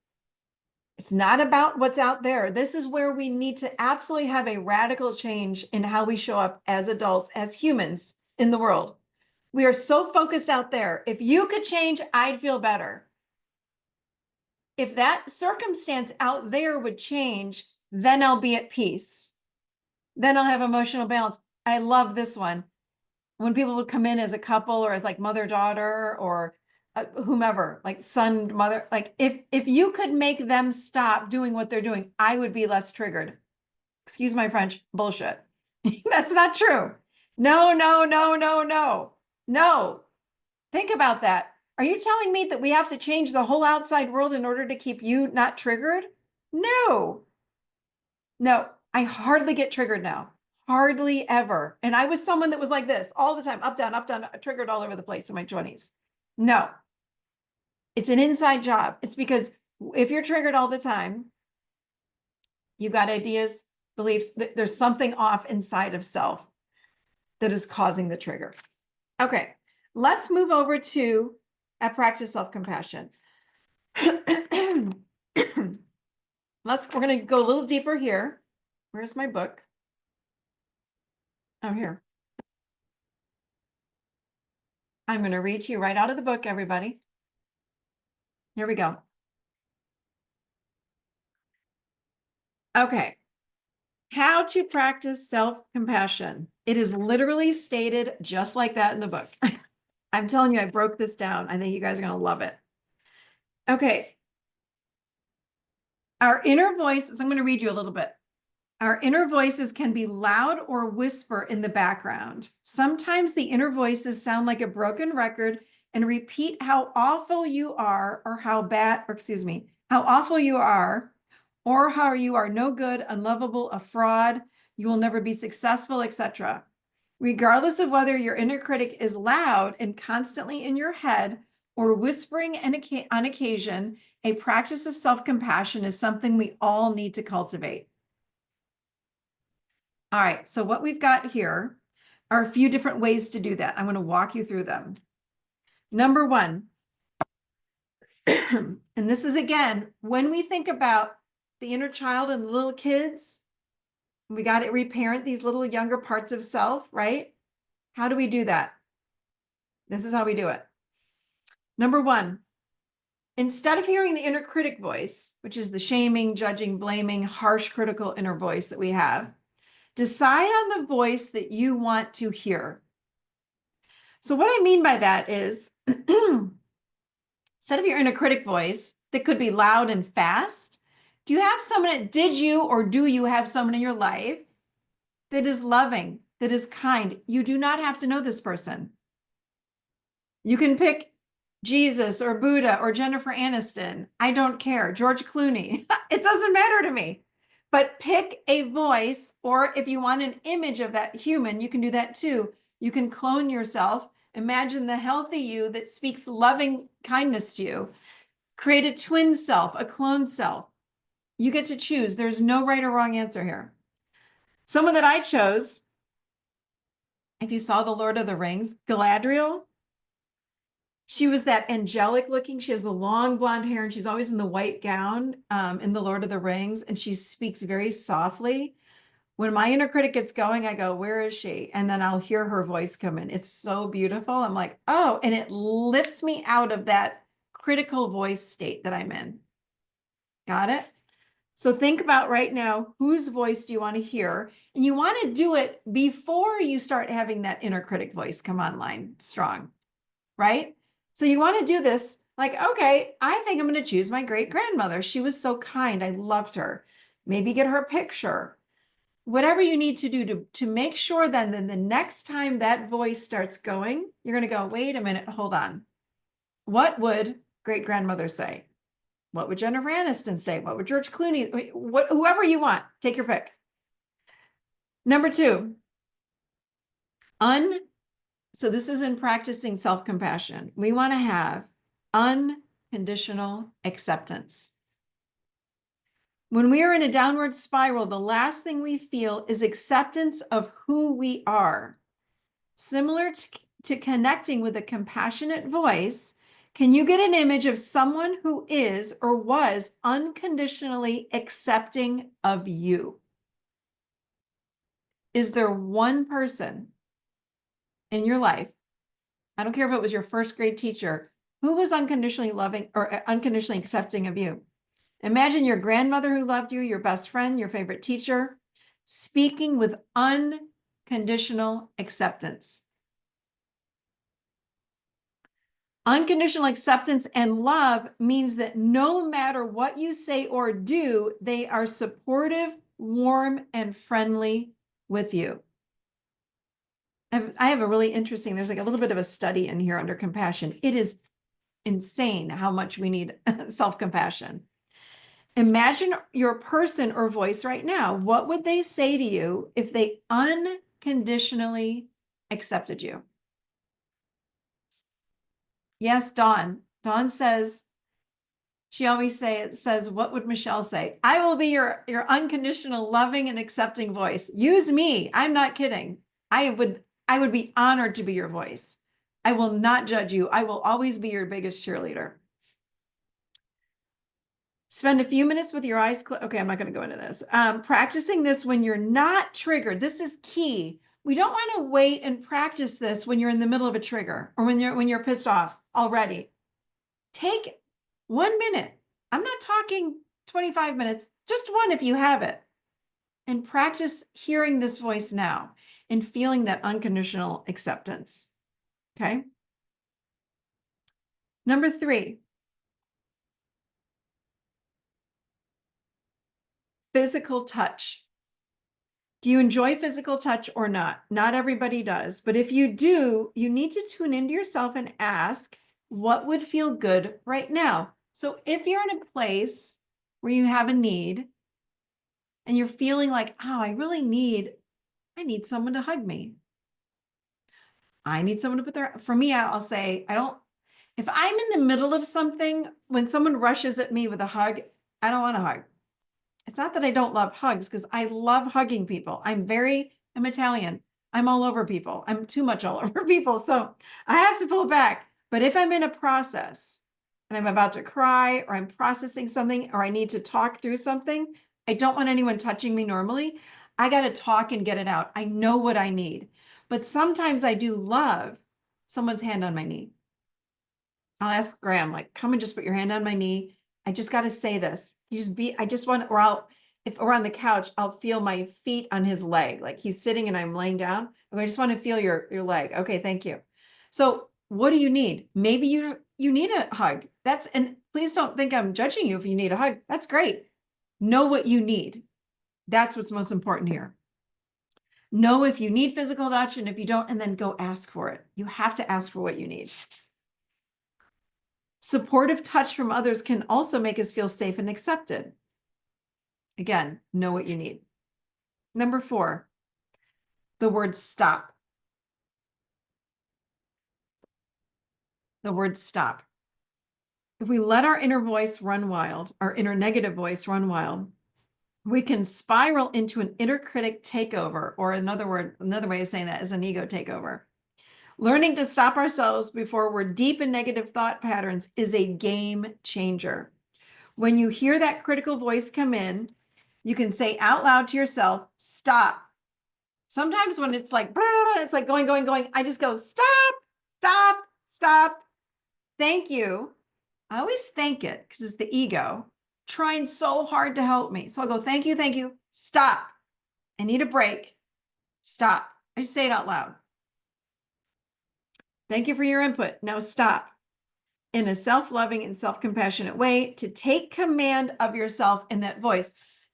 It's not about what's out there. This is where we need to absolutely have a radical change in how we show up as adults, as humans in the world. We are so focused out there. If you could change, I'd feel better. If that circumstance out there would change, then I'll be at peace. Then I'll have emotional balance. I love this one. When people would come in as a couple or as like mother-daughter or whomever, like son, mother, like if you could make them stop doing what they're doing, I would be less triggered. Excuse my French, bullshit. That's not true. No. Think about that. Are you telling me that we have to change the whole outside world in order to keep you not triggered? No, I hardly get triggered now. Hardly ever. And I was someone that was like this all the time, up, down, triggered all over the place in my 20s. No, it's an inside job. It's because if you're triggered all the time, you've got ideas, beliefs, there's something off inside of self that is causing the trigger. Okay, let's move over to a practice self-compassion. We're going to go a little deeper here. Where's my book? Oh, here. I'm going to read to you right out of the book, everybody. Here we go. Okay. How to practice self-compassion. It is literally stated just like that in the book. I'm telling you, I broke this down. I think you guys are going to love it. Okay. Our inner voices, I'm going to read you a little bit. Our inner voices can be loud or whisper in the background. Sometimes the inner voices sound like a broken record and repeat how awful you are or how awful you are, or how you are no good, unlovable, a fraud, you will never be successful, etc. Regardless of whether your inner critic is loud and constantly in your head or whispering on occasion, a practice of self-compassion is something we all need to cultivate. All right, so what we've got here are a few different ways to do that. I'm going to walk you through them. Number one, and this is again, when we think about the inner child and the little kids, we got to reparent these little younger parts of self, right? How do we do that? This is how we do it. Number one, instead of hearing the inner critic voice, which is the shaming, judging, blaming, harsh, critical inner voice that we have, decide on the voice that you want to hear. So what I mean by that is, instead of your inner critic voice that could be loud and fast, do you have someone, did you or do you have someone in your life that is loving, that is kind? You do not have to know this person. You can pick Jesus or Buddha or Jennifer Aniston. I don't care. George Clooney. It doesn't matter to me. But pick a voice, or if you want an image of that human, you can do that too. You can clone yourself. Imagine the healthy you that speaks loving kindness to you. Create a twin self, a clone self. You get to choose. There's no right or wrong answer here. Someone that I chose, if you saw The Lord of the Rings, Galadriel, she was that angelic looking. She has the long blonde hair and she's always in the white gown in The Lord of the Rings. And she speaks very softly. When my inner critic gets going, I go, where is she? And then I'll hear her voice come in. It's so beautiful. I'm like, oh, and it lifts me out of that critical voice state that I'm in. Got it? So think about right now, whose voice do you want to hear? And you want to do it before you start having that inner critic voice come online strong, right? So you want to do this like, okay, I think I'm going to choose my great grandmother. She was so kind. I loved her. Maybe get her picture. Whatever you need to do to make sure then the next time that voice starts going, you're going to go, wait a minute, hold on. What would great grandmother say? What would Jennifer Aniston say? What would George Clooney, whoever you want, take your pick. Number two, so this is in practicing self-compassion. We want to have unconditional acceptance. When we are in a downward spiral, the last thing we feel is acceptance of who we are. Similar to connecting with a compassionate voice, can you get an image of someone who is or was unconditionally accepting of you? Is there one person in your life, I don't care if it was your first grade teacher, who was unconditionally loving or unconditionally accepting of you? Imagine your grandmother who loved you, your best friend, your favorite teacher, speaking with unconditional acceptance. Unconditional acceptance and love means that no matter what you say or do, they are supportive, warm, and friendly with you. I have a really interesting, there's like a little bit of a study in here under compassion. It is insane how much we need self-compassion. Imagine your person or voice right now. What would they say to you if they unconditionally accepted you? Yes, Dawn. Dawn says, she always says, what would Michelle say? I will be your unconditional, loving, and accepting voice. Use me. I'm not kidding. I would be honored to be your voice. I will not judge you. I will always be your biggest cheerleader. Spend a few minutes with your eyes closed. Okay, I'm not going to go into this. Practicing this when you're not triggered. This is key. We don't want to wait and practice this when you're in the middle of a trigger or when you're pissed off already. Take 1 minute. I'm not talking 25 minutes, just one if you have it. And practice hearing this voice now and feeling that unconditional acceptance. Okay. Number 3. Physical touch. Do you enjoy physical touch or not? Not everybody does, but if you do, you need to tune into yourself and ask, what would feel good right now? So if you're in a place where you have a need and you're feeling like, oh, I need someone to hug me. I need someone to for me, I'll say, if I'm in the middle of something, when someone rushes at me with a hug, I don't want to hug. It's not that I don't love hugs, because I love hugging people. I'm Italian. I'm all over people. I'm too much all over people. So I have to pull back. But if I'm in a process and I'm about to cry or I'm processing something or I need to talk through something, I don't want anyone touching me normally. I got to talk and get it out. I know what I need. But sometimes I do love someone's hand on my knee. I'll ask Graham, like, come and just put your hand on my knee. I just got to say this. If we're on the couch, I'll feel my feet on his leg. Like he's sitting and I'm laying down. I just want to feel your leg. Okay, thank you. So what do you need? Maybe you need a hug. And please don't think I'm judging you if you need a hug. That's great. Know what you need. That's what's most important here. Know if you need physical touch, and if you don't, and then go ask for it. You have to ask for what you need. Supportive touch from others can also make us feel safe and accepted. Again, know what you need. Number 4, the word stop. The word stop. If we let our inner voice run wild, our inner negative voice run wild, we can spiral into an inner critic takeover, or another way of saying that is an ego takeover. Learning to stop ourselves before we're deep in negative thought patterns is a game changer. When you hear that critical voice come in, you can say out loud to yourself, stop. Sometimes when it's like, it's like going, I just go, stop, stop, stop. Thank you. I always thank it because it's the ego trying so hard to help me. So I'll go, thank you, stop. I need a break. Stop. I just say it out loud. Thank you for your input. Now stop. In a self-loving and self-compassionate way to take command of yourself in that voice.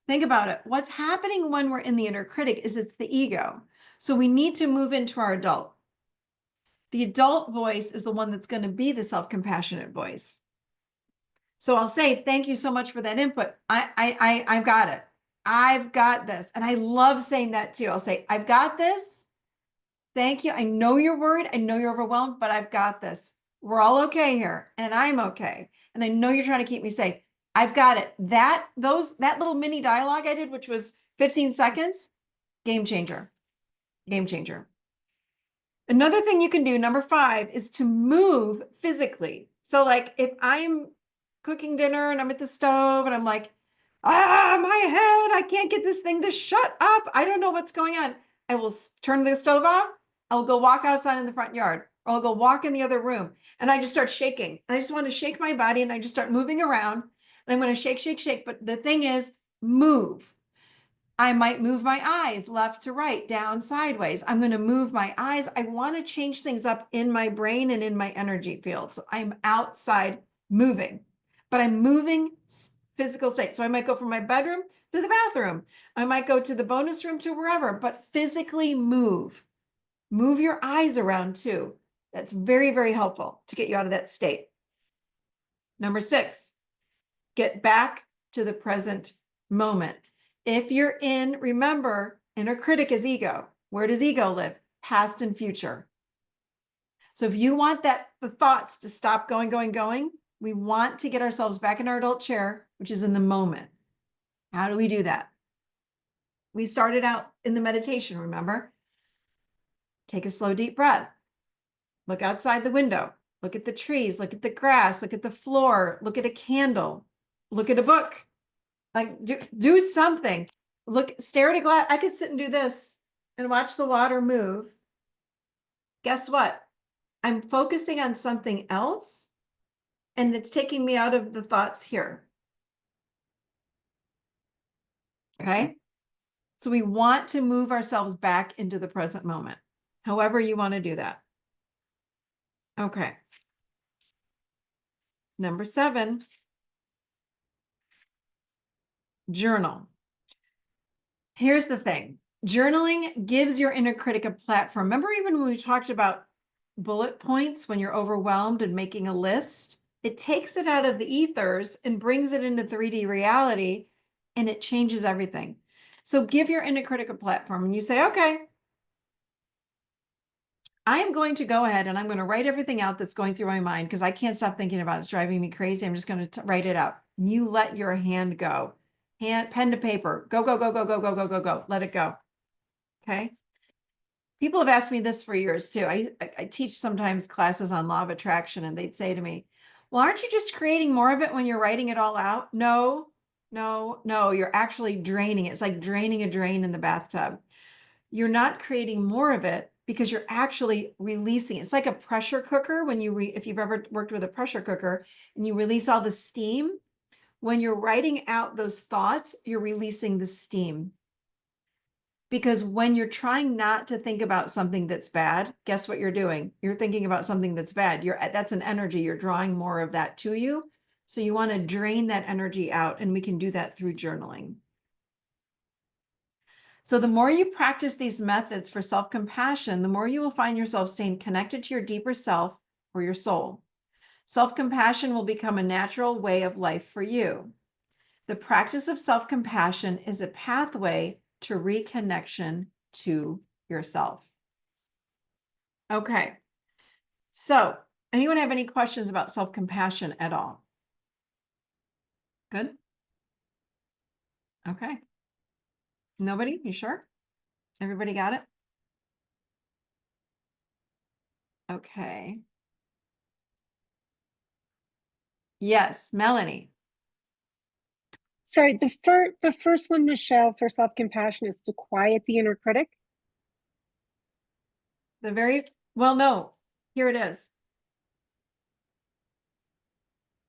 Think about it. What's happening when we're in the inner critic is it's the ego. So we need to move into our adult. The adult voice is the one that's going to be the self-compassionate voice. So I'll say, thank you so much for that input. I've got it. I've got this. And I love saying that too. I'll say, I've got this. Thank you. I know you're worried. I know you're overwhelmed, but I've got this. We're all okay here. And I'm okay. And I know you're trying to keep me safe. I've got it. That little mini dialogue I did, which was 15 seconds, game changer. Game changer. Another thing you can do, number 5, is to move physically. So like if I'm cooking dinner and I'm at the stove and I'm like, my head, I can't get this thing to shut up. I don't know what's going on. I will turn the stove off. I'll go walk outside in the front yard, or I'll go walk in the other room, and I just start shaking. And I just want to shake my body, and I just start moving around, and I'm going to shake. But the thing is, move. I might move my eyes left to right, down, sideways. I'm going to move my eyes. I want to change things up in my brain and in my energy field. So I'm outside moving, but I'm moving physical state. So I might go from my bedroom to the bathroom. I might go to the bonus room to wherever, but physically move. Move your eyes around too. That's very, very helpful to get you out of that state. Number 6, get back to the present moment. If you're remember, inner critic is ego. Where does ego live? Past and future. So if you want the thoughts to stop going, we want to get ourselves back in our adult chair, which is in the moment. How do we do that? We started out in the meditation, remember? Take a slow, deep breath. Look outside the window. Look at the trees, look at the grass, look at the floor, look at a candle, look at a book. Like do something. Look, stare at a glass. I could sit and do this and watch the water move. Guess what? I'm focusing on something else, and it's taking me out of the thoughts here. Okay? So we want to move ourselves back into the present moment, however you want to do that. Okay. Number 7, journal. Here's the thing. Journaling gives your inner critic a platform. Remember even when we talked about bullet points when you're overwhelmed and making a list? It takes it out of the ethers and brings it into 3D reality, and it changes everything. So give your inner critic a platform and you say, okay, I am going to go ahead and I'm going to write everything out that's going through my mind because I can't stop thinking about it. It's driving me crazy. I'm just going to write it out. You let your hand go. Pen to paper. Go, go, go, go, go, go, go, go, go. Let it go. Okay. People have asked me this for years too. I teach sometimes classes on law of attraction, and they'd say to me, well, aren't you just creating more of it when you're writing it all out? No, no, no, you're actually draining it. It's like draining a drain in the bathtub. You're not creating more of it because you're actually releasing. It's like a pressure cooker. When if you've ever worked with a pressure cooker and you release all the steam, when you're writing out those thoughts, you're releasing the steam. Because when you're trying not to think about something that's bad, guess what you're doing? You're thinking about something that's bad. That's an energy. You're drawing more of that to you. So you want to drain that energy out, and we can do that through journaling. So the more you practice these methods for self-compassion, the more you will find yourself staying connected to your deeper self or your soul. Self-compassion will become a natural way of life for you. The practice of self-compassion is a pathway to reconnection to yourself. Okay. So, anyone have any questions about self-compassion at all? Good? Okay. Nobody? You sure? Everybody got it? Okay. Yes, Melanie. Sorry, the first one, Michelle, for self-compassion is to quiet the inner critic. Well, no, here it is.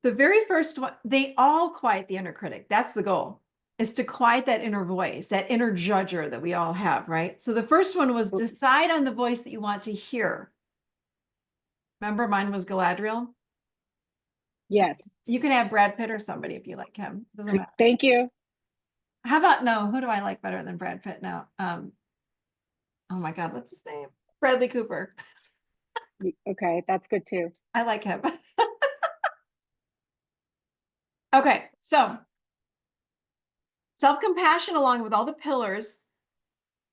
The very first one, they all quiet the inner critic. That's the goal, is to quiet that inner voice, that inner judger that we all have, right? So the first one was decide on the voice that you want to hear. Remember, mine was Galadriel. Yes. You can have Brad Pitt or somebody if you like him. Doesn't matter. Thank you. How about, no, who do I like better than Brad Pitt now? Oh my God, what's his name? Bradley Cooper. Okay, that's good too. I like him. Okay, so self-compassion, along with all the pillars,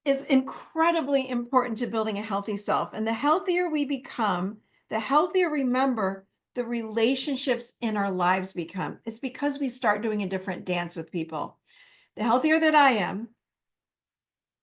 is incredibly important to building a healthy self. And the healthier we become, the healthier, remember, the relationships in our lives become. It's because we start doing a different dance with people. The healthier that I am,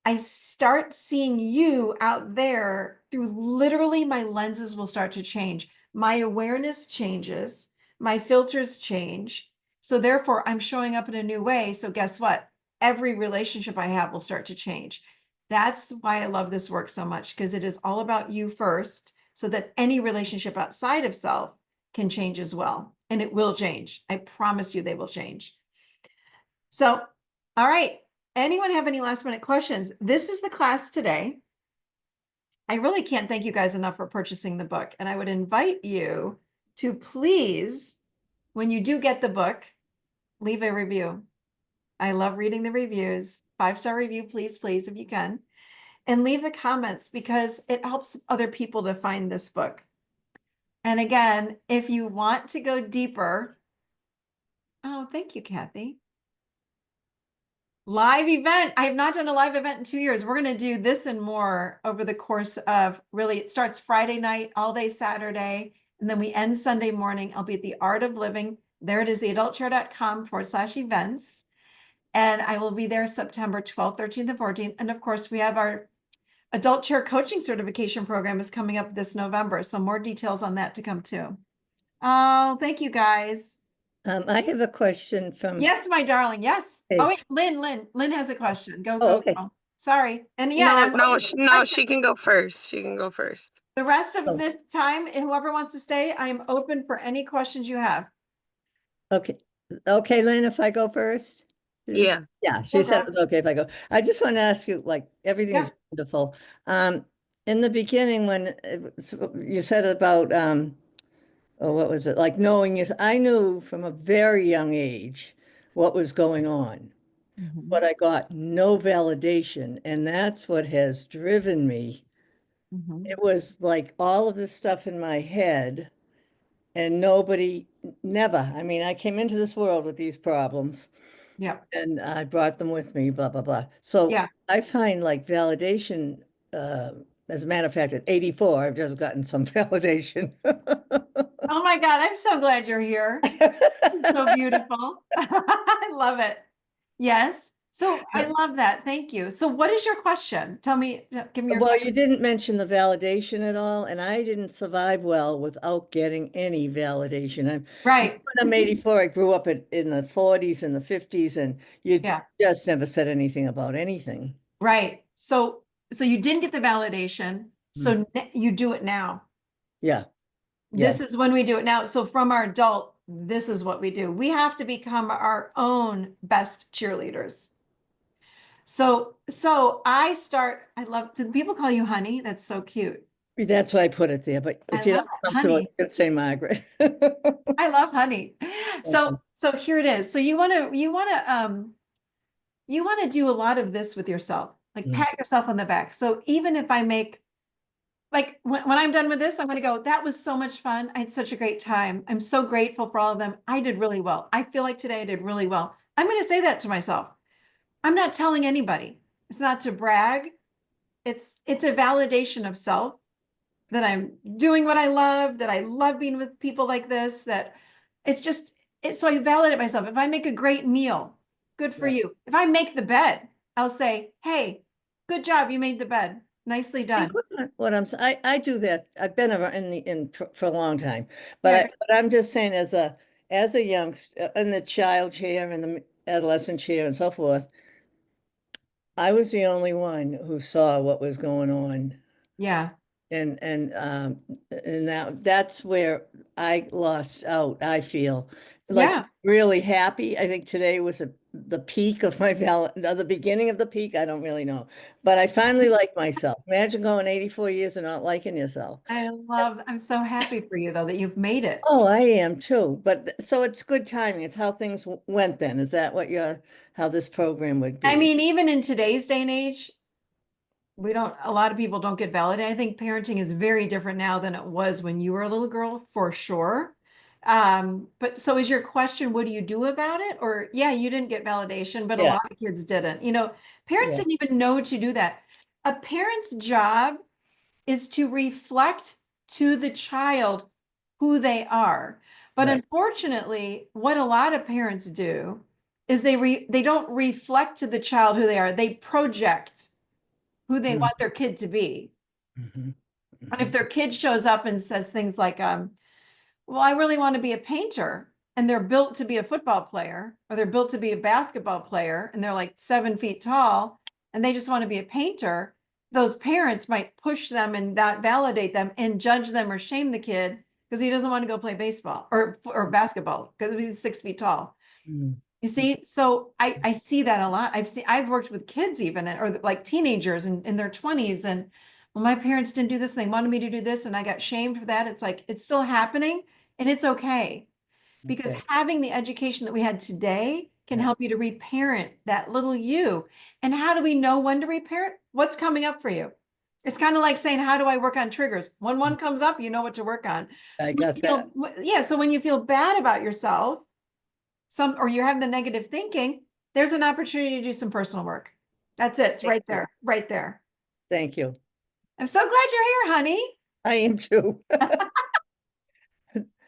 I start seeing you out there through literally my lenses will start to change. My awareness changes, my filters change. So therefore, I'm showing up in a new way. So guess what? Every relationship I have will start to change. That's why I love this work so much, because it is all about you first, so that any relationship outside of self can change as well. And it will change. I promise you they will change. So, all right. Anyone have any last minute questions? This is the class today. I really can't thank you guys enough for purchasing the book. And I would invite you to please, when you do get the book, leave a review. I love reading the reviews. 5-star review, please, please, if you can. And leave the comments, because it helps other people to find this book. And again, if you want to go deeper, oh, thank you, Kathy. Live event. I have not done a live event in 2 years. We're going to do this and more over the course of really, it starts Friday night, all day Saturday, and then we end Sunday morning. I'll be at the Art of Living. There it is, theadultchair.com/events. And I will be there September 12th, 13th, and 14th. And of course, we have our adult chair coaching certification program is coming up this November. So more details on that to come too. Oh, thank you guys. I have a question from. Yes, my darling. Yes. Hey. Oh, wait, Lynn has a question. Go, Oh, go, okay. go. Sorry. And yeah, I'm No, open to no, questions. she can go first. She can go first. The rest of Oh. this time, and whoever wants to stay, I am open for any questions you have. Okay, okay, Lynn, if I go first? Yeah. Yeah, she Go, said it girl. was okay if I go. I just want to ask you, like, everything is Yeah. wonderful. In the beginning, when you said about, oh, what was it? Like knowing is, I knew from a very young age what was going on, but I got no validation, and that's what has driven me. It was like all of this stuff in my head. And nobody, never. I mean, I came into this world with these problems Yeah. and I brought them with me, blah, blah, blah. So Yeah. I find like validation, as a matter of fact, at 84, I've just gotten some validation. Oh my God, I'm so glad you're here. It's so beautiful. I love it. Yes. So I love that. Thank you. So what is your question? Tell me, give me your Well, question. you didn't mention the validation at all, and I didn't survive well without getting any validation. Right. When I'm 84, I grew up in the 40s and the 50s, and you Yeah. just never said anything about anything. Right. So you didn't get the validation. So you do it now. Yeah. This is when we do it now. So from our adult, this is what we do. We have to become our own best cheerleaders. So I love, do people call you honey? That's so cute. That's why I put it there, but I if you're love not comfortable, honey. you could say Margaret. I love honey. So here it is. So you want to do a lot of this with yourself, like pat yourself on the back. So even if I make, like when I'm done with this, I'm going to go, that was so much fun. I had such a great time. I'm so grateful for all of them. I did really well. I feel like today I did really well. I'm going to say that to myself. I'm not telling anybody. It's not to brag. It's a validation of self that I'm doing what I love, that I love being with people like this, that it's just, so I validate myself. If I make a great meal, good for you. If I make the bed, I'll say, hey, good job. You made the bed. Nicely done. What I do that. I've been around for a long time, but I'm just saying as a youngster in the child chair and the adolescent chair and so forth, I was the only one who saw what was going on. Yeah. And that's where I lost out, I feel. Like really happy. I think today was the peak of my the beginning of the peak. I don't really know. But I finally like myself. Imagine going 84 years and not liking yourself. I'm so happy for you though, that you've made it. Oh, I am too. But so it's good timing. It's how things went then. Is that what how this program would be? I mean, even in today's day and age, a lot of people don't get validated. I think parenting is very different now than it was when you were a little girl, for sure. But so is your question, what do you do about it? Or yeah, you didn't get validation, but a lot of kids didn't. Parents didn't even know to do that. A parent's job is to reflect to the child who they are. But unfortunately, what a lot of parents do is they don't reflect to the child who they are. They project who they want their kid to be. And if their kid shows up and says things like, well, I really want to be a painter, and they're built to be a football player, or they're built to be a basketball player, and they're like 7 feet tall, and they just want to be a painter, those parents might push them and not validate them and judge them or shame the kid because he doesn't want to go play baseball or basketball because he's 6 feet tall. You see, so I see that a lot. I've worked with kids even, or like teenagers in their 20s, and well, my parents didn't do this, and they wanted me to do this, and I got shamed for that. It's like, it's still happening, and it's okay. Because having the education that we had today can help you to reparent that little you. And how do we know when to reparent? What's coming up for you? It's kind of like saying, how do I work on triggers? When one comes up, you know what to work on. I got that. Yeah, so when you feel bad about yourself, or you're having the negative thinking, there's an opportunity to do some personal work. That's it. It's Thank right you. there, right there. Thank you. I'm so glad you're here, honey. I am too.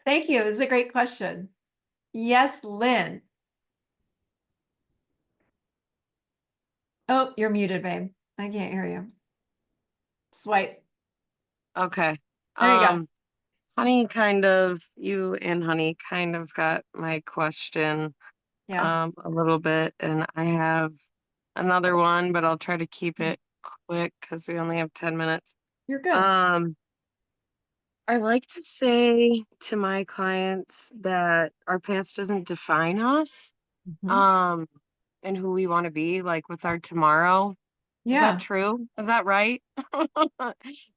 Thank you. This is a great question. Yes, Lynn. Oh, you're muted, babe. I can't hear you. Swipe. Okay. There you go. You and Honey kind of got my question Yeah, a little bit, and I have another one, but I'll try to keep it quick because we only have 10 minutes. you're good. I like to say to my clients that our past doesn't define us, Mhm. and who we want to be, like with our tomorrow. Is Yeah. that true? Is that right?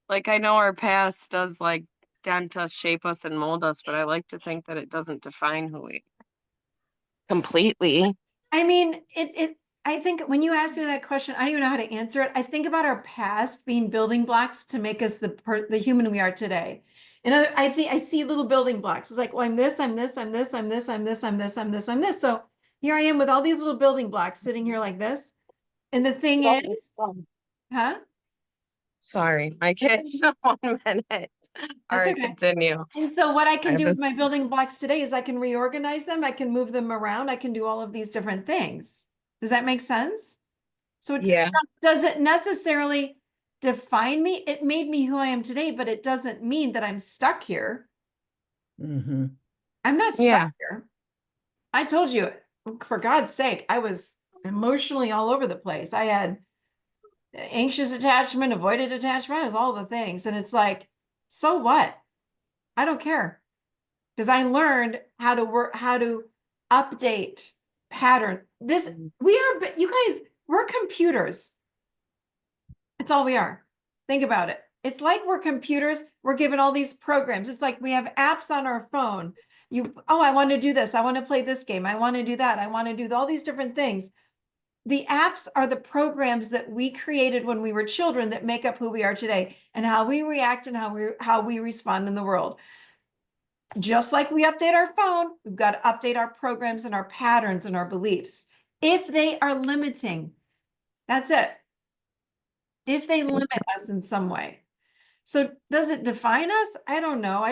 Like, I know our past does like dent us, shape us, and mold us, but I like to think that it doesn't define who we completely. I mean, I think when you ask me that question, I don't even know how to answer it. I think about our past being building blocks to make us the human we are today. And I think I see little building blocks. It's like, well, I'm this, I'm this, I'm this, I'm this, I'm this, I'm this, I'm this, I'm this. So here I am with all these little building blocks sitting here like this. And the thing is, huh? Sorry, my kids. 1 minute. All That's right, okay. continue. And so what I can do I've with my building blocks today is I can reorganize them, I can move them around, I can do all of these different things. Does that make sense? So it Yeah. doesn't necessarily define me. It made me who I am today, but it doesn't mean that I'm stuck here. Mm-hmm. I'm not stuck Yeah. here. I told you, for God's sake, I was emotionally all over the place. I had anxious attachment, avoided attachment, it was all the things. And it's like, so what? I don't care. Because I learned how to work, how to update pattern. You guys, we're computers. It's all we are. Think about it. It's like we're computers. We're given all these programs. It's like we have apps on our phone. I want to do this. I want to play this game. I want to do that. I want to do all these different things. The apps are the programs that we created when we were children that make up who we are today and how we react and how we respond in the world. Just like we update our phone, we've got to update our programs and our patterns and our beliefs. If they are limiting, that's it. If they limit us in some way. So does it define us? I don't know.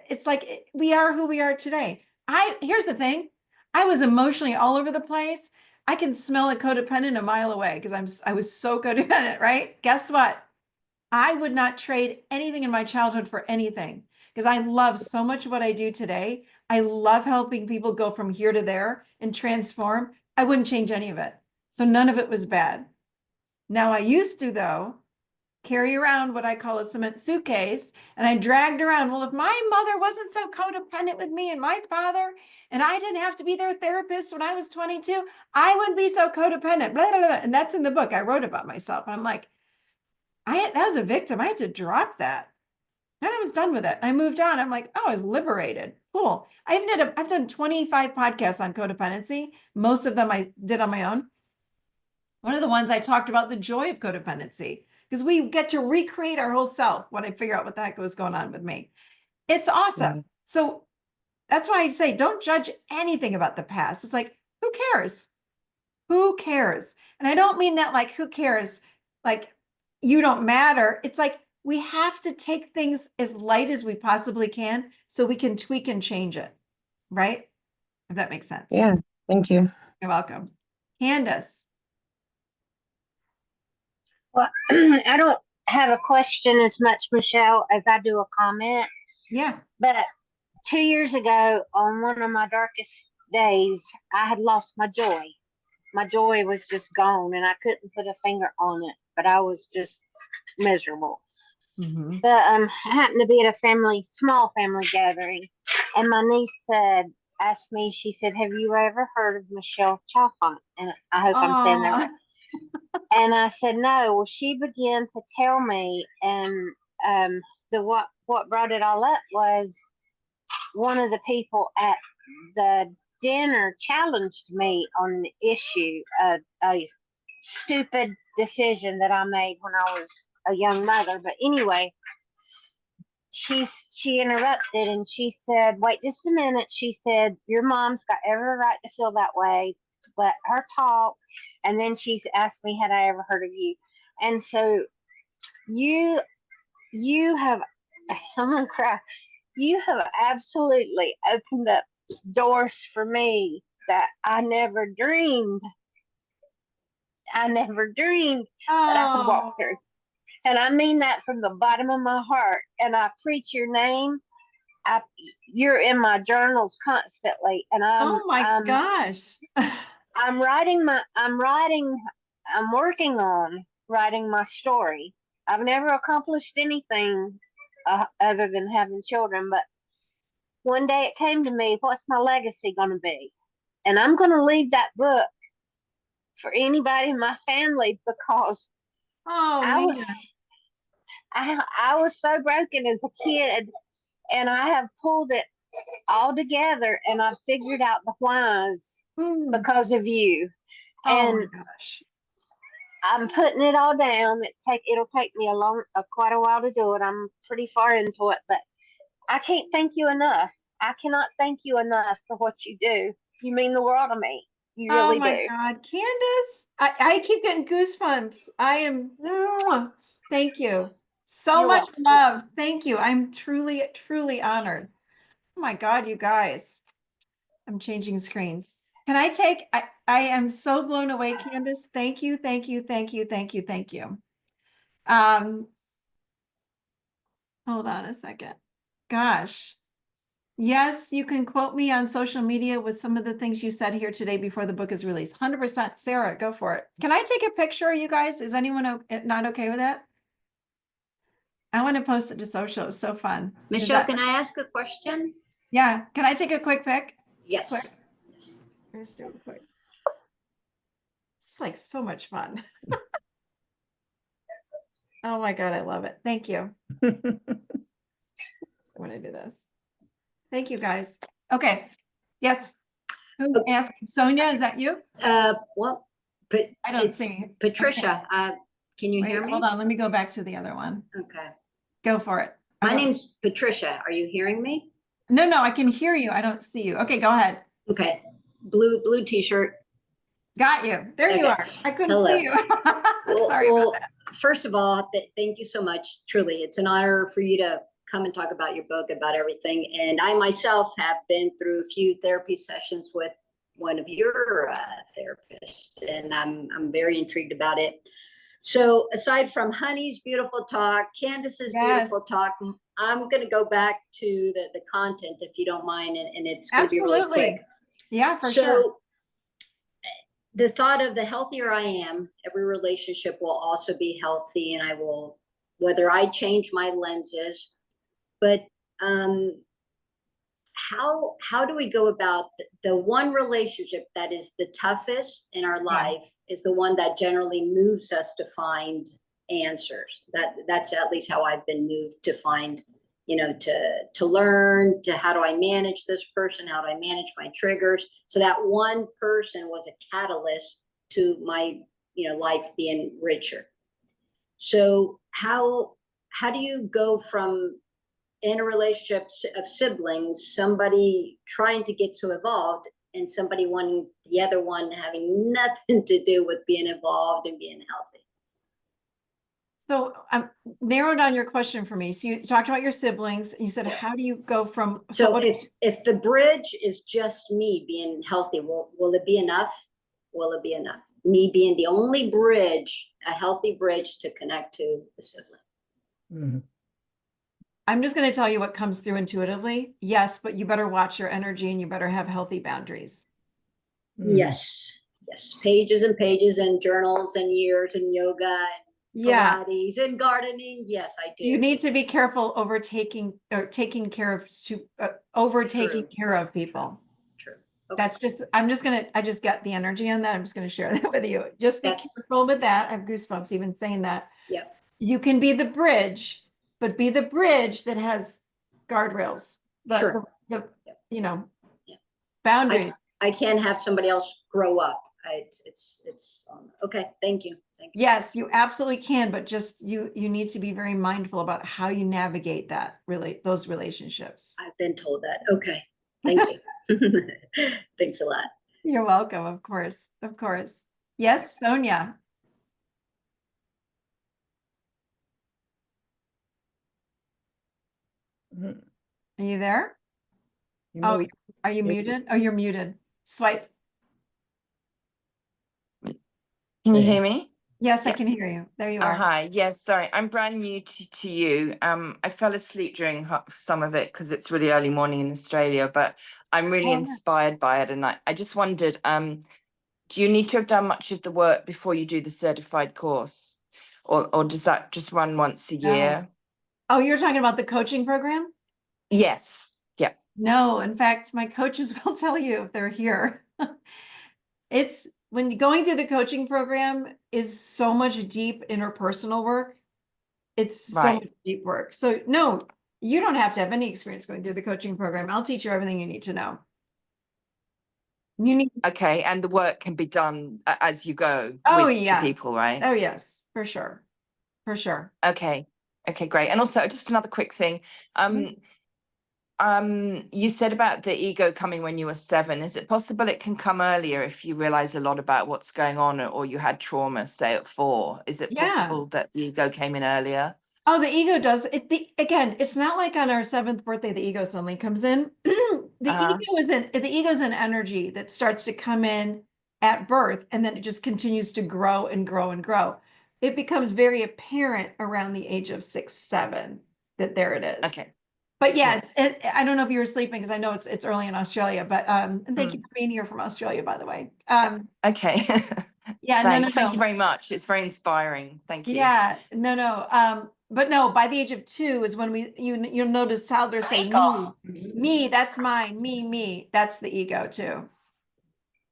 It's like we are who we are today. Here's the thing. I was emotionally all over the place. I can smell a codependent a mile away because I was so codependent, right? Guess what? I would not trade anything in my childhood for anything because I love so much what I do today. I love helping people go from here to there and transform. I wouldn't change any of it. So none of it was bad. Now I used to, though, carry around what I call a cement suitcase, and I dragged around. Well, if my mother wasn't so codependent with me and my father, and I didn't have to be their therapist when I was 22, I wouldn't be so codependent. Blah, blah, blah. And that's in the book I wrote about myself. And I'm like, that was a victim. I had to drop that. Then I was done with it. I moved on. I'm like, oh, I was liberated. Cool. I've done 25 podcasts on codependency. Most of them I did on my own. One of the ones I talked about the joy of codependency because we get to recreate our whole self when I figure out what the heck was going on with me. It's awesome. So that's why I say don't judge anything about the past. It's like, who cares? Who cares? And I don't mean that like, who cares? Like, you don't matter. It's like, we have to take things as light as we possibly can so we can tweak and change it. Right? If that makes sense. Yeah. Thank you. You're welcome. Candace. Well, I don't have a question as much, Michelle, as I do a comment. Yeah. But 2 years ago, on one of my darkest days, I had lost my joy. My joy was just gone, and I couldn't put a finger on it, but I was just miserable. Mm-hmm. But I happened to be at a small family gathering, and my niece asked me, she said, "Have you ever heard of Michelle Chalfont?" And I hope I'm saying that right. And I said, "No." Well, she began to tell me, and what brought it all up was one of the people at the dinner challenged me on an issue, a stupid decision that I made when I was a young mother. But anyway, she interrupted and she said, "Wait just a minute." She said, "Your mom's got every right to feel that way. Let her talk." And then she's asked me, "Had I ever heard of you?" And so you have, I'm gonna cry. You have absolutely opened up doors for me that I never dreamed that I could walk Oh, through. And I mean that from the bottom of my heart. And I preach your name. I, you're in my journals constantly, and oh my gosh. I'm working on writing my story. I've never accomplished anything other than having children, but one day it came to me, what's my legacy going to be? And I'm going to leave that book for anybody in my family, because Oh I was man. I was so broken as a kid, and I have pulled it all together, and I've figured out the whys Mm. because of you. Oh my And gosh. I'm putting it all down. It'll take me quite a while to do it. I'm pretty far into it, but I can't thank you enough. I cannot thank you enough for what you do. You mean the world to me. You Oh really my do. God, Candace, I keep getting goosebumps. I am, thank you. So You're much welcome. love. Thank you. I'm truly, truly honored. Oh my God, you guys. I'm changing screens. Can I take, I am so blown away, Candace. Thank you, thank you, thank you, thank you, thank you. Hold on a second. Gosh. Yes, you can quote me on social media with some of the things you said here today before the book is released. 100%. Sarah, go for it. Can I take a picture, you guys? Is anyone not okay with that? I want to post it to social. It's so fun. Michelle, can I ask a question? Yeah. Can I take a quick pic? Yes. Quick. Let's do it quick. It's like so much fun. Oh my God, I love it. Thank you. I want to do this. Thank you, guys. Okay. Yes. Who asked? Sonia, is that you? Well, but I don't it's see. Patricia. Can you hear Wait, me? hold on. Let me go back to the other one. Okay. Go for it. My name's Patricia. Are you hearing me? No, I can hear you. I don't see you. Okay, go ahead. Okay. Blue t-shirt. Got you. There you Okay. are. I couldn't Hello. see you. Sorry about that. First of all, thank you so much. Truly, it's an honor for you to come and talk about your book, about everything. And I myself have been through a few therapy sessions with one of your therapists, and I'm very intrigued about it. So aside from Honey's beautiful talk, Candace's beautiful talk, I'm going to go back to the content, if you don't mind, and it's going to be really quick. Yeah, for sure. The thought of the healthier I am, every relationship will also be healthy, and I will, whether I change my lenses, but how do we go about the one relationship that is the toughest in our life is the one that generally moves us to find answers. That's at least how I've been moved to find, to learn, to how do I manage this person? How do I manage my triggers? So that one person was a catalyst to my, life being richer. So how do you go from in a relationship of siblings, somebody trying to get so involved and somebody wanting the other one having nothing to do with being involved and being healthy? So narrow down your question for me. So you talked about your siblings. You said, how do you go from? So if the bridge is just me being healthy, will it be enough? Will it be enough? Me being the only bridge, a healthy bridge to connect to the sibling. Mhm. I'm just going to tell you what comes through intuitively. Yes, but you better watch your energy and you better have healthy boundaries. Yes. Pages and pages and journals and years and yoga and Pilates and gardening. Yes, I do. You need to be careful taking care of people. True. Okay. I just got the energy on that. I'm just going to share that with you. Just be careful with that. I have goosebumps even saying that. Yep. You can be the bridge, but be the bridge that has guardrails. Boundaries. I can't have somebody else grow up. It's okay. Thank you. think. Yes, you absolutely can, but just you need to be very mindful about how you navigate those relationships. I've been told that. Okay. Thank you. Thanks a lot. You're welcome, of course. Of course. Yes, Sonia. Mhm. Are you there? You Oh, moved. are you Yeah. muted? Oh, you're muted. Swipe. Can you Yeah. hear me? Yes, I Yep. can hear you. There you Oh, are. hi. Yes, sorry. I'm brand new to you. I fell asleep during some of it because it's really early morning in Australia, but I'm really Oh, yeah. inspired by it. And I just wondered, do you need to have done much of the work before you do the certified course? Or does that just run once a year? Oh, you're talking about the coaching program? Yes. Yeah. No, in fact, my coaches will tell you if they're here. It's when you're going through the coaching program is so much deep interpersonal work. It's so Right. much deep work. So no, you don't have to have any experience going through the coaching program. I'll teach you everything you need to know. You need, Okay. And the work can be done as you go oh with the yes. people, right? Oh yes, for sure. For sure. Okay. Okay, great. And also just another quick thing. You said about the ego coming when you were 7. Is it possible it can come earlier if you realize a lot about what's going on, or you had trauma, say at 4? Is it Yeah. possible that the ego came in earlier? Oh, the ego does it. Again, it's not like on our 7th birthday, the ego suddenly comes in. The ego is an energy that starts to come in at birth, and then it just continues to grow and grow and grow. It becomes very apparent around the age of 6, 7 that there it is. Okay. But yeah, Yes. I don't know if you were sleeping because I know it's early in Australia, but and thank you for being here from Australia, by the way. Okay. Yeah, Thanks. Thank you no. very much. It's very inspiring. Thank you. Yeah, no. But no, by the age of 2 is when you'll notice toddlers say me, that's mine, me. That's the ego too.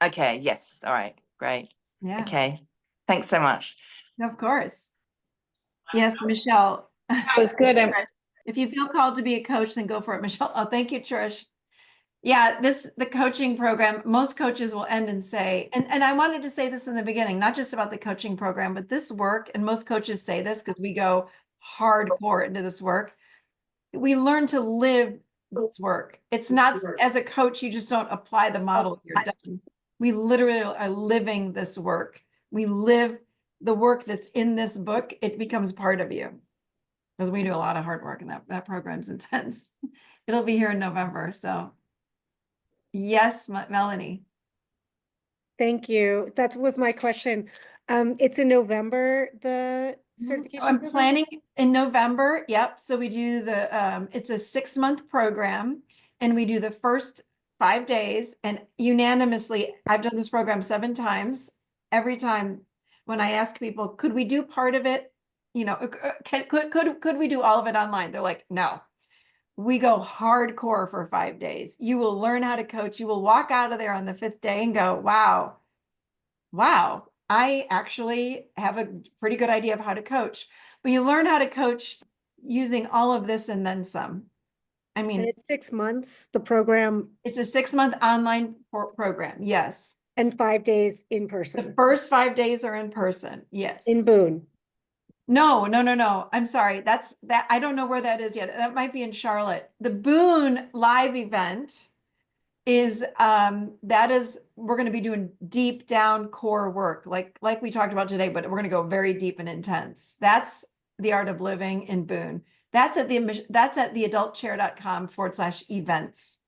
Okay. Yes. All right. Great. Yeah, Okay. Thanks so much. of course. Yes, Michelle. That was good. If you feel called to be a coach, then go for it, Michelle. Oh, thank you, Trish. Yeah, the coaching program, most coaches will end and say, and I wanted to say this in the beginning, not just about the coaching program, but this work, and most coaches say this because we go hardcore into this work. We learn to live this work. It's not, as a coach, you just don't apply the model, you're done. We literally are living this work. We live the work that's in this book. It becomes part of you. Because we do a lot of hard work, and that program's intense. It'll be here in November. So yes, Melanie. Thank you. That was my question. It's in November, the certification I'm program? planning in November. Yep. So we do it's a 6-month program, and we do the first 5 days, and unanimously, I've done this program 7 times. Every time when I ask people, could we do part of it? Could we do all of it online? They're like, no. We go hardcore for 5 days. You will learn how to coach. You will walk out of there on the 5th day and go, wow, I actually have a pretty good idea of how to coach. But you learn how to coach using all of this and then some. I And mean, it's 6 months, the program, it's a 6-month online program. Yes. and 5 days in The person first 5 days are in person. Yes. in Boone. No. I'm sorry. That. I don't know where that is yet. That might be in Charlotte. The Boone live event is we're going to be doing deep down core work like we talked about today, but we're going to go very deep and intense. That's the art of living in Boone. That's at theadultchair.com/events.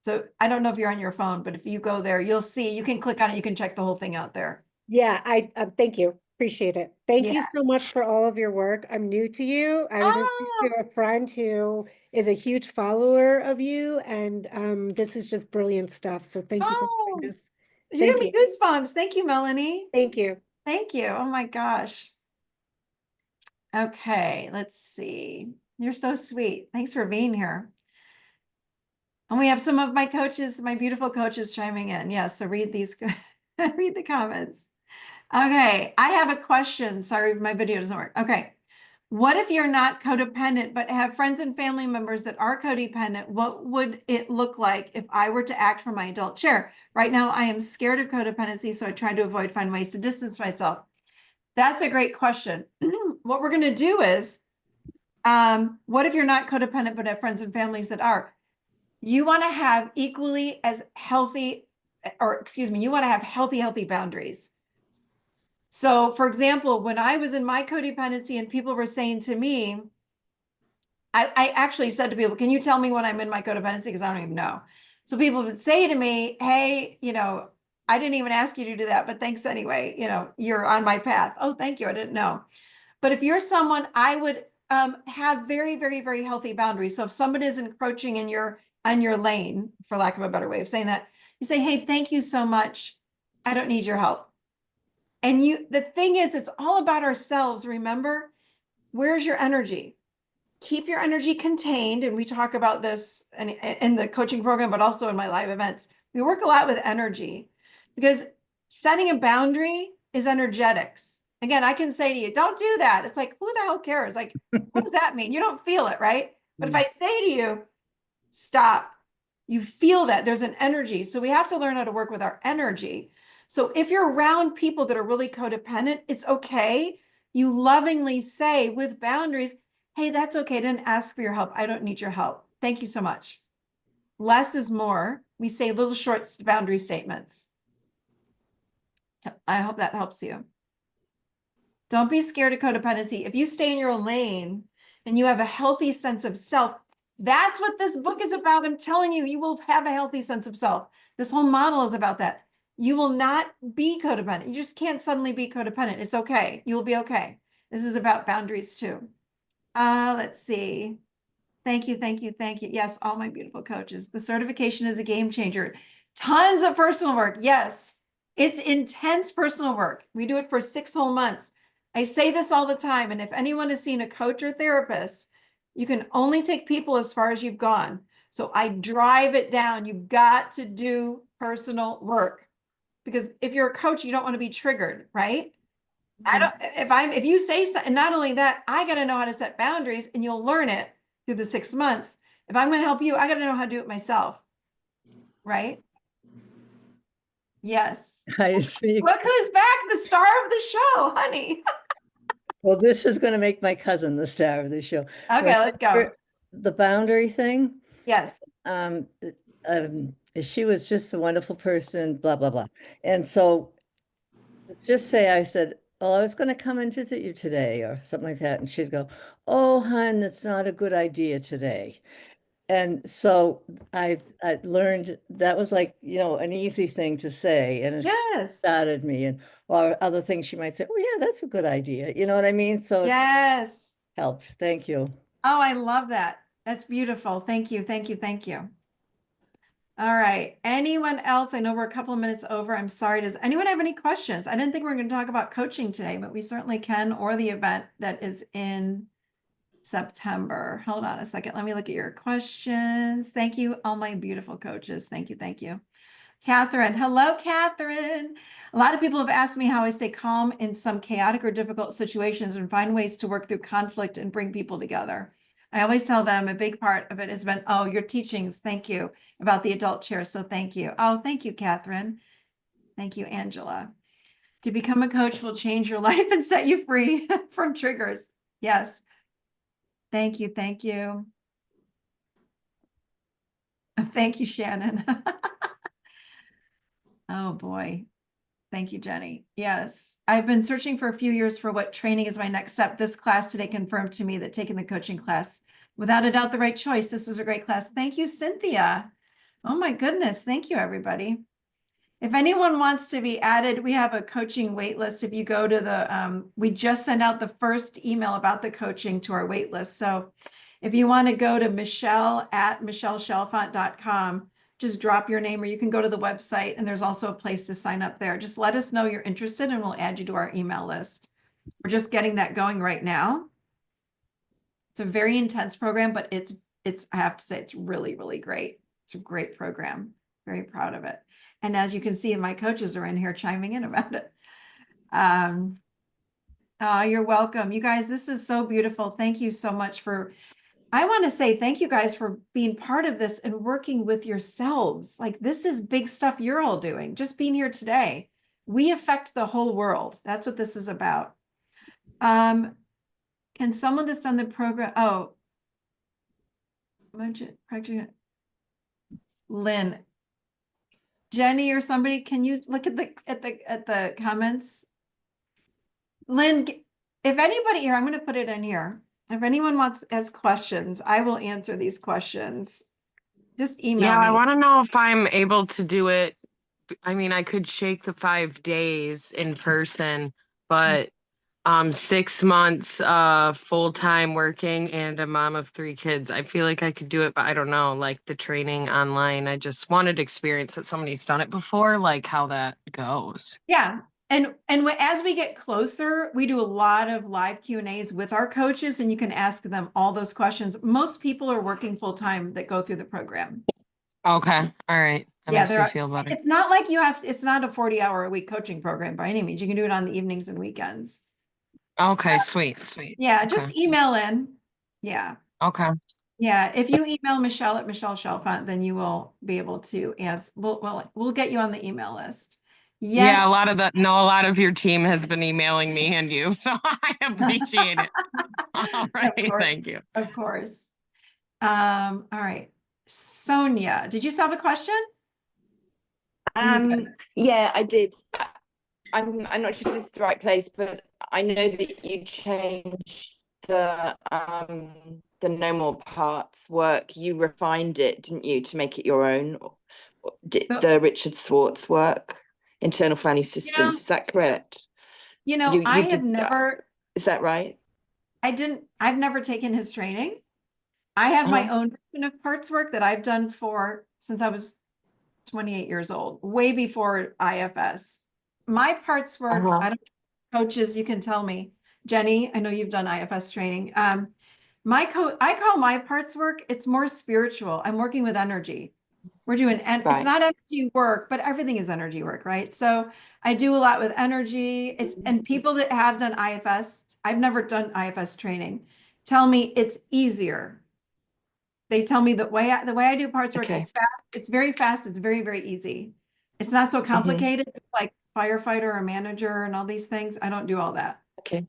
So I don't know if you're on your phone, but if you go there, you'll see, you can click on it. You can check the whole thing out there. Yeah, I thank you. Appreciate it. Thank you Yeah. so much for all of your work. I'm new to you. I was introduced to a friend who is a huge follower of you, and this is just brilliant stuff. So thank you for doing this. You're Thank gonna be goosebumps. Thank you, Melanie. Thank you. Thank you. Oh my gosh. Okay, let's see. You're so sweet. Thanks for being here. And we have some of my coaches, my beautiful coaches chiming in. Yes, so read these, read the comments. Okay, I have a question. Sorry, my video doesn't work. Okay. What if you're not codependent, but have friends and family members that are codependent? What would it look like if I were to act from my adult chair? Right now, I am scared of codependency, so I try to find ways to distance myself. That's a great question. What we're going to do is, what if you're not codependent, but have friends and families that are? You want to have equally as healthy, or excuse me, you want to have healthy boundaries. So for example, when I was in my codependency and people were saying to me, I actually said to people, can you tell me when I'm in my codependency? Because I don't even know. So people would say to me, hey, I didn't even ask you to do that, but thanks anyway. You're on my path. Oh, thank you. I didn't know. But if you're someone, I would have very, very, very healthy boundaries. So if somebody is encroaching on your lane, for lack of a better way of saying that, you say, hey, thank you so much. I don't need your help. And the thing is, it's all about ourselves. Remember, where's your energy? Keep your energy contained. And we talk about this in the coaching program, but also in my live events. We work a lot with energy because setting a boundary is energetics. Again, I can say to you, don't do that. It's like, who the hell cares? Like, what does that mean? You don't feel it, right? But if I say to you, stop, you feel that there's an energy. So we have to learn how to work with our energy. So if you're around people that are really codependent, it's okay. You lovingly say with boundaries, hey, that's okay. I didn't ask for your help. I don't need your help. Thank you so much. Less is more. We say little short boundary statements. I hope that helps you. Don't be scared of codependency. If you stay in your lane and you have a healthy sense of self, that's what this book is about. I'm telling you, you will have a healthy sense of self. This whole model is about that. You will not be codependent. You just can't suddenly be codependent. It's okay. You'll be okay. This is about boundaries too. Let's see. Thank you. Yes, all my beautiful coaches. The certification is a game changer. Tons of personal work. Yes, it's intense personal work. We do it for 6 whole months. I say this all the time. And if anyone has seen a coach or therapist, you can only take people as far as you've gone. So I drive it down. You've got to do personal work because if you're a coach, you don't want to be triggered, right? If you say so, and not only that, I got to know how to set boundaries and you'll learn it through the 6 months. If I'm going to help you, I got to know how to do it myself. Right? Yes. I speak. Look who's back, the star of the show, honey. Well, this is going to make my cousin the star of the show. Okay, let's go. The boundary thing. Yes. She was just a wonderful person, blah, blah, blah. And so let's just say I said, oh, I was going to come and visit you today or something like that. And she'd go, oh, hon, that's not a good idea today. And so I learned that was like, an easy thing to say. And it started me. Or other things she might say, oh, yeah, that's a good idea. You know what I mean? So yes, it helped. Thank you. Oh, I love that. That's beautiful. Thank you. All right. Anyone else? I know we're a couple of minutes over. I'm sorry. Does anyone have any questions? I didn't think we were going to talk about coaching today, but we certainly can, or the event that is in September. Hold on a second. Let me look at your questions. Thank you, all my beautiful coaches. Thank you. Catherine. Hello, Catherine. A lot of people have asked me how I stay calm in some chaotic or difficult situations and find ways to work through conflict and bring people together. I always tell them a big part of it has been, oh, your teachings, thank you, about the adult chair. So thank you. Oh, thank you, Catherine. Thank you, Angela. To become a coach will change your life and set you free from triggers. Yes. Thank you. Thank you, Shannon. Oh boy. Thank you, Jenny. Yes. I've been searching for a few years for what training is my next step. This class today confirmed to me that taking the coaching class, without a doubt, the right choice. This is a great class. Thank you, Cynthia. Oh my goodness. Thank you, everybody. If anyone wants to be added, we have a coaching wait list. If you go to the, we just sent out the first email about the coaching to our wait list. So if you want to go to michelle@michelleshelfont.com, just drop your name, or you can go to the website and there's also a place to sign up there. Just let us know you're interested and we'll add you to our email list. We're just getting that going right now. It's a very intense program, but it's I have to say, it's really, really great. It's a great program. Very proud of it. And as you can see, my coaches are in here chiming in about it. You're welcome. You guys, this is so beautiful. Thank you so much I want to say thank you guys for being part of this and working with yourselves. Like, this is big stuff you're all doing. Just being here today. We affect the whole world. That's what this is about. Can someone that's done the program, practicing Lynn, Jenny or somebody, can you look at the comments? Lynn, if anybody here, I'm going to put it in here. If anyone has questions, I will answer these questions. Just email Yeah, I me. want to know if I'm able to do it. I mean, I could shake the 5 days in person, but 6 months full-time working and a mom of 3 kids. I feel like I could do it, but I don't know, like the training online. I just wanted experience that somebody's done it before, like how that goes. Yeah. And as we get closer, we do a lot of live Q&As with our coaches, and you can ask them all those questions. Most people are working full time that go through the program. Okay. All right. That Yeah, makes me feel better. it's not like it's not a 40-hour-a-week coaching program by any means. You can do it on the evenings and weekends. Okay, sweet. Yeah, Okay. just email in. Yeah. Okay. Yeah, if you email Michelle at Michelle Chalfant, then you will be able to answer. We'll get you on the email list. Yes. Yeah, a lot of your team has been emailing me and you, so I appreciate it. All right, Of course. thank you. Of course. All right. Sonia, did you still have a question? Yeah, I did. I'm not sure if this is the right place, but I know that you changed the no more parts work. You refined it, didn't you, to make it your own? Did the Richard Swartz work, internal family systems? Is that correct? I did have never. Is that right? I've never taken his training. I have my own version of parts work that I've done since I was 28 years old, way before IFS. My parts work, I don't coaches, you can tell me. Jenny, I know you've done IFS training. I call my parts work, it's more spiritual. I'm working with energy. We're doing, and it's not energy work, but everything is energy work, right? So I do a lot with energy. And people that have done IFS, I've never done IFS training, tell me it's easier. They tell me the way I do parts work, it's fast, it's very fast, it's very, very easy. It's not so complicated, like firefighter or manager and all these things. I don't do all that. Okay.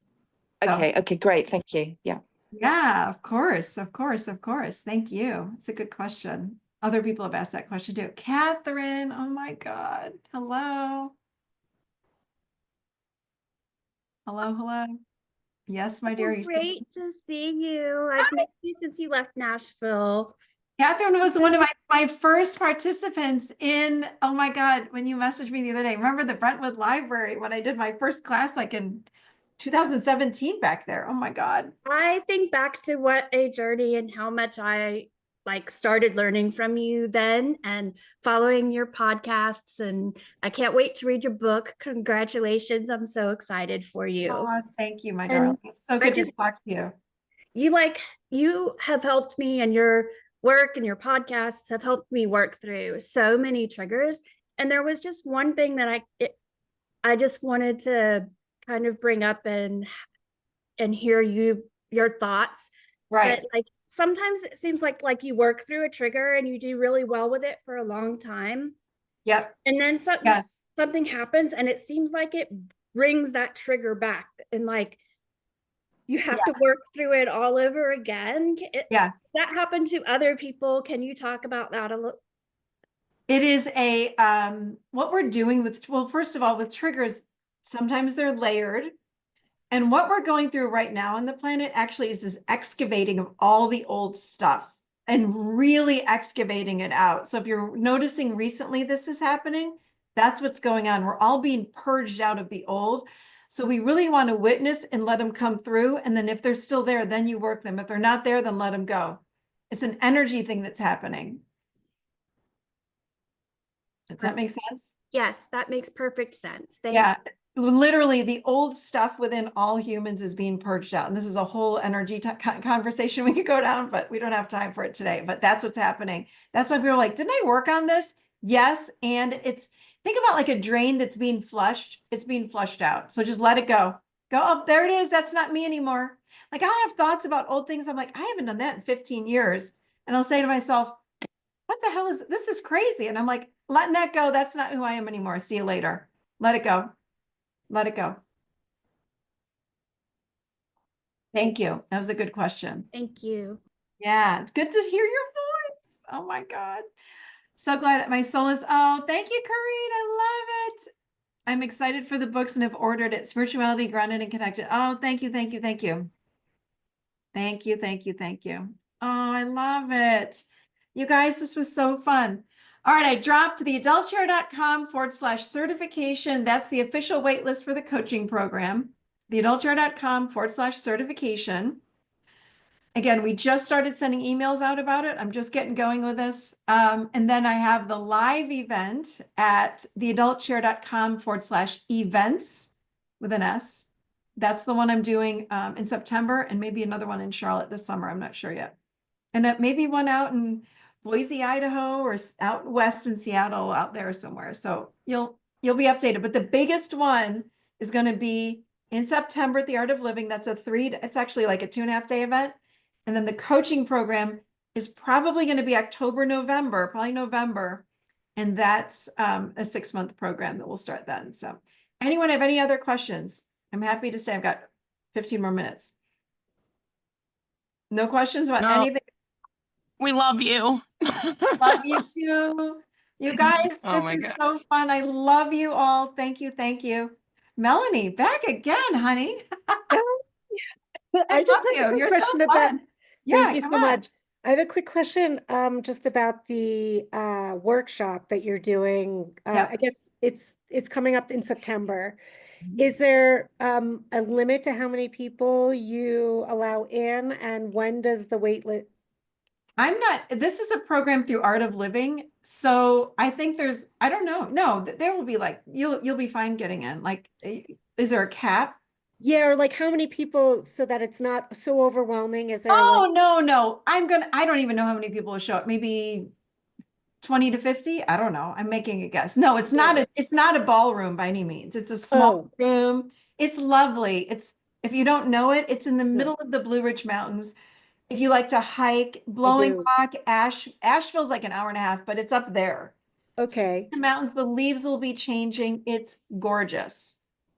So, Okay, great. Thank you. Yeah. Yeah, of course. Thank you. It's a good question. Other people have asked that question too. Catherine, oh my God. Hello. Hello. Yes, my dear. Great to see you. I've missed you since you left Nashville. Catherine was one of my first participants in, oh my God, when you messaged me the other day. Remember the Brentwood Library when I did my first class, like in 2017 back there. Oh my God. I think back to what a journey and how much I started learning from you then and following your podcasts. And I can't wait to read your book. Congratulations. I'm so excited for you. Oh, thank you, my darling. It's so good to talk to you. You have helped me, and your work and your podcasts have helped me work through so many triggers. And there was just one thing that I just wanted to kind of bring up and hear your thoughts. Right. But sometimes it seems like you work through a trigger and you do really well with it for a long time. Yep. And then something happens and it seems like it brings that trigger back, and you have to work through it all over again. That happened to other people. Can you talk about that a little? It is what we're doing first of all, with triggers, sometimes they're layered. And what we're going through right now on the planet actually is this excavating of all the old stuff and really excavating it out. So if you're noticing recently this is happening, that's what's going on. We're all being purged out of the old. So we really want to witness and let them come through. And then if they're still there, then you work them. If they're not there, then let them go. It's an energy thing that's happening. Does that make sense? Yes, that makes perfect sense. Thank you. Literally the old stuff within all humans is being purged out. And this is a whole energy conversation we could go down, but we don't have time for it today. But that's what's happening. That's why people are like, didn't I work on this? Yes. And think about like a drain that's being flushed. It's being flushed out. So just let it go. Go up. There it is. That's not me anymore. Like I'll have thoughts about old things. I'm like, I haven't done that in 15 years. And I'll say to myself, what the hell this is crazy. And I'm like, letting that go. That's not who I am anymore. See you later. Let it go. Let it go. Thank you. That was a good question. Thank you. Yeah, it's good to hear your voice. Oh my God. So glad my soul is, oh, thank you, Corinne. I love it. I'm excited for the books and have ordered it. Spirituality, Grounded and Connected. Oh, thank you, thank you, thank you. Thank you, thank you, thank you. Oh, I love it. You guys, this was so fun. All right, I dropped the adultshare.com/certification. That's the official wait list for the coaching program. The adultshare.com/certification. Again, we just started sending emails out about it. I'm just getting going with this. And then I have the live event at theadultshare.com/events with an S. That's the one I'm doing in September, and maybe another one in Charlotte this summer. I'm not sure yet. And maybe one out in Boise, Idaho, or out west in Seattle, out there somewhere. So you'll be updated. But the biggest one is going to be in September at the Art of Living. That's it's actually like a 2.5 day event. And then the coaching program is probably going to be October, November, probably November. And that's a 6-month program that will start then. So anyone have any other questions? I'm happy to say I've got 15 more minutes. No questions about anything? We love you. Love you too. You guys, Oh this my is God. so fun. I love you all. Thank you. Thank you. Melanie, back again, honey. I just love have a you. quick You're question so about. fun. Thank Yeah, you come so on. much. I have a quick question, just about the workshop that you're doing. Yeah. I guess it's coming up in September. Is there a limit to how many people you allow in, and when does the wait list? This is a program through Art of Living. So I think I don't know. No, there will be like, you'll be fine getting in. Like, is there a cap? Yeah, or like how many people so that it's not so overwhelming? Is there Oh, no. I don't even know how many people will show up. Maybe 20 to 50. I don't know. I'm making a guess. No, it's not a ballroom by any means. It's a small room. It's lovely. If you don't know it, it's in the middle of the Blue Ridge Mountains. If you like to hike, Blowing Rock, Asheville's like an hour and a half, but it's up there. Okay. The mountains, the leaves will be changing. It's gorgeous.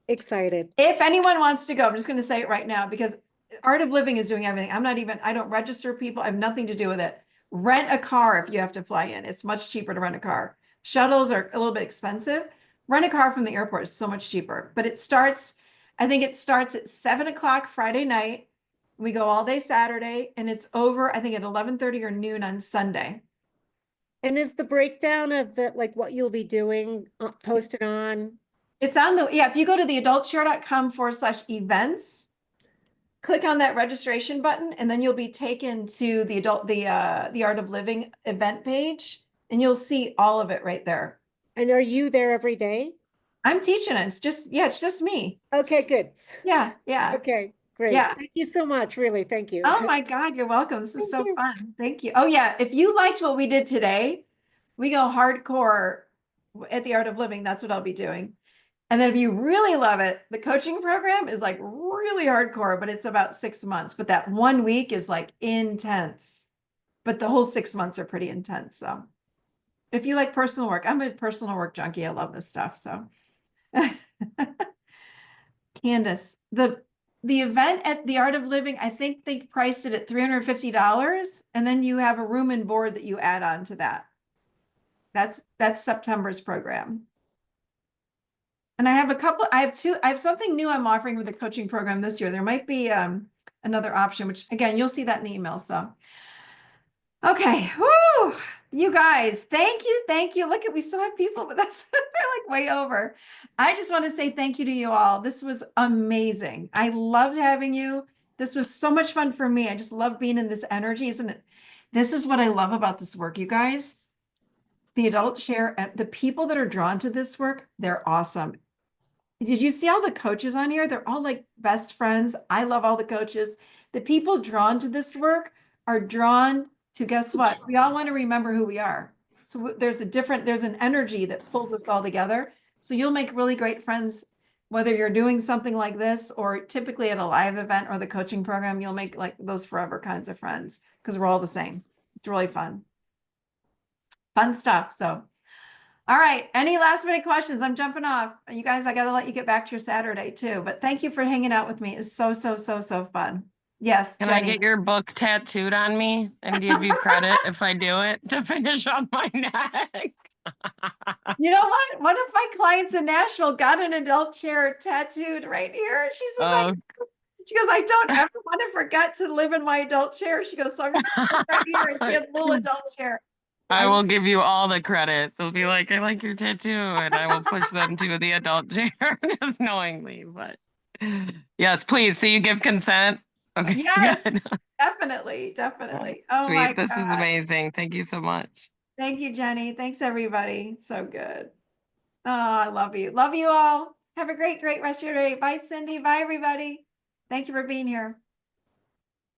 Excited. If anyone wants to go, I'm just going to say it right now because Art of Living is doing everything. I don't register people. I have nothing to do with it. Rent a car if you have to fly in. It's much cheaper to rent a car. Shuttles are a little bit expensive. Rent a car from the airport is so much cheaper. But I think it starts at 7 o'clock Friday night. We go all day Saturday, and it's over, I think, at 11:30 or noon on Sunday. And is the breakdown of like what you'll be doing posted on? It's on if you go to theadultshare.com/events, click on that registration button, and then you'll be taken to the Art of Living event page, and you'll see all of it right there. And are you there every day? I'm teaching it. It's just me. Okay, good. Yeah. Okay, great. Yeah. Thank you so much. Really, thank you. Oh my God, you're welcome. This was so fun. Thank you. Oh yeah, if you liked what we did today, we go hardcore at the Art of Living. That's what I'll be doing. And then if you really love it, the coaching program is like really hardcore, but it's about 6 months. But that 1 week is like intense. But the whole 6 months are pretty intense. So if you like personal work, I'm a personal work junkie. I love this stuff. So Candace, the event at the Art of Living, I think they priced it at $350. And then you have a room and board that you add on to that. That's September's program. And I have something new I'm offering with the coaching program this year. There might be another option, which again, you'll see that in the email. So, okay. Woo! You guys, thank you. Look we still have people with us. They're like way over. I just want to say thank you to you all. This was amazing. I loved having you. This was so much fun for me. I just love being in this energy, isn't it? This is what I love about this work, you guys. The Adult Share, the people that are drawn to this work, they're awesome. Did you see all the coaches on here? They're all like best friends. I love all the coaches. The people drawn to this work are drawn to, guess what? We all want to remember who we are. So there's an energy that pulls us all together. So you'll make really great friends, whether you're doing something like this or typically at a live event or the coaching program, you'll make like those forever kinds of friends because we're all the same. It's really fun. Fun stuff. So all right. Any last minute questions? I'm jumping off. You guys, I got to let you get back to your Saturday too. But thank you for hanging out with me. It was so fun. Yes, Can I Jenny. get your book tattooed on me and give you credit if I do it to finish on my neck? You know what? One of my clients in Nashville got an adult chair tattooed right here. She says, Oh, she goes, I don't ever want to forget to live in my adult chair. She goes, so I'm just gonna put it right here, and she had a little adult chair. I will give you all the credit. They'll be like, I like your tattoo, and I will push them to the adult chair just knowingly. But yes, please. So you give consent? Okay, Yes, good. definitely, definitely. Oh my Sweet. This is God. amazing. Thank you so much. Thank you, Jenny. Thanks, everybody. So good. Oh, I love you. Love you all. Have a great, great rest of your day. Bye, Cindy. Bye, everybody. Thank you for being here.